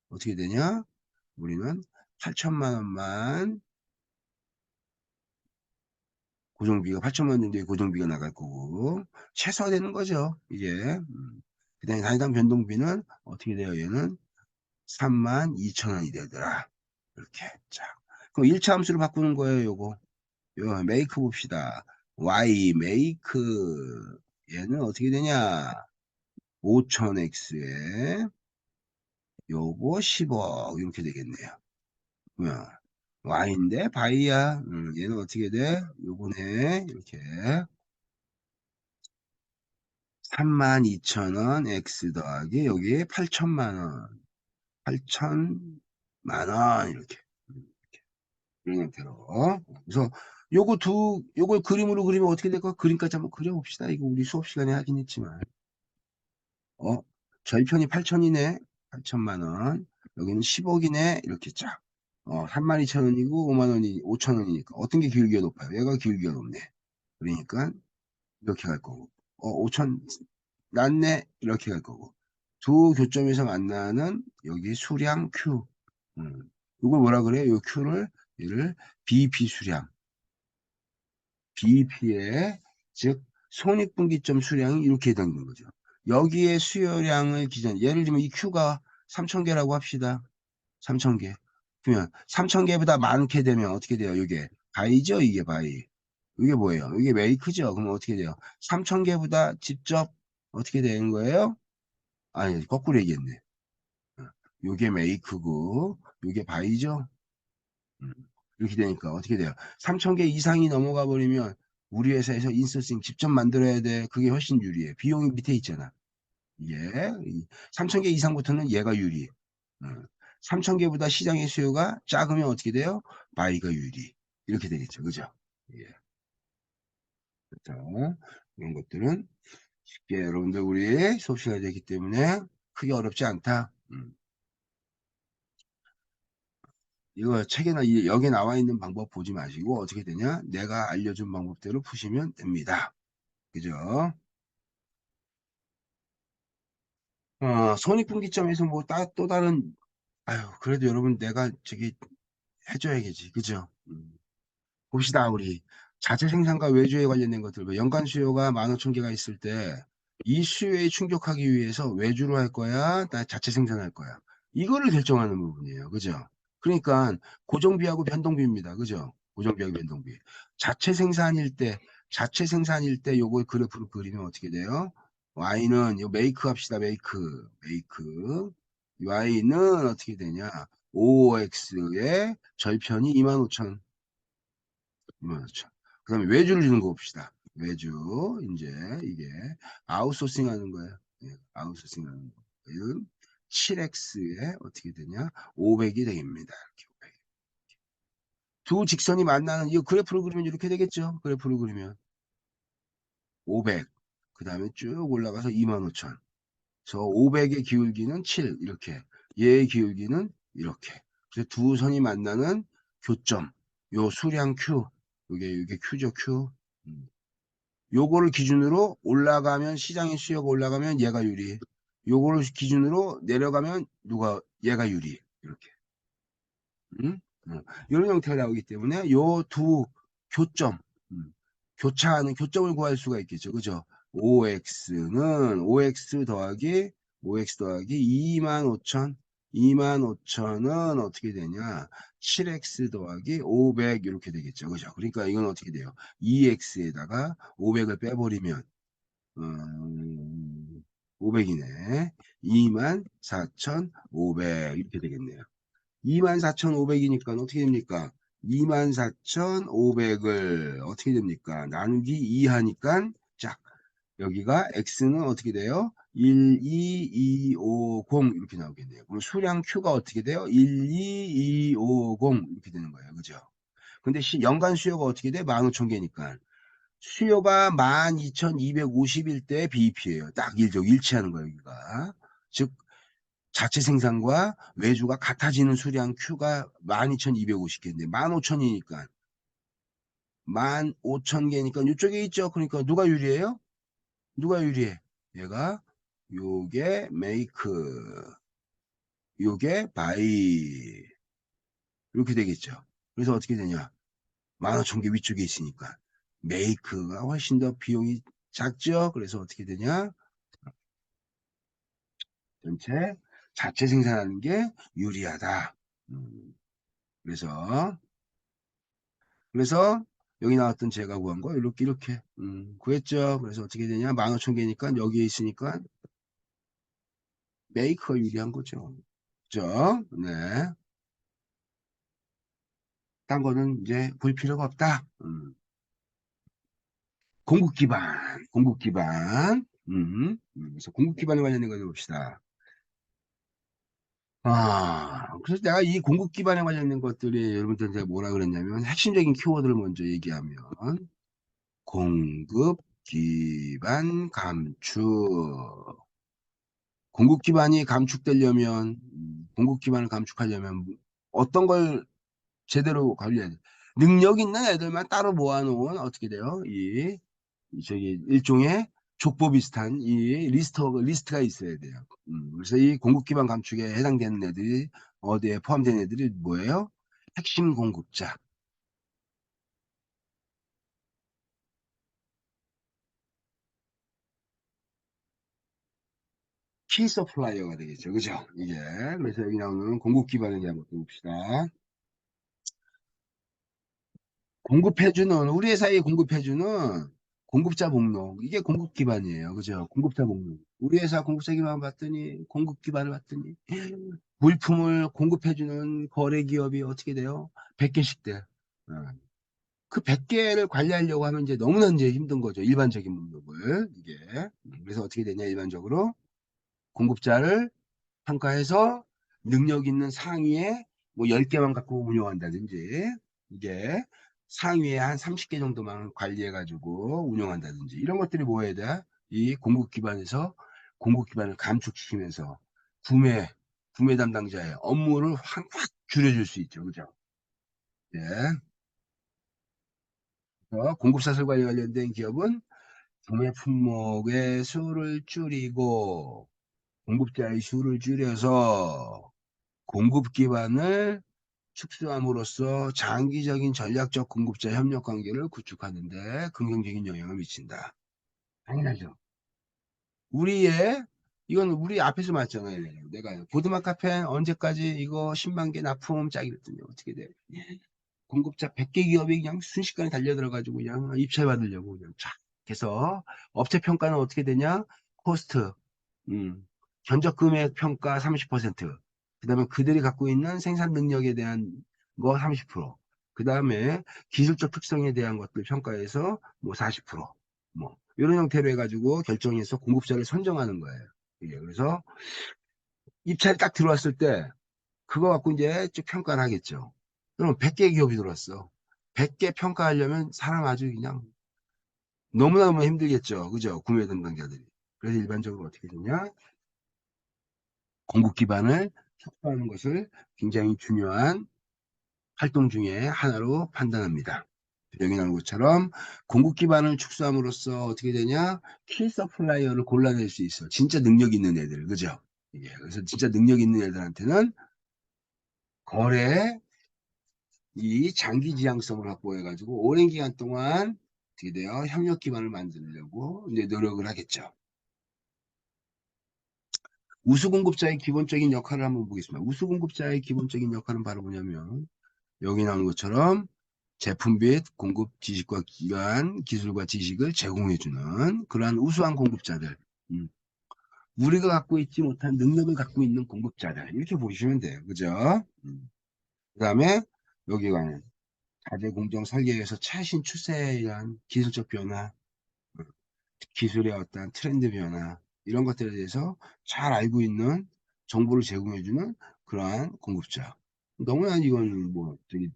어떻게 되냐? 우리는 8천만 원만 고정비가 8천만 원 정도의 고정비가 나갈 거고 최소화되는 거죠. 이게. 그다음에 단위당 변동비는 어떻게 돼요? 얘는 3만 2천 원이 되더라. 이렇게. 자. 그럼 1차 함수를 바꾸는 거예요, 요거. 요 메이크 봅시다. Y 메이크 얘는 어떻게 되냐? 5000X에 요거 10억 이렇게 되겠네요. 그러면 Y인데 바이야. 얘는 어떻게 돼? 요거네. 이렇게 32,000원 X 더하기 여기 8천만 원. 8천만 원 이렇게. 이런 형태로. 그래서 요걸 그림으로 그리면 어떻게 될까? 그림까지 한번 그려봅시다. 이거 우리 수업 시간에 하긴 했지만. 어, 저희 편이 8천이네. 8천만 원. 여기는 10억이네. 이렇게 쫙. 32,000원이고 5만 원이 5천 원이니까 어떤 게 기울기가 높아요? 얘가 기울기가 높네. 그러니까 이렇게 갈 거고. 5천 낮네. 이렇게 갈 거고. 두 교점에서 만나는 여기 수량 Q. 이걸 뭐라 그래요? 요 Q를 얘를 BP 수량. BP의 즉 손익분기점 수량이 이렇게 되는 거죠. 여기에 수요량을 기준 예를 들면 이 Q가 3,000개라고 합시다. 3,000개. 그러면 3,000개보다 많게 되면 어떻게 돼요? 이게 바이죠? 이게 바이. 이게 뭐예요? 이게 메이크죠? 그럼 어떻게 돼요? 3,000개보다 직접 어떻게 되는 거예요? 아니, 거꾸로 얘기했네. 어, 요게 메이크고 요게 바이죠? 음, 이렇게 되니까 어떻게 돼요? 3,000개 이상이 넘어가 버리면 우리 회사에서 인소싱 직접 만들어야 돼. 그게 훨씬 유리해. 비용이 밑에 있잖아. 이게 3,000개 이상부터는 얘가 유리. 3,000개보다 시장의 수요가 작으면 어떻게 돼요? 바이가 유리. 이렇게 되겠죠. 그죠? 예. 그래서 이런 것들은 쉽게 여러분들 우리 수업 시간이 되기 때문에 크게 어렵지 않다. 이거 책에나 여기 나와 있는 방법 보지 마시고 어떻게 되냐? 내가 알려준 방법대로 푸시면 됩니다. 그죠? 손익분기점에서 뭐 또 다른 아유 그래도 여러분 내가 저기 해줘야겠지. 그죠? 봅시다 우리 자체 생산과 외주에 관련된 것들 뭐 연간 수요가 15,000개가 있을 때 이 수요에 충족하기 위해서 외주로 할 거야 나 자체 생산할 거야 이거를 결정하는 부분이에요 그죠 그러니까 고정비하고 변동비입니다 그죠 고정비하고 변동비 자체 생산일 때 요걸 그래프로 그리면 어떻게 돼요 Y는 요 메이크 합시다 메이크 Y는 어떻게 되냐 5X의 절편이 25,000 그렇죠. 그 다음에 외주를 주는 거 봅시다. 외주, 이제 이게 아웃소싱 하는 거예요. 예, 아웃소싱 하는 거. 이건 7x에 어떻게 되냐? 500이 되겠습니다. 이렇게 500. 두 직선이 만나는 이 그래프를 그리면 이렇게 되겠죠. 그래프를 그리면 500. 그 다음에 쭉 올라가서 25,000. 저 500의 기울기는 7 이렇게. 얘의 기울기는 이렇게. 그래서 두 선이 만나는 교점. 요 수량 Q. 이게 Q죠, Q. 음. 요거를 기준으로 올라가면 시장의 수요가 올라가면 얘가 유리. 요거를 기준으로 내려가면 얘가 유리. 이렇게. 음? 이런 형태가 나오기 때문에 요 두 교점, 교차하는 교점을 구할 수가 있겠죠. 그죠? OX 더하기 25,000, 25,000은 어떻게 되냐? 7X 더하기 500 이렇게 되겠죠. 그죠? 그러니까 이건 어떻게 돼요? 2X에다가 500을 빼버리면 500이네. 24,500 이렇게 되겠네요. 24,500이니까 어떻게 됩니까? 24,500을 어떻게 됩니까? 나누기 2 하니까 짝 여기가 x는 어떻게 돼요? 1, 2, 2, 5, 0 이렇게 나오겠네요. 그럼 수량 q가 어떻게 돼요? 1, 2, 2, 5, 0 이렇게 되는 거예요. 그죠? 근데 연간 수요가 어떻게 돼? 15,000개니까. 수요가 12,250일 때 BEP예요. 딱 일치하는 거예요, 여기가. 즉 자체 생산과 외주가 같아지는 수량 Q가 12,250개인데 15,000이니까 15,000개니까 이쪽에 있죠. 그러니까 누가 유리해요? 누가 유리해? 얘가 요게 메이크 요게 바이 이렇게 되겠죠. 그래서 어떻게 되냐? 15,000개 위쪽에 있으니까 메이크가 훨씬 더 비용이 작죠. 그래서 어떻게 되냐? 전체 자체 생산하는 게 유리하다. 그래서 여기 나왔던 제가 구한 거 이렇게 이렇게 구했죠. 그래서 어떻게 되냐? 15,000개니까 여기에 있으니까 메이커 유리한 거죠. 그죠? 네. 딴 거는 이제 볼 필요가 없다. 공급 기반, 공급 기반. 그래서 공급 기반에 관련된 거 봅시다. 그래서 내가 이 공급 기반에 관련된 것들이 여러분들한테 뭐라 그랬냐면 핵심적인 키워드를 먼저 얘기하면 공급 기반 감축. 공급 기반이 감축되려면 공급 기반을 감축하려면 어떤 걸 제대로 관리해야 돼. 능력 있는 애들만 따로 모아놓은 어떻게 돼요? 이 저기 일종의 족보 비슷한 이 리스트가 있어야 돼요. 그래서 이 공급 기반 감축에 해당되는 애들이 어디에 포함된 애들이 뭐예요? 핵심 공급자. 키 서플라이어가 되겠죠. 그죠? 이게. 그래서 여기 나오는 공급 기반에 대한 것도 봅시다. 공급해주는, 우리 회사에 공급해주는 공급자 목록. 이게 공급 기반이에요. 그죠? 공급자 목록. 우리 회사 공급자 기반 봤더니, 공급 기반을 봤더니, 물품을 공급해주는 거래 기업이 어떻게 돼요? 100개씩 돼. 어. 그 100개를 관리하려고 하면 이제 너무나 이제 힘든 거죠. 일반적인 목록을. 이게. 그래서 어떻게 되냐, 일반적으로. 공급자를 평가해서 능력 있는 상위에 뭐 10개만 갖고 운영한다든지 이게 상위에 한 30개 정도만 관리해가지고 운영한다든지 이런 것들이 뭐 해야 돼? 이 공급 기반에서 공급 기반을 감축시키면서 구매 구매 담당자의 업무를 확 줄여줄 수 있죠. 그죠? 예. 그래서 공급 사슬 관리 관련된 기업은 구매 품목의 수를 줄이고 공급자의 수를 줄여서 공급 기반을 축소함으로써 장기적인 전략적 공급자 협력 관계를 구축하는 데 긍정적인 영향을 미친다. 당연하죠. 우리의 이건 우리 앞에서 맞잖아요. 내가 보드마 카페 언제까지 이거 10만 개 납품 짝 이랬더니 어떻게 돼? 공급자 100개 기업이 그냥 순식간에 달려들어가지고 그냥 입찰 받으려고 그냥 쫙 해서 업체 평가는 어떻게 되냐? 코스트, 음, 견적 금액 평가 30%, 그다음에 그들이 갖고 있는 생산 능력에 대한 거 30%, 그다음에 기술적 특성에 대한 것들 평가해서 뭐 40%, 뭐 이런 형태로 해가지고 결정해서 공급자를 선정하는 거예요. 이게 그래서 입찰이 딱 들어왔을 때 그거 갖고 이제 쭉 평가를 하겠죠. 그럼 100개 기업이 들어왔어. 100개 평가하려면 사람 아주 그냥 너무너무 힘들겠죠. 그죠? 구매 담당자들이. 그래서 일반적으로 어떻게 되냐? 공급 기반을 확보하는 것을 굉장히 중요한 활동 중에 하나로 판단합니다. 여기 나온 것처럼 공급 기반을 축소함으로써 어떻게 되냐? 킬 서플라이어를 골라낼 수 있어. 진짜 능력 있는 애들. 그죠? 이게. 그래서 진짜 능력 있는 애들한테는 거래 이 장기 지향성을 확보해가지고 오랜 기간 동안 어떻게 돼요? 협력 기반을 만들려고 이제 노력을 하겠죠. 우수 공급자의 기본적인 역할을 한번 보겠습니다. 우수 공급자의 기본적인 역할은 바로 뭐냐면 여기 나오는 것처럼 제품 및 공급 지식과 기반, 기술과 지식을 제공해주는 그러한 우수한 공급자들. 음. 우리가 갖고 있지 못한 능력을 갖고 있는 공급자들. 이렇게 보시면 돼요. 그죠? 그 다음에 여기가 자재 공정 설계에서 최신 추세에 의한 기술적 변화, 기술의 어떤 트렌드 변화, 이런 것들에 대해서 잘 알고 있는 정보를 제공해주는 그러한 공급자. 너무나 이건 뭐 되게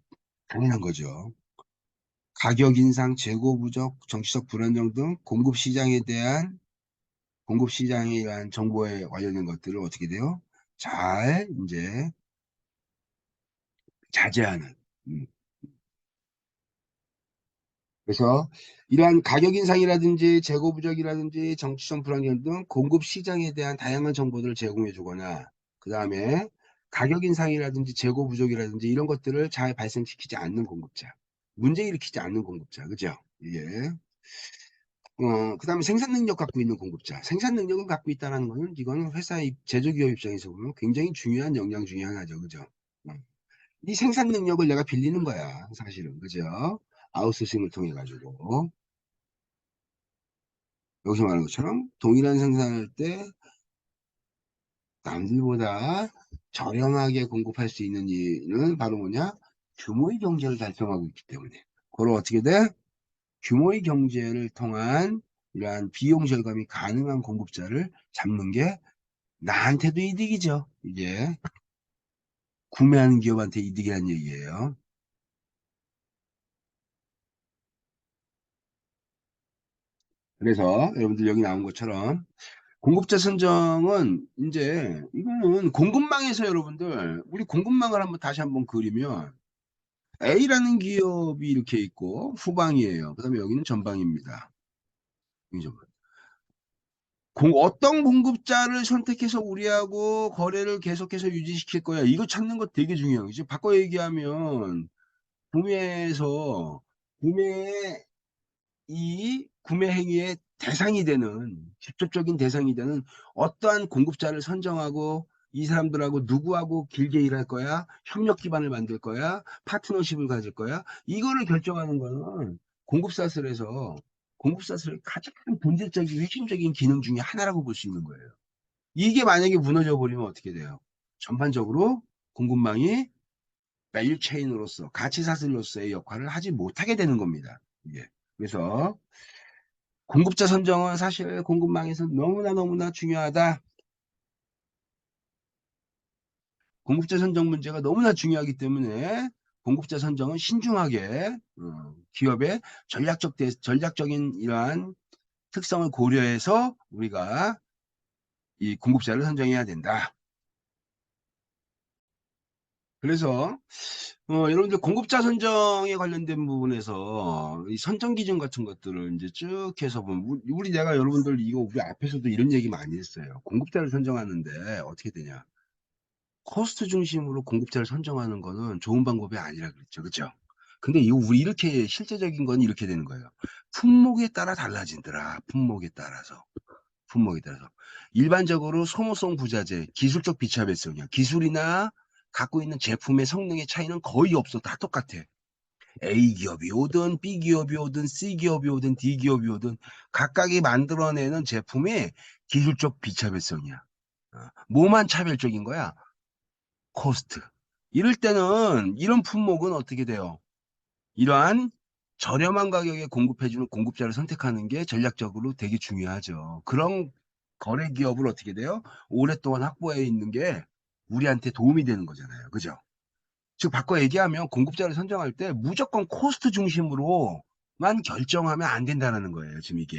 당연한 거죠. 가격 인상, 재고 부족, 정치적 불안정 등 공급 시장에 대한 정보에 관련된 것들을 어떻게 돼요? 잘 이제 자제하는. 음. 그래서 이러한 가격 인상이라든지 재고 부족이라든지 정치적 불안정 등 공급 시장에 대한 다양한 정보들을 제공해 주거나 그 다음에 가격 인상이라든지 재고 부족이라든지 이런 것들을 잘 발생시키지 않는 공급자. 문제 일으키지 않는 공급자. 그죠? 이게. 그 다음에 생산 능력 갖고 있는 공급자. 생산 능력을 갖고 있다는 거는 이거는 회사의 제조기업 입장에서 보면 굉장히 중요한 역량 중에 하나죠. 그죠? 이 생산 능력을 내가 빌리는 거야. 사실은. 그죠? 아웃소싱을 통해 가지고 여기서 말하는 것처럼 동일한 생산을 때 남들보다 저렴하게 공급할 수 있는 이유는 바로 뭐냐? 규모의 경제를 달성하고 있기 때문에. 그걸 어떻게 돼? 규모의 경제를 통한 이러한 비용 절감이 가능한 공급자를 잡는 게 나한테도 이득이죠. 이게 구매하는 기업한테 이득이라는 얘기예요. 그래서 여러분들 여기 나온 것처럼 공급자 선정은 이제 이거는 공급망에서 여러분들 우리 공급망을 한번 다시 한번 그리면 A라는 기업이 이렇게 있고 후방이에요. 그다음에 여기는 전방입니다. 여기 전방. 어떤 공급자를 선택해서 우리하고 거래를 계속해서 유지시킬 거야. 이거 찾는 거 되게 중요해요. 이제 바꿔 얘기하면 구매에서 구매 이 구매 행위의 대상이 되는 직접적인 대상이 되는 어떠한 공급자를 선정하고 이 사람들하고 누구하고 길게 일할 거야, 협력 기반을 만들 거야, 파트너십을 가질 거야, 이거를 결정하는 거는 공급사슬에서 공급사슬의 가장 본질적인 핵심적인 기능 중에 하나라고 볼 수 있는 거예요. 이게 만약에 무너져 버리면 어떻게 돼요? 전반적으로 공급망이 밸류 체인으로서 가치 사슬로서의 역할을 하지 못하게 되는 겁니다. 이게. 그래서 공급자 선정은 사실 공급망에서 너무나 중요하다. 공급자 선정 문제가 너무나 중요하기 때문에 공급자 선정은 신중하게 기업의 전략적인 이러한 특성을 고려해서 우리가 이 공급자를 선정해야 된다. 그래서 여러분들 공급자 선정에 관련된 부분에서 이 선정 기준 같은 것들을 이제 쭉 해서 보면 우리 내가 여러분들 이거 우리 앞에서도 이런 얘기 많이 했어요. 공급자를 선정하는데 어떻게 되냐? 코스트 중심으로 공급자를 선정하는 거는 좋은 방법이 아니라 그랬죠. 그죠? 근데 이거 우리 이렇게 실제적인 건 이렇게 되는 거예요. 품목에 따라 달라진더라. 품목에 따라서. 품목에 따라서. 일반적으로 소모성 부자재, 기술적 비차별성이야. 기술이나 갖고 있는 제품의 성능의 차이는 거의 없어. 다 똑같아. A 기업이 오든 B 기업이 오든 C 기업이 오든 D 기업이 오든 각각이 만들어내는 제품의 기술적 비차별성이야. 뭐만 차별적인 거야? 코스트. 이럴 때는 이런 품목은 어떻게 돼요? 이러한 저렴한 가격에 공급해주는 공급자를 선택하는 게 전략적으로 되게 중요하죠. 그런 거래 기업을 어떻게 돼요? 오랫동안 확보해 있는 게 우리한테 도움이 되는 거잖아요. 그죠? 즉, 바꿔 얘기하면 공급자를 선정할 때 무조건 코스트 중심으로만 결정하면 안 된다는 거예요. 지금 이게.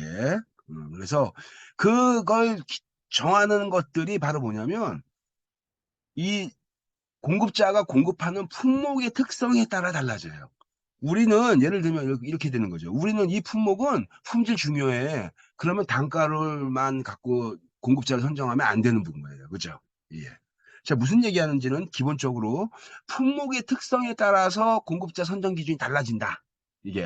그래서 그걸 정하는 것들이 바로 뭐냐면 이 공급자가 공급하는 품목의 특성에 따라 달라져요. 우리는 예를 들면 이렇게 되는 거죠. 우리는 이 품목은 품질 중요해. 그러면 단가를만 갖고 공급자를 선정하면 안 되는 거예요. 그죠? 예. 자, 무슨 얘기하는지는 기본적으로 품목의 특성에 따라서 공급자 선정 기준이 달라진다. 이게.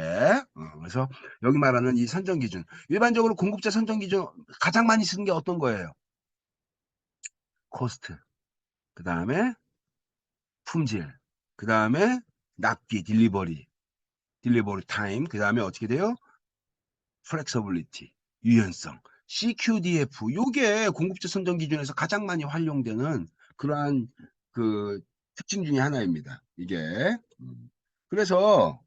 그래서 여기 말하는 이 선정 기준. 일반적으로 공급자 선정 기준 가장 많이 쓰는 게 어떤 거예요? 코스트. 그 다음에 품질. 그 다음에 납기, 딜리버리 타임. 그 다음에 어떻게 돼요? 플렉서블리티, 유연성, CQDF. 요게 공급자 선정 기준에서 가장 많이 활용되는 그러한 그 특징 중에 하나입니다. 이게. 그래서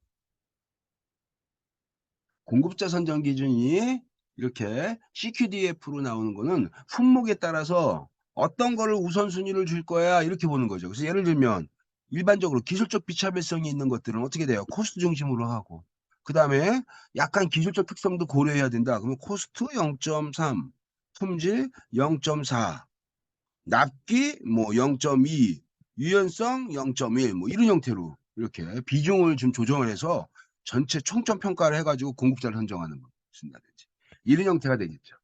공급자 선정 기준이 이렇게 CQDF로 나오는 거는 품목에 따라서 어떤 거를 우선순위를 줄 거야 이렇게 보는 거죠. 그래서 예를 들면 일반적으로 기술적 비차별성이 있는 것들은 어떻게 돼요? 코스트 중심으로 하고 그 다음에 약간 기술적 특성도 고려해야 된다. 그러면 코스트 0.3, 품질 0.4, 납기 뭐 0.2, 유연성 0.1 뭐 이런 형태로 이렇게 비중을 좀 조정을 해서 전체 총점 평가를 해가지고 공급자를 선정하는 거 쓴다든지 이런 형태가 되겠죠.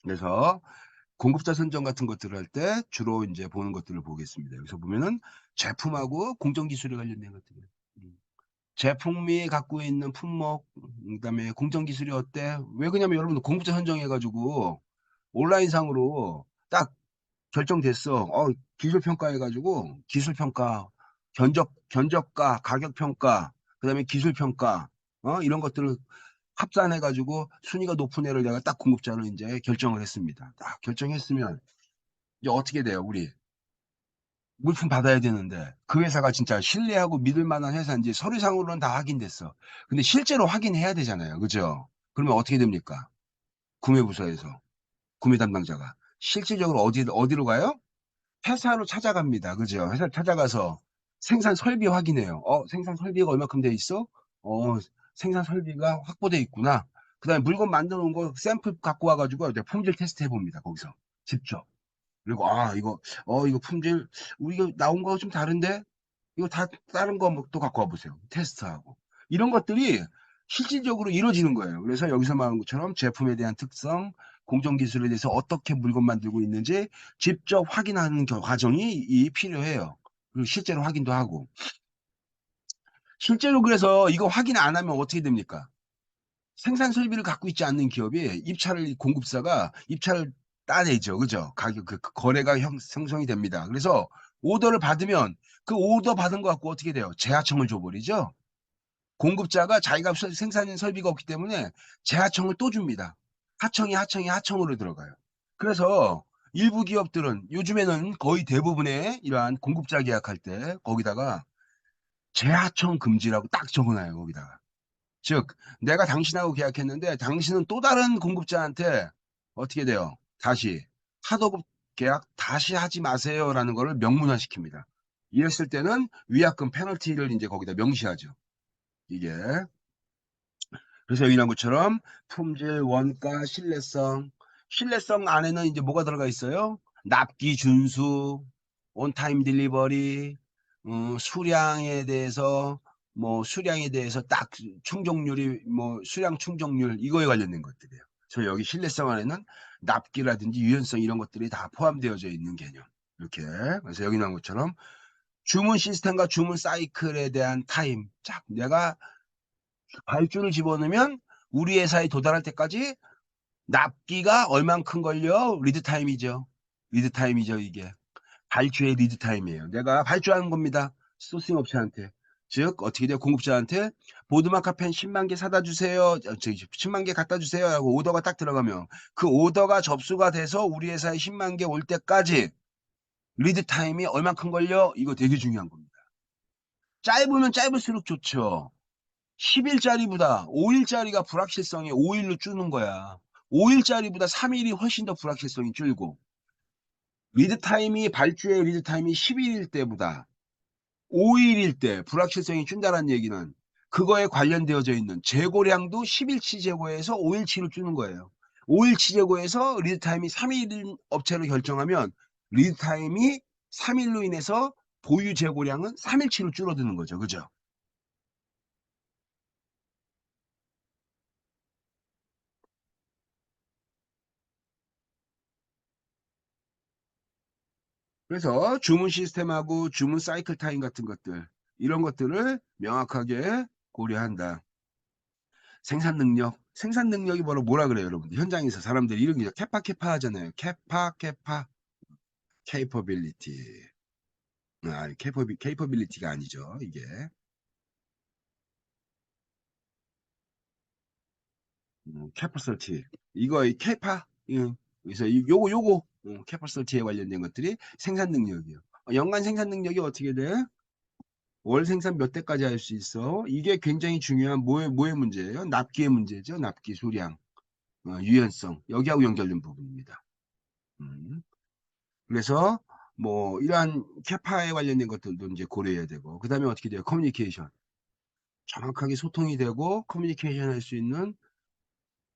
그래서 공급자 선정 같은 것들을 할 때 주로 이제 보는 것들을 보겠습니다. 여기서 보면은 제품하고 공정 기술에 관련된 것들이에요. 제품이 갖고 있는 품목, 그다음에 공정 기술이 어때? 왜 그러냐면 여러분들 공급자 선정해가지고 온라인상으로 딱 결정됐어. 기술 평가해가지고 기술 평가, 견적가, 가격 평가, 그다음에 기술 평가, 이런 것들을 합산해 가지고 순위가 높은 애를 내가 딱 공급자로 인제 결정을 했습니다. 딱 결정했으면 이제 어떻게 돼요, 우리? 물품 받아야 되는데 그 회사가 진짜 신뢰하고 믿을 만한 회사인지 서류상으로는 다 확인됐어. 근데 실제로 확인해야 되잖아요. 그죠? 그러면 어떻게 됩니까? 구매부서에서 구매 담당자가 실질적으로 어디로 가요? 회사로 찾아갑니다. 그죠? 회사를 찾아가서 생산 설비 확인해요. 생산 설비가 얼마큼 돼 있어? 어, 생산 설비가 확보돼 있구나. 그다음에 물건 만들어 놓은 거 샘플 갖고 와 가지고 이제 품질 테스트 해 봅니다. 거기서 직접. 그리고 이거 품질 우리가 나온 거하고 좀 다른데 이거 다 다른 거 뭐 또 갖고 와 보세요. 테스트하고. 이런 것들이 실질적으로 이루어지는 거예요. 그래서 여기서 말한 것처럼 제품에 대한 특성, 공정 기술에 대해서 어떻게 물건 만들고 있는지 직접 확인하는 과정이 필요해요. 그리고 실제로 확인도 하고. 실제로 그래서 이거 확인 안 하면 어떻게 됩니까? 생산 설비를 갖고 있지 않는 기업이 공급사가 입찰을 따내죠. 그죠? 가격 그 거래가 형성이 됩니다. 그래서 오더를 받으면 그 오더 받은 거 갖고 어떻게 돼요? 재하청을 줘 버리죠. 공급자가 자기가 생산 설비가 없기 때문에 재하청을 또 줍니다. 하청이 하청으로 들어가요. 그래서 일부 기업들은 요즘에는 거의 대부분의 이러한 공급자 계약할 때 거기다가 재하청 금지라고 딱 적어 놔요, 거기다가. 즉 내가 당신하고 계약했는데 당신은 또 다른 공급자한테 어떻게 돼요? 다시 하도급 계약 다시 하지 마세요라는 거를 명문화시킵니다. 이랬을 때는 위약금 페널티를 인제 거기다 명시하죠. 이게. 그래서 여기 나온 것처럼 품질, 원가, 신뢰성 안에는 이제 뭐가 들어가 있어요? 납기 준수, 온타임 딜리버리, 수량에 대해서 딱 충족률이 수량 충족률 이거에 관련된 것들이에요. 그래서 여기 신뢰성 안에는 납기라든지 유연성 이런 것들이 다 포함되어져 있는 개념. 이렇게. 그래서 여기 나온 것처럼 주문 시스템과 주문 사이클에 대한 타임. 자, 내가 발주를 집어넣으면 우리 회사에 도달할 때까지 납기가 얼만큼 걸려? 리드 타임이죠. 리드 타임이죠, 이게. 발주의 리드 타임이에요. 내가 발주하는 겁니다. 소싱 업체한테. 즉 어떻게 돼요? 공급자한테 보드마카펜 10만 개 사다 주세요. 10만 개 갖다 주세요. 하고 오더가 딱 들어가면 그 오더가 접수가 돼서 우리 회사에 10만 개 올 때까지 리드 타임이 얼만큼 걸려? 이거 되게 중요한 겁니다. 짧으면 짧을수록 좋죠. 10일짜리보다 5일짜리가 불확실성이 5일로 줄는 거야. 5일짜리보다 3일이 훨씬 더 불확실성이 줄고 발주의 리드 타임이 10일일 때보다 5일일 때 불확실성이 준다는 얘기는 그거에 관련되어져 있는 재고량도 10일치 재고에서 5일치로 주는 거예요. 5일치 재고에서 리드 타임이 3일인 업체로 결정하면 리드 타임이 3일로 인해서 보유 재고량은 3일치로 줄어드는 거죠. 그죠? 그래서 주문 시스템하고 주문 사이클 타임 같은 것들 이런 것들을 명확하게 고려한다. 생산 능력이 바로 뭐라 그래요, 여러분들? 현장에서 사람들이 이런 게 캐파 하잖아요. 캐파 capability. capability가 아니죠, 이게. capacity. 이거 캐파. 그래서 요거 capacity에 관련된 것들이 생산 능력이에요. 연간 생산 능력이 어떻게 돼? 월 생산 몇 대까지 할 수 있어? 이게 굉장히 중요한 뭐의 문제예요? 납기의 문제죠. 납기 수량, 유연성 여기하고 연결된 부분입니다. 음. 그래서 뭐 이러한 캐파에 관련된 것들도 이제 고려해야 되고 그다음에 어떻게 돼요? 커뮤니케이션 정확하게 소통이 되고 커뮤니케이션 할 수 있는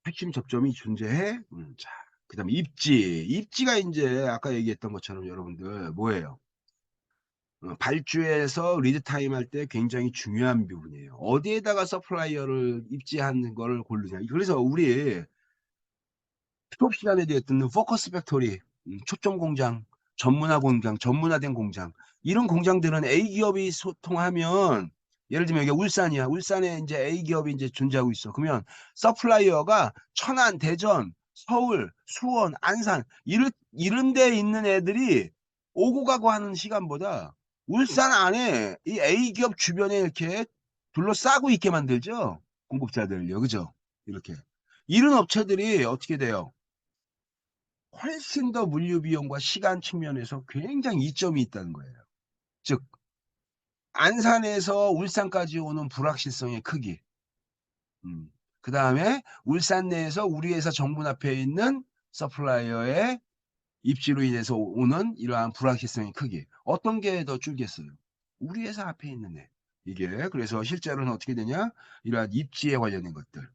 핵심 접점이 존재해. 자, 그다음에 입지가 이제 아까 얘기했던 것처럼 여러분들 뭐예요? 발주에서 리드 타임 할 때 굉장히 중요한 부분이에요. 어디에다가 서플라이어를 입지하는 거를 고르냐. 그래서 우리 수업 시간에 대해 듣는 포커스 팩토리, 초점 공장, 전문화된 공장. 이런 공장들은 A 기업이 소통하면 예를 들면 여기 울산이야. 울산에 이제 A 기업이 이제 존재하고 있어. 그러면 서플라이어가 천안, 대전, 서울, 수원, 안산 이런 데 있는 애들이 오고 가고 하는 시간보다 울산 안에 이 A 기업 주변에 이렇게 둘러싸고 있게 만들죠. 공급자들요. 그죠? 이렇게. 이런 업체들이 어떻게 돼요? 훨씬 더 물류 비용과 시간 측면에서 굉장히 이점이 있다는 거예요. 즉 안산에서 울산까지 오는 불확실성의 크기. 음. 그다음에 울산 내에서 우리 회사 정문 앞에 있는 서플라이어의 입지로 인해서 오는 이러한 불확실성의 크기. 어떤 게 더 줄겠어요? 우리 회사 앞에 있는 애. 이게 그래서 실제로는 어떻게 되냐? 이러한 입지에 관련된 것들.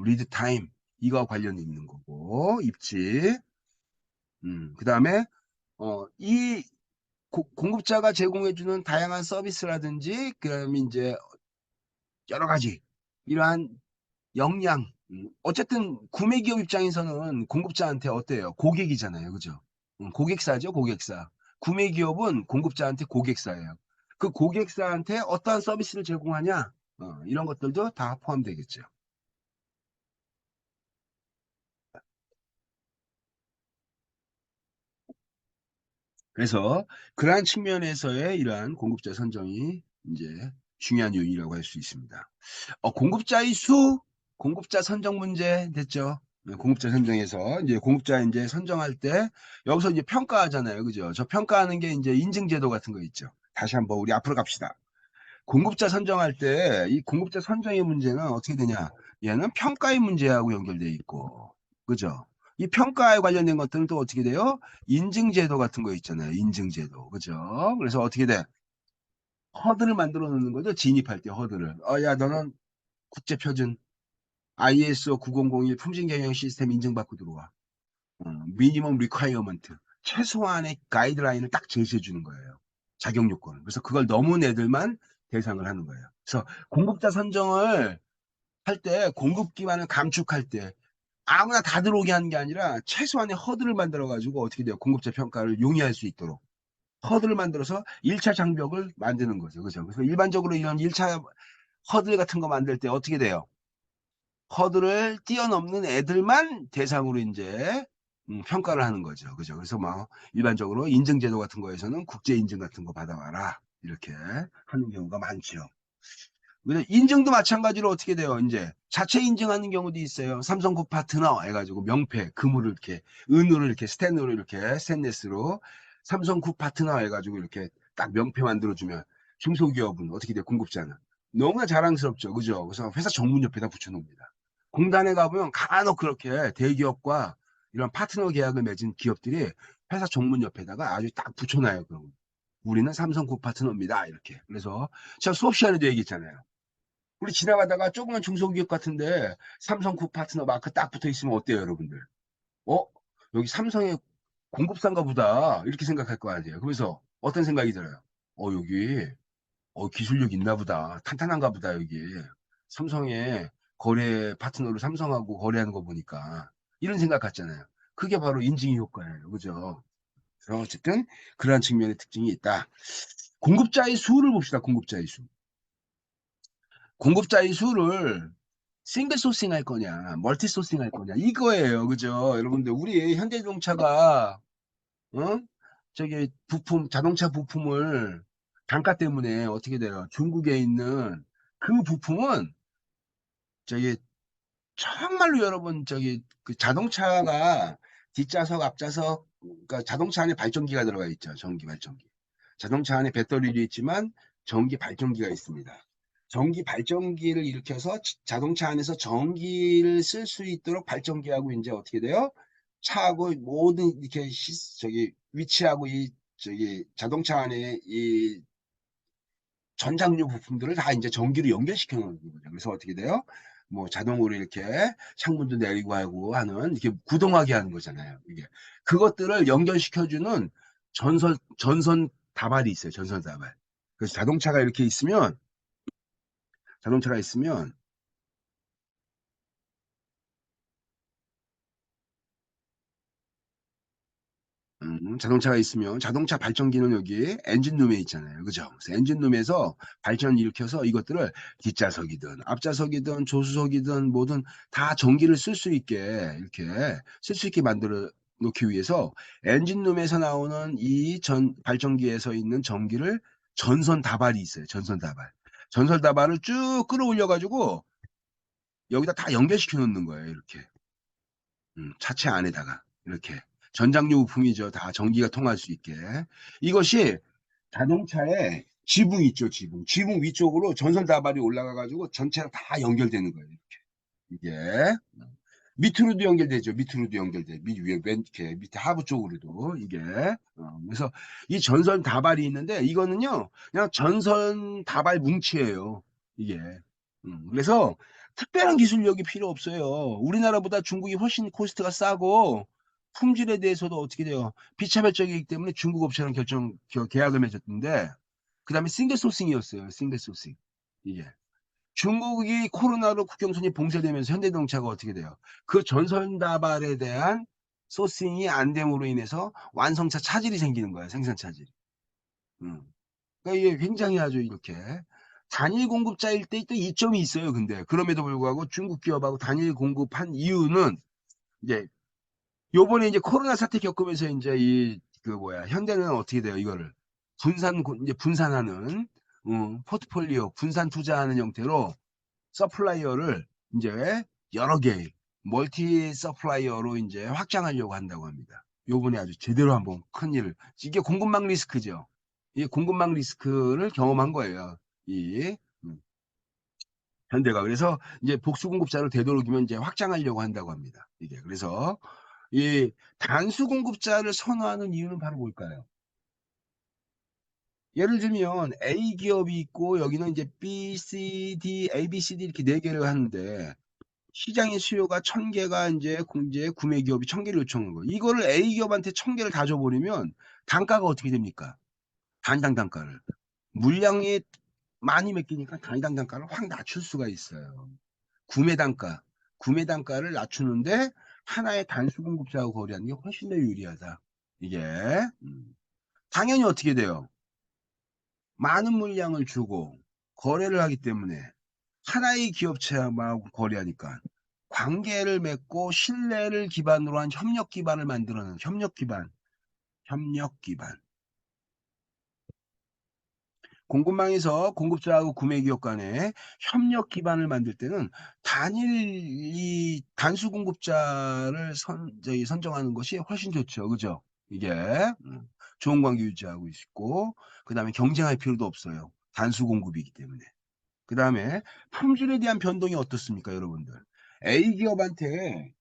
리드 타임 이거 관련이 있는 거고 입지. 그다음에 이 공급자가 제공해 주는 다양한 서비스라든지 그다음에 인제 여러 가지 이러한 역량. 어쨌든 구매 기업 입장에서는 공급자한테 어때요? 고객이잖아요. 그죠? 고객사죠, 고객사. 구매 기업은 공급자한테 고객사예요. 그 고객사한테 어떠한 서비스를 제공하냐? 이런 것들도 다 포함되겠죠. 그래서 그러한 측면에서의 이러한 공급자 선정이 이제 중요한 요인이라고 할 수 있습니다. 공급자의 수, 공급자 선정 문제 됐죠. 공급자 선정에서 이제 공급자 이제 선정할 때 여기서 이제 평가하잖아요. 그죠? 저 평가하는 게 이제 인증제도 같은 거 있죠. 다시 한번 우리 앞으로 갑시다. 공급자 선정할 때 이 공급자 선정의 문제는 어떻게 되냐? 얘는 평가의 문제하고 연결돼 있고, 그죠? 이 평가에 관련된 것들은 또 어떻게 돼요? 인증제도 같은 거 있잖아요. 인증제도, 그죠? 그래서 어떻게 돼? 허들을 만들어 놓는 거죠. 진입할 때 허들을. 야, 너는 국제표준 ISO 9001 품질 경영 시스템 인증받고 들어와. 미니멈 리콰이어먼트. 최소한의 가이드라인을 딱 제시해 주는 거예요. 자격 요건을. 그래서 그걸 넘은 애들만 대상을 하는 거예요. 그래서 공급자 선정을 할 때 공급 기반을 감축할 때 아무나 다 들어오게 하는 게 아니라 최소한의 허들을 만들어 가지고 어떻게 돼요? 공급자 평가를 용이할 수 있도록 허들을 만들어서 1차 장벽을 만드는 거죠. 그죠? 그래서 일반적으로 이런 1차 허들 같은 거 만들 때 어떻게 돼요? 허들을 뛰어넘는 애들만 대상으로 이제 평가를 하는 거죠. 그죠? 그래서 뭐 일반적으로 인증제도 같은 거에서는 국제 인증 같은 거 받아와라 이렇게 하는 경우가 많죠. 인증도 마찬가지로 어떻게 돼요? 이제 자체 인증하는 경우도 있어요. 삼성구 파트너 해가지고 명패, 금으로 이렇게, 은으로 이렇게, 스테인으로 이렇게, 스테인레스로 삼성구 파트너 해가지고 이렇게 딱 명패 만들어주면 중소기업은 어떻게 돼요? 공급자는 너무나 자랑스럽죠, 그죠? 그래서 회사 정문 옆에다 붙여놓습니다. 공단에 가보면 간혹 그렇게 대기업과 이런 파트너 계약을 맺은 기업들이 회사 정문 옆에다가 아주 딱 붙여놔요. 그럼 우리는 삼성구 파트너입니다. 이렇게. 그래서 제가 수업 시간에도 얘기했잖아요. 우리 지나가다가 조그만 중소기업 같은데 삼성국 파트너 마크 딱 붙어 있으면 어때요, 여러분들? 어? 여기 삼성의 공급사인가 보다. 이렇게 생각할 거 아니에요. 그래서 어떤 생각이 들어요? 여기, 기술력 있나 보다. 탄탄한가 보다, 여기. 삼성의 거래 파트너로 삼성하고 거래하는 거 보니까. 이런 생각 같잖아요. 그게 바로 인증 효과예요. 그죠? 그래서 어쨌든 그러한 측면의 특징이 있다. 공급자의 수를 봅시다, 공급자의 수. 공급자의 수를 싱글 소싱 할 거냐, 멀티 소싱 할 거냐, 이거예요. 그죠? 여러분들, 우리 현대자동차가, 어? 저기, 자동차 부품을 단가 때문에 어떻게 돼요? 중국에 있는 그 부품은 저기, 정말로 여러분, 저기, 그 자동차가 뒷좌석, 앞좌석, 그러니까 자동차 안에 발전기가 들어가 있죠. 전기 발전기. 자동차 안에 배터리도 있지만 전기 발전기가 있습니다. 전기 발전기를 일으켜서 자동차 안에서 전기를 쓸 수 있도록 발전기하고 이제 어떻게 돼요? 차하고 모든 이렇게 저기 위치하고 이 저기 자동차 안에 이 전장류 부품들을 다 이제 전기로 연결시켜 놓는 거죠. 그래서 어떻게 돼요? 뭐 자동으로 이렇게 창문도 내리고 하고 하는 이렇게 구동하게 하는 거잖아요. 이게 그것들을 연결시켜주는 전선 다발이 있어요. 전선 다발. 그래서 자동차가 있으면 자동차가 있으면 자동차 발전기는 여기 엔진룸에 있잖아요. 그죠? 그래서 엔진룸에서 발전을 일으켜서 이것들을 뒷좌석이든 앞좌석이든 조수석이든 뭐든 다 전기를 쓸 수 있게 이렇게 쓸 수 있게 만들어 놓기 위해서 엔진룸에서 나오는 이 발전기에서 있는 전기를 전선 다발이 있어요. 전선 다발. 전설 다발을 쭉 끌어올려 가지고 여기다 다 연결시켜 놓는 거예요. 이렇게. 차체 안에다가 이렇게. 전장용 부품이죠. 다 전기가 통할 수 있게. 이것이 자동차에 지붕 있죠. 지붕. 지붕 위쪽으로 전선 다발이 올라가 가지고 전체랑 다 연결되는 거예요. 이게. 밑으로도 연결되죠. 밑으로도 연결돼. 밑 위에 맨 이렇게 밑에 하부 쪽으로도 이게. 그래서 이 전선 다발이 있는데 이거는요. 그냥 전선 다발 뭉치예요. 이게. 그래서 특별한 기술력이 필요 없어요. 우리나라보다 중국이 훨씬 코스트가 싸고 품질에 대해서도 어떻게 돼요? 비차별적이기 때문에 중국 업체랑 계약을 맺었는데 그다음에 싱글 소싱이었어요. 싱글 소싱. 이게. 중국이 코로나로 국경선이 봉쇄되면서 현대자동차가 어떻게 돼요? 그 전선 다발에 대한 소싱이 안 됨으로 인해서 완성차 차질이 생기는 거야, 생산 차질. 음. 그러니까 이게 굉장히 아주 이렇게 단일 공급자일 때 또 이점이 있어요. 근데 그럼에도 불구하고 중국 기업하고 단일 공급한 이유는 이제 요번에 이제 코로나 사태 겪으면서 이제 이 그 뭐야 현대는 어떻게 돼요? 이거를 이제 분산하는 포트폴리오 분산 투자하는 형태로 서플라이어를 이제 여러 개의 멀티 서플라이어로 이제 확장하려고 한다고 합니다. 요번에 아주 제대로 한번 큰일을 이게 공급망 리스크죠. 이 공급망 리스크를 경험한 거예요. 이 현대가 그래서 이제 복수 공급자를 되도록이면 이제 확장하려고 한다고 합니다. 이게 그래서 이 단수 공급자를 선호하는 이유는 바로 뭘까요? 예를 들면 A 기업이 있고 여기는 이제 B, C, D, A, B, C, D 이렇게 네 개를 하는데 시장의 수요가 1000개가 이제 구매 기업이 1000개를 요청한 거예요. 이거를 A 기업한테 1000개를 다 줘버리면 단가가 어떻게 됩니까? 단당 단가를. 물량이 많이 맡기니까 단당 단가를 확 낮출 수가 있어요. 구매 단가. 구매 단가를 낮추는데 하나의 단수 공급자하고 거래하는 게 훨씬 더 유리하다. 이게. 당연히 어떻게 돼요? 많은 물량을 주고 거래를 하기 때문에 하나의 기업체하고 거래하니까 관계를 맺고 신뢰를 기반으로 한 협력 기반을 만들어내는 협력 기반. 공급망에서 공급자하고 구매 기업 간에 협력 기반을 만들 때는 단일 단수 공급자를 선정하는 것이 훨씬 좋죠. 그죠? 이게 좋은 관계 유지하고 있고 그다음에 경쟁할 필요도 없어요. 단수 공급이기 때문에. 그다음에 품질에 대한 변동이 어떻습니까, 여러분들? A 기업한테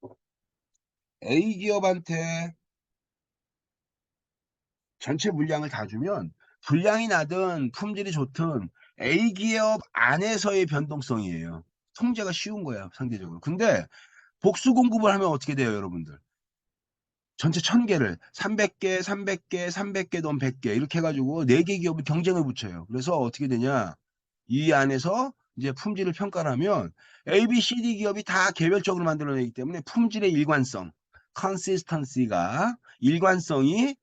A 기업한테 전체 물량을 다 주면 분량이 나든 품질이 좋든 A 기업 안에서의 변동성이에요. 통제가 쉬운 거야, 상대적으로. 근데 복수 공급을 하면 어떻게 돼요, 여러분들? 전체 1000개를 300개, 300개, 300개 넌 100개 이렇게 해가지고 4개 기업이 경쟁을 붙여요. 그래서 어떻게 되냐? 이 안에서 이제 품질을 평가를 하면 A, B, C, D 기업이 다 개별적으로 만들어내기 때문에 품질의 일관성, 컨시스턴시가 일관성이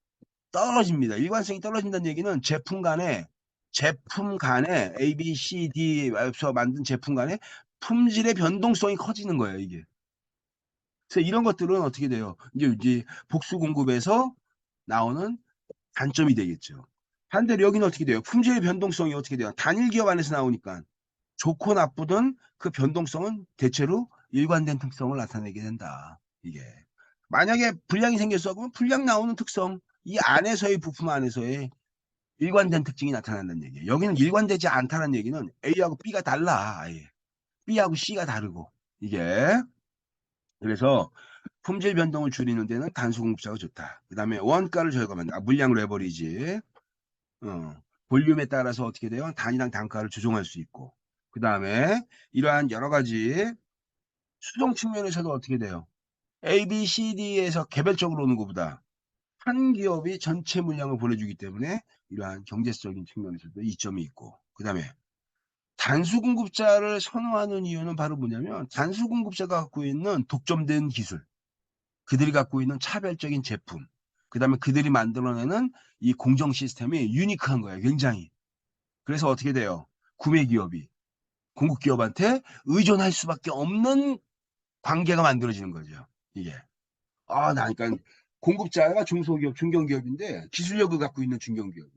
떨어집니다. 일관성이 떨어진다는 얘기는 제품 간에 A, B, C, D에서 만든 제품 간에 품질의 변동성이 커지는 거예요, 이게. 그래서 이런 것들은 어떻게 돼요? 이제 복수 공급에서 나오는 단점이 되겠죠. 반대로 여기는 어떻게 돼요? 품질의 변동성이 어떻게 돼요? 단일 기업 안에서 나오니까 좋고 나쁘든 그 변동성은 대체로 일관된 특성을 나타내게 된다. 이게. 만약에 불량이 생겼어 그러면 불량 나오는 특성, 이 안에서의 부품 안에서의 일관된 특징이 나타난다는 얘기예요. 여기는 일관되지 않다는 얘기는 A하고 B가 달라. 아예. B하고 C가 다르고. 이게. 그래서 품질 변동을 줄이는 데는 단수 공급자가 좋다. 그 다음에 원가를 절감한다. 물량 레버리지. 어, 볼륨에 따라서 어떻게 돼요? 단위당 단가를 조정할 수 있고. 그 다음에 이러한 여러 가지 수동 측면에서도 어떻게 돼요? A, B, C, D에서 개별적으로 오는 것보다 한 기업이 전체 물량을 보내주기 때문에 이러한 경제적인 측면에서도 이점이 있고. 그 다음에 단수 공급자를 선호하는 이유는 바로 뭐냐면 단수 공급자가 갖고 있는 독점된 기술, 그들이 갖고 있는 차별적인 제품, 그 다음에 그들이 만들어내는 이 공정 시스템이 유니크한 거예요. 굉장히. 그래서 어떻게 돼요? 구매 기업이 공급 기업한테 의존할 수밖에 없는 관계가 만들어지는 거죠. 이게. 그러니까 공급자가 중소기업, 중견기업인데 기술력을 갖고 있는 중견기업.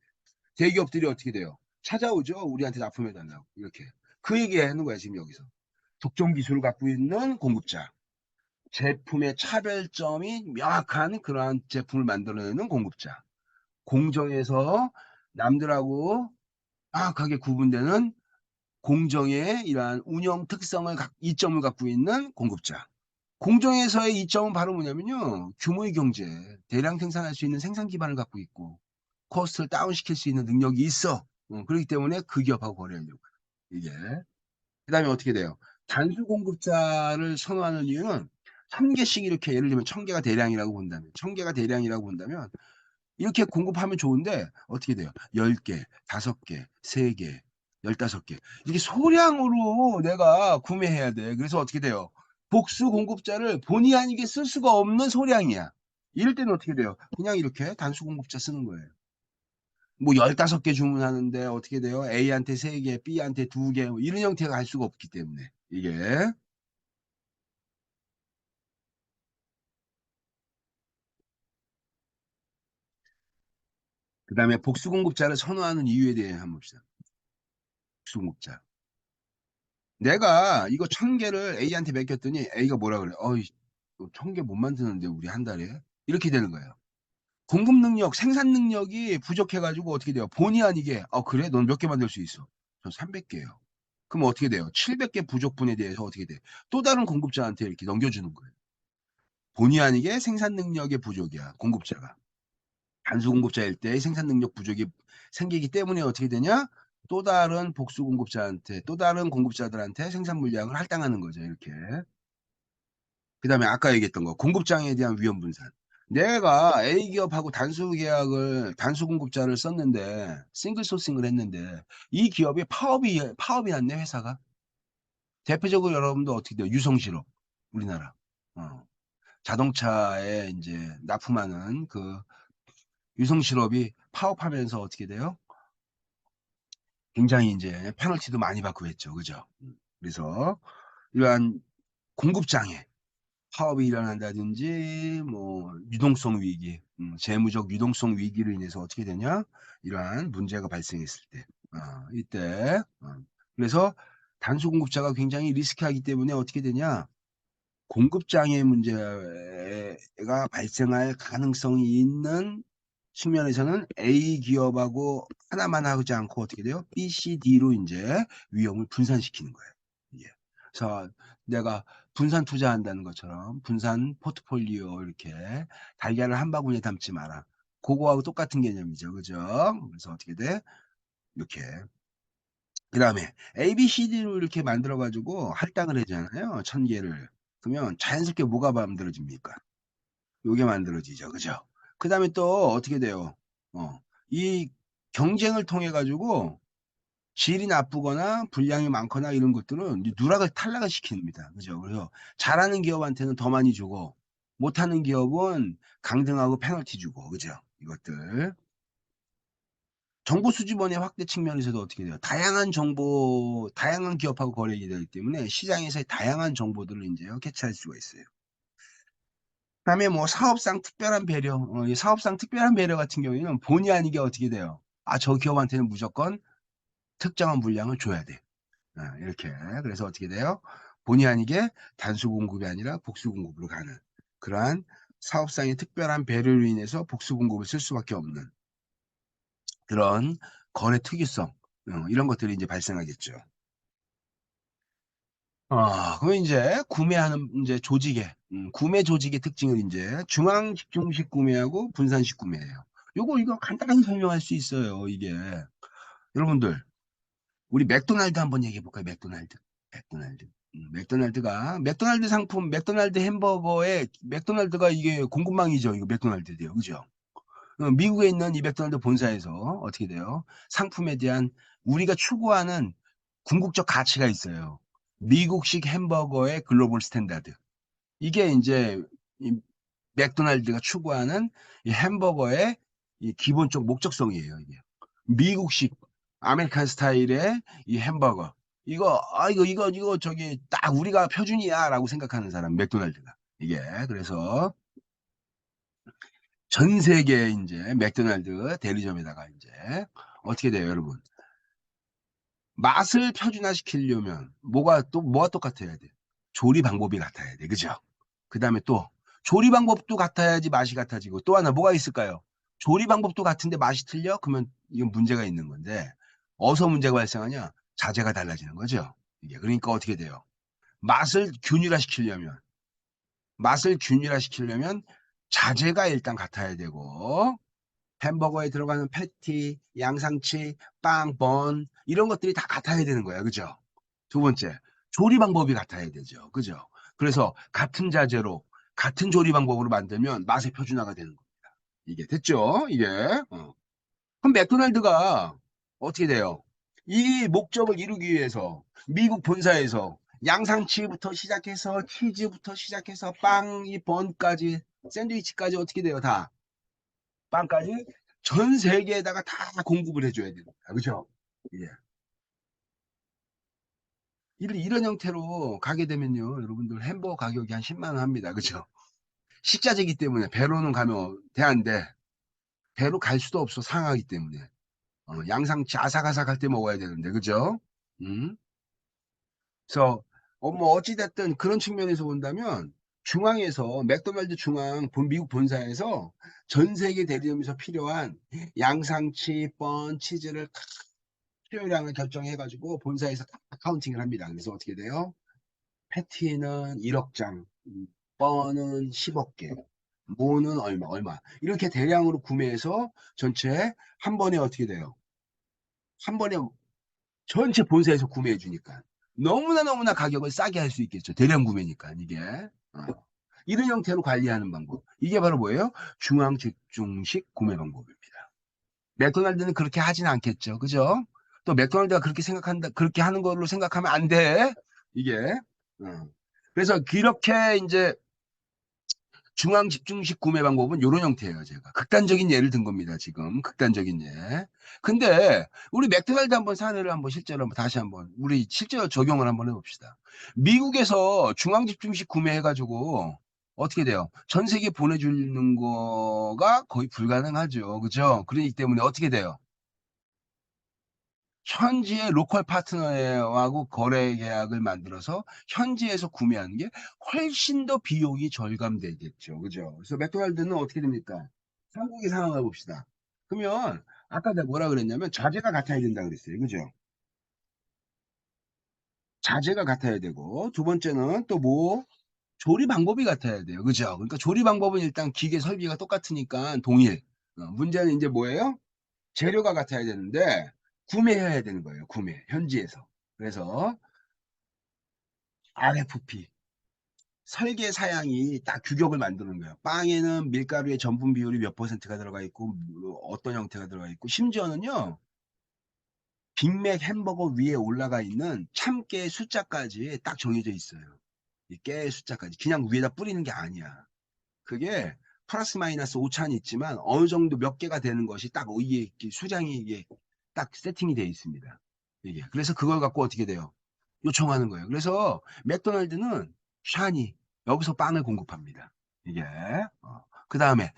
대기업들이 어떻게 돼요? 찾아오죠. 우리한테 납품해달라고. 이렇게. 그 얘기 하는 거야, 지금 여기서. 독점 기술을 갖고 있는 공급자. 제품의 차별점이 명확한 그러한 제품을 만들어내는 공급자. 공정에서 남들하고 정확하게 구분되는 공정의 이러한 운영 특성을, 이점을 갖고 있는 공급자. 공정에서의 이점은 바로 뭐냐면요. 규모의 경제, 대량 생산할 수 있는 생산 기반을 갖고 있고, 코스트를 다운시킬 수 있는 능력이 있어. 그렇기 때문에 그 기업하고 거래하려고. 이게. 그 다음에 어떻게 돼요? 단수 공급자를 선호하는 이유는 1000개씩 이렇게 예를 들면 1000개가 대량이라고 본다면, 1000개가 대량이라고 본다면, 이렇게 공급하면 좋은데 어떻게 돼요? 10개, 5개, 3개, 15개. 이렇게 소량으로 내가 구매해야 돼. 그래서 어떻게 돼요? 복수 공급자를 본의 아니게 쓸 수가 없는 소량이야. 이럴 때는 어떻게 돼요? 그냥 이렇게 단수 공급자 쓰는 거예요. 뭐 15개 주문하는데 어떻게 돼요? A한테 3개, B한테 2개, 뭐 이런 형태가 갈 수가 없기 때문에. 이게. 그 다음에 복수 공급자를 선호하는 이유에 대해 한번 봅시다. 복수 공급자. 내가 이거 1000개를 A한테 맡겼더니 A가 뭐라 그래? 어이, 1000개 못 만드는데 우리 한 달에? 이렇게 되는 거예요. 공급 능력, 생산 능력이 부족해가지고 어떻게 돼요? 본의 아니게, 그래? 넌 몇 개 만들 수 있어? 전 300개요. 그럼 어떻게 돼요? 700개 부족분에 대해서 어떻게 돼? 또 다른 공급자한테 이렇게 넘겨주는 거예요. 본의 아니게 생산 능력의 부족이야, 공급자가. 단수 공급자일 때 생산 능력 부족이 생기기 때문에 어떻게 되냐? 또 다른 복수 공급자한테, 또 다른 공급자들한테 생산 물량을 할당하는 거죠, 이렇게. 그 다음에 아까 얘기했던 거, 공급장에 대한 위험 분산. 내가 A 기업하고 단수 공급자를 썼는데, 싱글 소싱을 했는데, 이 기업이 파업이 났네, 회사가. 대표적으로 여러분도 어떻게 돼요? 유성실업. 우리나라. 어. 자동차에 이제 납품하는 그 유성실업이 파업하면서 어떻게 돼요? 굉장히 이제 페널티도 많이 받고 했죠. 그죠? 그래서 이러한 공급장애, 파업이 일어난다든지 뭐 유동성 위기, 재무적 유동성 위기로 인해서 어떻게 되냐? 이러한 문제가 발생했을 때, 이때 그래서 단수 공급자가 굉장히 리스크하기 때문에 어떻게 되냐? 공급장애 문제가 발생할 가능성이 있는 측면에서는 A 기업하고 하나만 하지 않고 어떻게 돼요? B, C, D로 이제 위험을 분산시키는 거예요. 예. 그래서 내가 분산 투자한다는 것처럼 분산 포트폴리오 이렇게 달걀을 한 바구니에 담지 마라. 그거하고 똑같은 개념이죠. 그죠? 그래서 어떻게 돼? 이렇게. 그 다음에 A, B, C, D로 이렇게 만들어가지고 할당을 하잖아요. 1000개를. 그러면 자연스럽게 뭐가 만들어집니까? 요게 만들어지죠. 그죠? 그 다음에 또 어떻게 돼요? 이 경쟁을 통해 가지고 질이 나쁘거나 분량이 많거나 이런 것들은 누락을 탈락을 시킵니다. 그죠? 그래서 잘하는 기업한테는 더 많이 주고 못하는 기업은 강등하고 페널티 주고 그죠? 이것들. 정보 수집원의 확대 측면에서도 어떻게 돼요? 다양한 정보, 다양한 기업하고 거래가 되기 때문에 시장에서의 다양한 정보들을 이제 캐치할 수가 있어요. 그다음에 뭐 사업상 특별한 배려, 이 사업상 특별한 배려 같은 경우에는 본의 아니게 어떻게 돼요? 저 기업한테는 무조건 특정한 물량을 줘야 돼. 이렇게. 그래서 어떻게 돼요? 본의 아니게 단수 공급이 아니라 복수 공급으로 가는 그러한 사업상의 특별한 배려로 인해서 복수 공급을 쓸 수밖에 없는 그런 거래 특이성, 이런 것들이 이제 발생하겠죠. 그럼 이제 구매하는 이제 조직의 구매 조직의 특징을 이제 중앙 집중식 구매하고 분산식 구매예요. 이거 간단하게 설명할 수 있어요. 이게 여러분들 우리 맥도날드 한번 얘기해 볼까요? 맥도날드. 맥도날드. 맥도날드가 맥도날드 상품 맥도날드 햄버거에 맥도날드가 이게 공급망이죠. 이거 맥도날드돼요. 그죠? 미국에 있는 이 맥도날드 본사에서 어떻게 돼요? 상품에 대한 우리가 추구하는 궁극적 가치가 있어요. 미국식 햄버거의 글로벌 스탠다드. 이게 이제 이 맥도날드가 추구하는 이 햄버거의 이 기본적 목적성이에요. 이게 미국식 아메리칸 스타일의 이 햄버거. 이거 저기 딱 우리가 표준이야라고 생각하는 사람 맥도날드가 이게 그래서 전 세계 이제 맥도날드 대리점에다가 이제 어떻게 돼요, 여러분? 맛을 표준화시키려면 뭐가 똑같아야 돼? 조리 방법이 같아야 돼. 그죠? 그 다음에 또 조리 방법도 같아야지 맛이 같아지고 또 하나 뭐가 있을까요? 조리 방법도 같은데 맛이 틀려? 그러면 이건 문제가 있는 건데 어디서 문제가 발생하냐? 자재가 달라지는 거죠. 이게 그러니까 어떻게 돼요? 맛을 균일화시키려면 맛을 균일화시키려면 자재가 일단 같아야 되고 햄버거에 들어가는 패티, 양상치, 빵, 번 이런 것들이 다 같아야 되는 거야. 그죠? 두 번째, 조리 방법이 같아야 되죠. 그죠? 그래서 같은 자재로 같은 조리 방법으로 만들면 맛의 표준화가 되는 겁니다. 이게 됐죠? 이게. 그럼 맥도날드가 어떻게 돼요? 이 목적을 이루기 위해서 미국 본사에서 양상치부터 시작해서 치즈부터 시작해서 빵, 이 번까지 샌드위치까지 어떻게 돼요? 다 빵까지 전 세계에다가 다 공급을 해줘야 됩니다. 그죠? 예. 이런 형태로 가게 되면요, 여러분들 햄버거 가격이 한 10만 원 합니다. 그죠? 식자재이기 때문에 배로는 가면 돼안돼. 배로 갈 수도 없어. 상하기 때문에. 양상치 아삭아삭할 때 먹어야 되는데, 그죠? 음. 그래서 뭐 어찌됐든 그런 측면에서 본다면 중앙에서 맥도날드 중앙 미국 본사에서 전 세계 대리점에서 필요한 양상치, 번, 치즈를 필요량을 결정해가지고 본사에서 다 카운팅을 합니다. 그래서 어떻게 돼요? 패티는 1억 장, 뻔은 10억 개, 모는 얼마 이렇게 대량으로 구매해서 전체 한 번에 어떻게 돼요? 한 번에 전체 본사에서 구매해 주니까 너무나 가격을 싸게 할 수 있겠죠. 대량 구매니까 이게. 이런 형태로 관리하는 방법. 이게 바로 뭐예요? 중앙 집중식 구매 방법입니다. 맥도날드는 그렇게 하진 않겠죠. 그죠? 또 맥도날드가 그렇게 생각한다, 그렇게 하는 걸로 생각하면 안 돼. 이게. 어. 그래서 그렇게 이제 중앙 집중식 구매 방법은 이런 형태예요, 제가. 극단적인 예를 든 겁니다, 지금. 극단적인 예. 근데 우리 맥도날드 한번 사례를 한번 실제로 한번 다시 한번 우리 실제로 적용을 한번 해봅시다. 미국에서 중앙 집중식 구매해가지고 어떻게 돼요? 전 세계 보내주는 거가 거의 불가능하죠. 그죠? 그렇기 때문에 어떻게 돼요? 현지의 로컬 파트너하고 거래 계약을 만들어서 현지에서 구매하는 게 훨씬 더 비용이 절감되겠죠. 그죠? 그래서 맥도날드는 어떻게 됩니까? 한국의 상황을 봅시다. 그러면 아까 내가 뭐라 그랬냐면 자재가 같아야 된다 그랬어요. 그죠? 자재가 같아야 되고 두 번째는 또 뭐 조리 방법이 같아야 돼요. 그죠? 그러니까 조리 방법은 일단 기계 설비가 똑같으니까 동일. 문제는 이제 뭐예요? 재료가 같아야 되는데 구매해야 되는 거예요. 구매 현지에서. 그래서 RFP 설계 사양이 딱 규격을 만드는 거예요. 빵에는 밀가루의 전분 비율이 몇 퍼센트가 들어가 있고 어떤 형태가 들어가 있고 심지어는요. 빅맥 햄버거 위에 올라가 있는 참깨 숫자까지 딱 정해져 있어요. 이 깨의 숫자까지 그냥 위에다 뿌리는 게 아니야. 그게 플러스 마이너스 오차는 있지만 어느 정도 몇 개가 되는 것이 딱 이게 수량이 이게 딱 세팅이 되어 있습니다. 이게 그래서 그걸 갖고 어떻게 돼요? 요청하는 거예요. 그래서 맥도날드는 샤니 여기서 빵을 공급합니다. 이게 그 다음에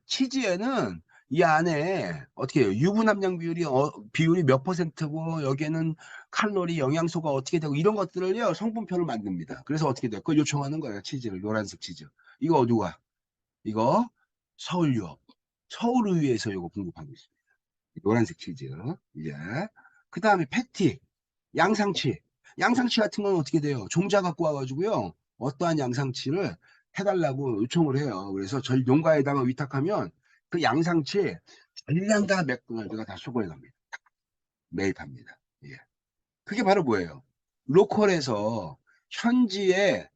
치즈에는 이 안에 어떻게 해요? 유분 함량 비율이 몇 퍼센트고 여기에는 칼로리 영양소가 어떻게 되고 이런 것들을요 성분표를 만듭니다. 그래서 어떻게 돼요? 그걸 요청하는 거예요. 치즈를 노란색 치즈. 이거 누가? 이거 서울유업. 서울우유에서 이거 공급하고 있습니다. 노란색 치즈. 예. 그 다음에 패티. 양상치. 양상치 같은 건 어떻게 돼요? 종자 갖고 와가지고요. 어떠한 양상치를 해달라고 요청을 해요. 그래서 절 농가에다가 위탁하면 그 양상치 전량 다 맥도날드가 다 수거해 갑니다. 매입합니다. 예. 그게 바로 뭐예요? 로컬에서 현지의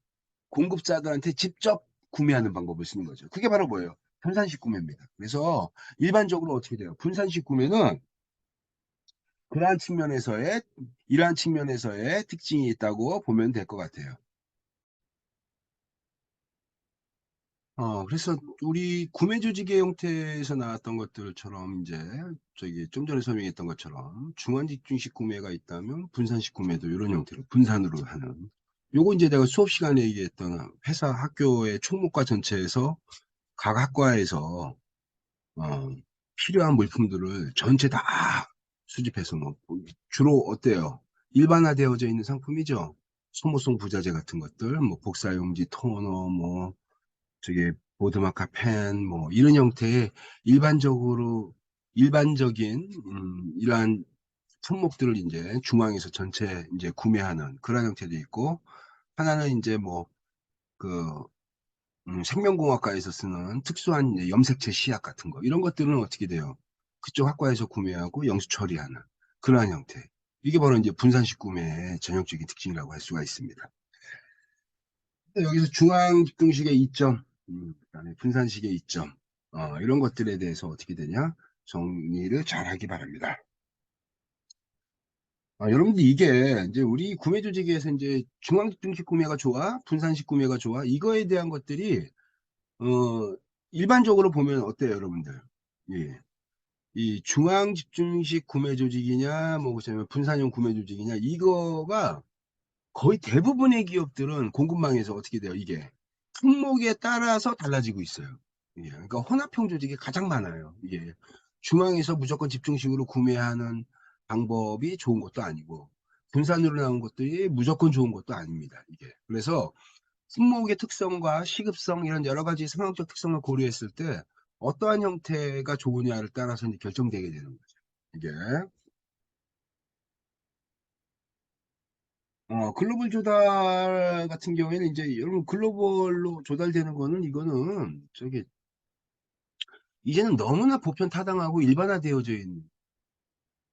공급자들한테 직접 구매하는 방법을 쓰는 거죠. 그게 바로 뭐예요? 분산식 구매입니다. 그래서 일반적으로 어떻게 돼요? 분산식 구매는 그러한 측면에서의 이러한 측면에서의 특징이 있다고 보면 될 것 같아요. 그래서 우리 구매 조직의 형태에서 나왔던 것들처럼 이제 저기 좀 전에 설명했던 것처럼 중간 집중식 구매가 있다면 분산식 구매도 이런 형태로 분산으로 하는. 요거 이제 내가 수업 시간에 얘기했던 회사 학교의 총무과 전체에서 각 학과에서 어, 필요한 물품들을 전체 다 수집해서 뭐 주로 어때요? 일반화되어져 있는 상품이죠. 소모성 부자재 같은 것들, 뭐 복사용지, 토너, 뭐 저게 보드마카 펜, 뭐 이런 형태의 일반적으로 일반적인 이러한 품목들을 이제 중앙에서 전체 이제 구매하는 그런 형태도 있고, 하나는 이제 뭐그 생명공학과에서 쓰는 특수한 이제 염색체 시약 같은 거 이런 것들은 어떻게 돼요? 그쪽 학과에서 구매하고 영수 처리하는 그러한 형태. 이게 바로 이제 분산식 구매의 전형적인 특징이라고 할 수가 있습니다. 여기서 중앙 집중식의 이점, 그다음에 분산식의 이점, 이런 것들에 대해서 어떻게 되냐? 정리를 잘 하기 바랍니다. 여러분들 이게 이제 우리 구매 조직에서 이제 중앙 집중식 구매가 좋아, 분산식 구매가 좋아, 이거에 대한 것들이 어, 일반적으로 보면 어때요, 여러분들? 예. 이 중앙 집중식 구매 조직이냐, 뭐, 그다음에 분산형 구매 조직이냐, 이거가 거의 대부분의 기업들은 공급망에서 어떻게 돼요, 이게? 품목에 따라서 달라지고 있어요. 예. 그러니까 혼합형 조직이 가장 많아요. 이게 중앙에서 무조건 집중식으로 구매하는 방법이 좋은 것도 아니고, 분산으로 나온 것들이 무조건 좋은 것도 아닙니다, 이게. 그래서 품목의 특성과 시급성 이런 여러 가지 상황적 특성을 고려했을 때 어떠한 형태가 좋으냐를 따라서 이제 결정되게 되는 거죠. 이게 글로벌 조달 같은 경우에는 이제 여러분 글로벌로 조달되는 거는 이거는 저기 이제는 너무나 보편 타당하고 일반화되어져 있는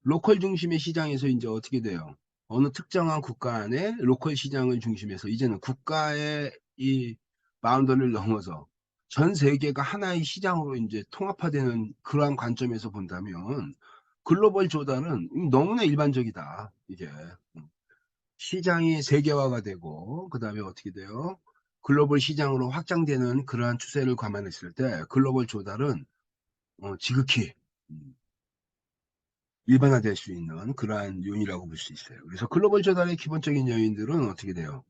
로컬 중심의 시장에서 이제 어떻게 돼요? 어느 특정한 국가 안에 로컬 시장을 중심해서 이제는 국가의 이 바운더리를 넘어서 전 세계가 하나의 시장으로 이제 통합화되는 그러한 관점에서 본다면 글로벌 조달은 너무나 일반적이다. 이게 시장이 세계화가 되고 그다음에 어떻게 돼요? 글로벌 시장으로 확장되는 그러한 추세를 감안했을 때 글로벌 조달은 지극히 음, 일반화될 수 있는 그러한 요인이라고 볼 수 있어요. 그래서 글로벌 조달의 기본적인 요인들은 어떻게 돼요?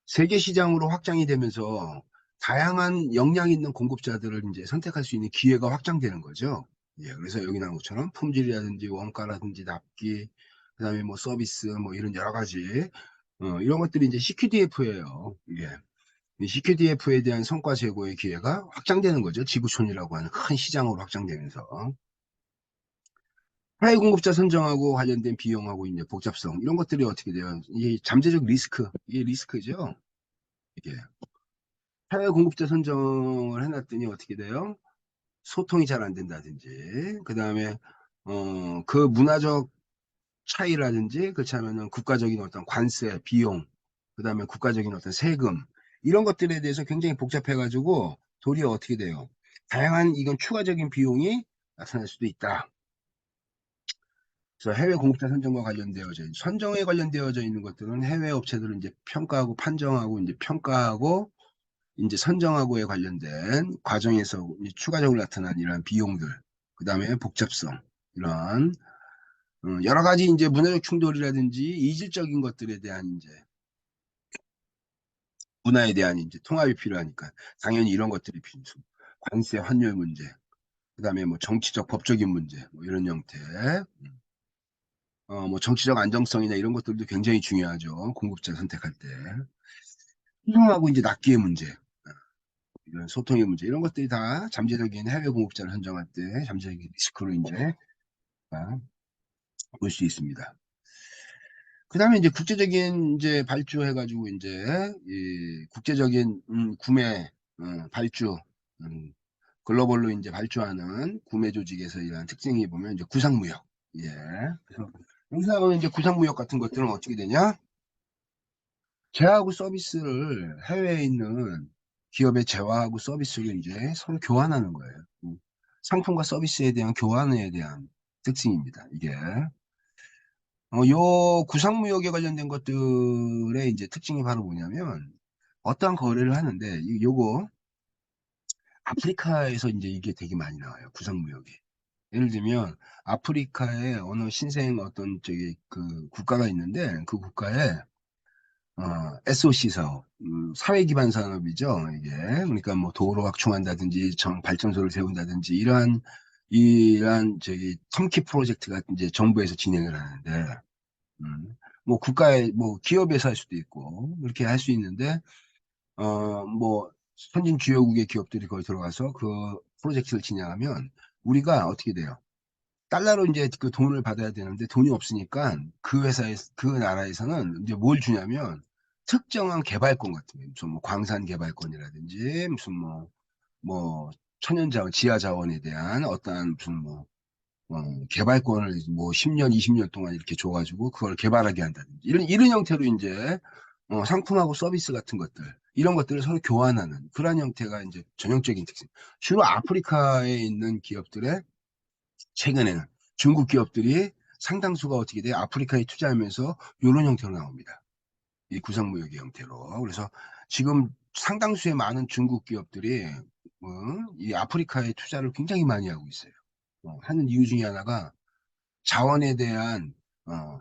세계 시장으로 확장이 되면서 다양한 역량 있는 공급자들을 이제 선택할 수 있는 기회가 확장되는 거죠. 예, 그래서 여기 나온 것처럼 품질이라든지 원가라든지 납기, 그다음에 뭐 서비스 뭐 이런 여러 가지 이런 것들이 이제 CQDF예요. 이게 이 CQDF에 대한 성과 제고의 기회가 확장되는 거죠. 지구촌이라고 하는 큰 시장으로 확장되면서. 해외 공급자 선정하고 관련된 비용하고 이제 복잡성 이런 것들이 어떻게 돼요? 이 잠재적 리스크 이게 리스크죠. 이게 해외 공급자 선정을 해놨더니 어떻게 돼요? 소통이 잘 안 된다든지 그 다음에 그 문화적 차이라든지 그렇지 않으면 국가적인 어떤 관세 비용 그 다음에 국가적인 어떤 세금 이런 것들에 대해서 굉장히 복잡해가지고 도리어 어떻게 돼요? 다양한 이건 추가적인 비용이 나타날 수도 있다. 그래서 해외 공급자 선정과 관련되어져 있는 선정에 관련되어져 있는 것들은 해외 업체들은 이제 평가하고 판정하고 이제 평가하고 이제 선정하고에 관련된 과정에서 이제 추가적으로 나타난 이러한 비용들, 그 다음에 복잡성 이런 여러 가지 이제 문화적 충돌이라든지 이질적인 것들에 대한 이제 문화에 대한 이제 통합이 필요하니까 당연히 이런 것들이 필수. 관세 환율 문제, 그 다음에 뭐 정치적 법적인 문제, 뭐 이런 형태. 뭐 정치적 안정성이나 이런 것들도 굉장히 중요하죠. 공급자 선택할 때. 소통하고 이제 납기의 문제, 이런 소통의 문제, 이런 것들이 다 잠재적인 해외 공급자를 선정할 때 잠재적인 리스크로 이제 볼 수 있습니다. 그 다음에 이제 국제적인 이제 발주해가지고 이제 이 국제적인 구매 발주 글로벌로 이제 발주하는 구매 조직에서 이러한 특징이 보면 이제 구상무역. 예. 그래서 여기서 이제 구상무역 같은 것들은 어떻게 되냐? 제하고 서비스를 해외에 있는 기업의 재화하고 서비스를 이제 서로 교환하는 거예요. 상품과 서비스에 대한 교환에 대한 특징입니다. 이게. 요 구상무역에 관련된 것들의 이제 특징이 바로 뭐냐면 어떠한 거래를 하는데 요거 아프리카에서 이제 이게 되게 많이 나와요. 구상무역이. 예를 들면 아프리카에 어느 신생 어떤 저기 그 국가가 있는데 그 국가에 SOC 사업, 사회 기반 산업이죠. 이게 그러니까 뭐 도로 확충한다든지 발전소를 세운다든지 이러한 이란 터키 프로젝트가 이제 정부에서 진행을 하는데, 뭐 국가의 뭐 기업에서 할 수도 있고 이렇게 할 수 있는데, 뭐 선진 주요국의 기업들이 거기 들어가서 그 프로젝트를 진행하면 우리가 어떻게 돼요? 달러로 이제 그 돈을 받아야 되는데 돈이 없으니까 그 회사에 그 나라에서는 이제 뭘 주냐면 특정한 개발권 같은 게 무슨 뭐 광산 개발권이라든지 무슨 뭐 천연자원 지하 자원에 대한 어떠한 무슨 개발권을 뭐 10년 20년 동안 이렇게 줘가지고 그걸 개발하게 한다든지 이런 형태로 이제 상품하고 서비스 같은 것들 이런 것들을 서로 교환하는 그런 형태가 이제 전형적인 특징. 주로 아프리카에 있는 기업들의 최근에는 중국 기업들이 상당수가 어떻게 돼요? 아프리카에 투자하면서 이런 형태로 나옵니다. 이 구상무역의 형태로. 그래서 지금 상당수의 많은 중국 기업들이 이 아프리카에 투자를 굉장히 많이 하고 있어요. 하는 이유 중에 하나가 자원에 대한 어,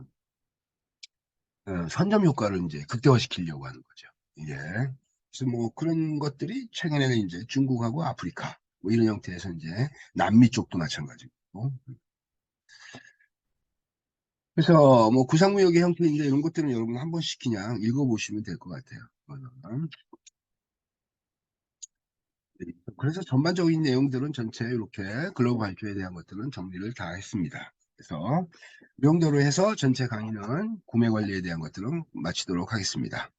선점 효과를 이제 극대화시키려고 하는 거죠. 이게 그래서 뭐 그런 것들이 최근에는 이제 중국하고 아프리카 뭐 이런 형태에서 이제 남미 쪽도 마찬가지고 그래서 뭐 구상무역의 형태인데 이런 것들은 여러분 한 번씩 그냥 읽어보시면 될 것 같아요. 그래서 전반적인 내용들은 전체 이렇게 글로벌 발표에 대한 것들은 정리를 다 했습니다. 그래서 이 정도로 해서 전체 강의는 구매 관리에 대한 것들은 마치도록 하겠습니다.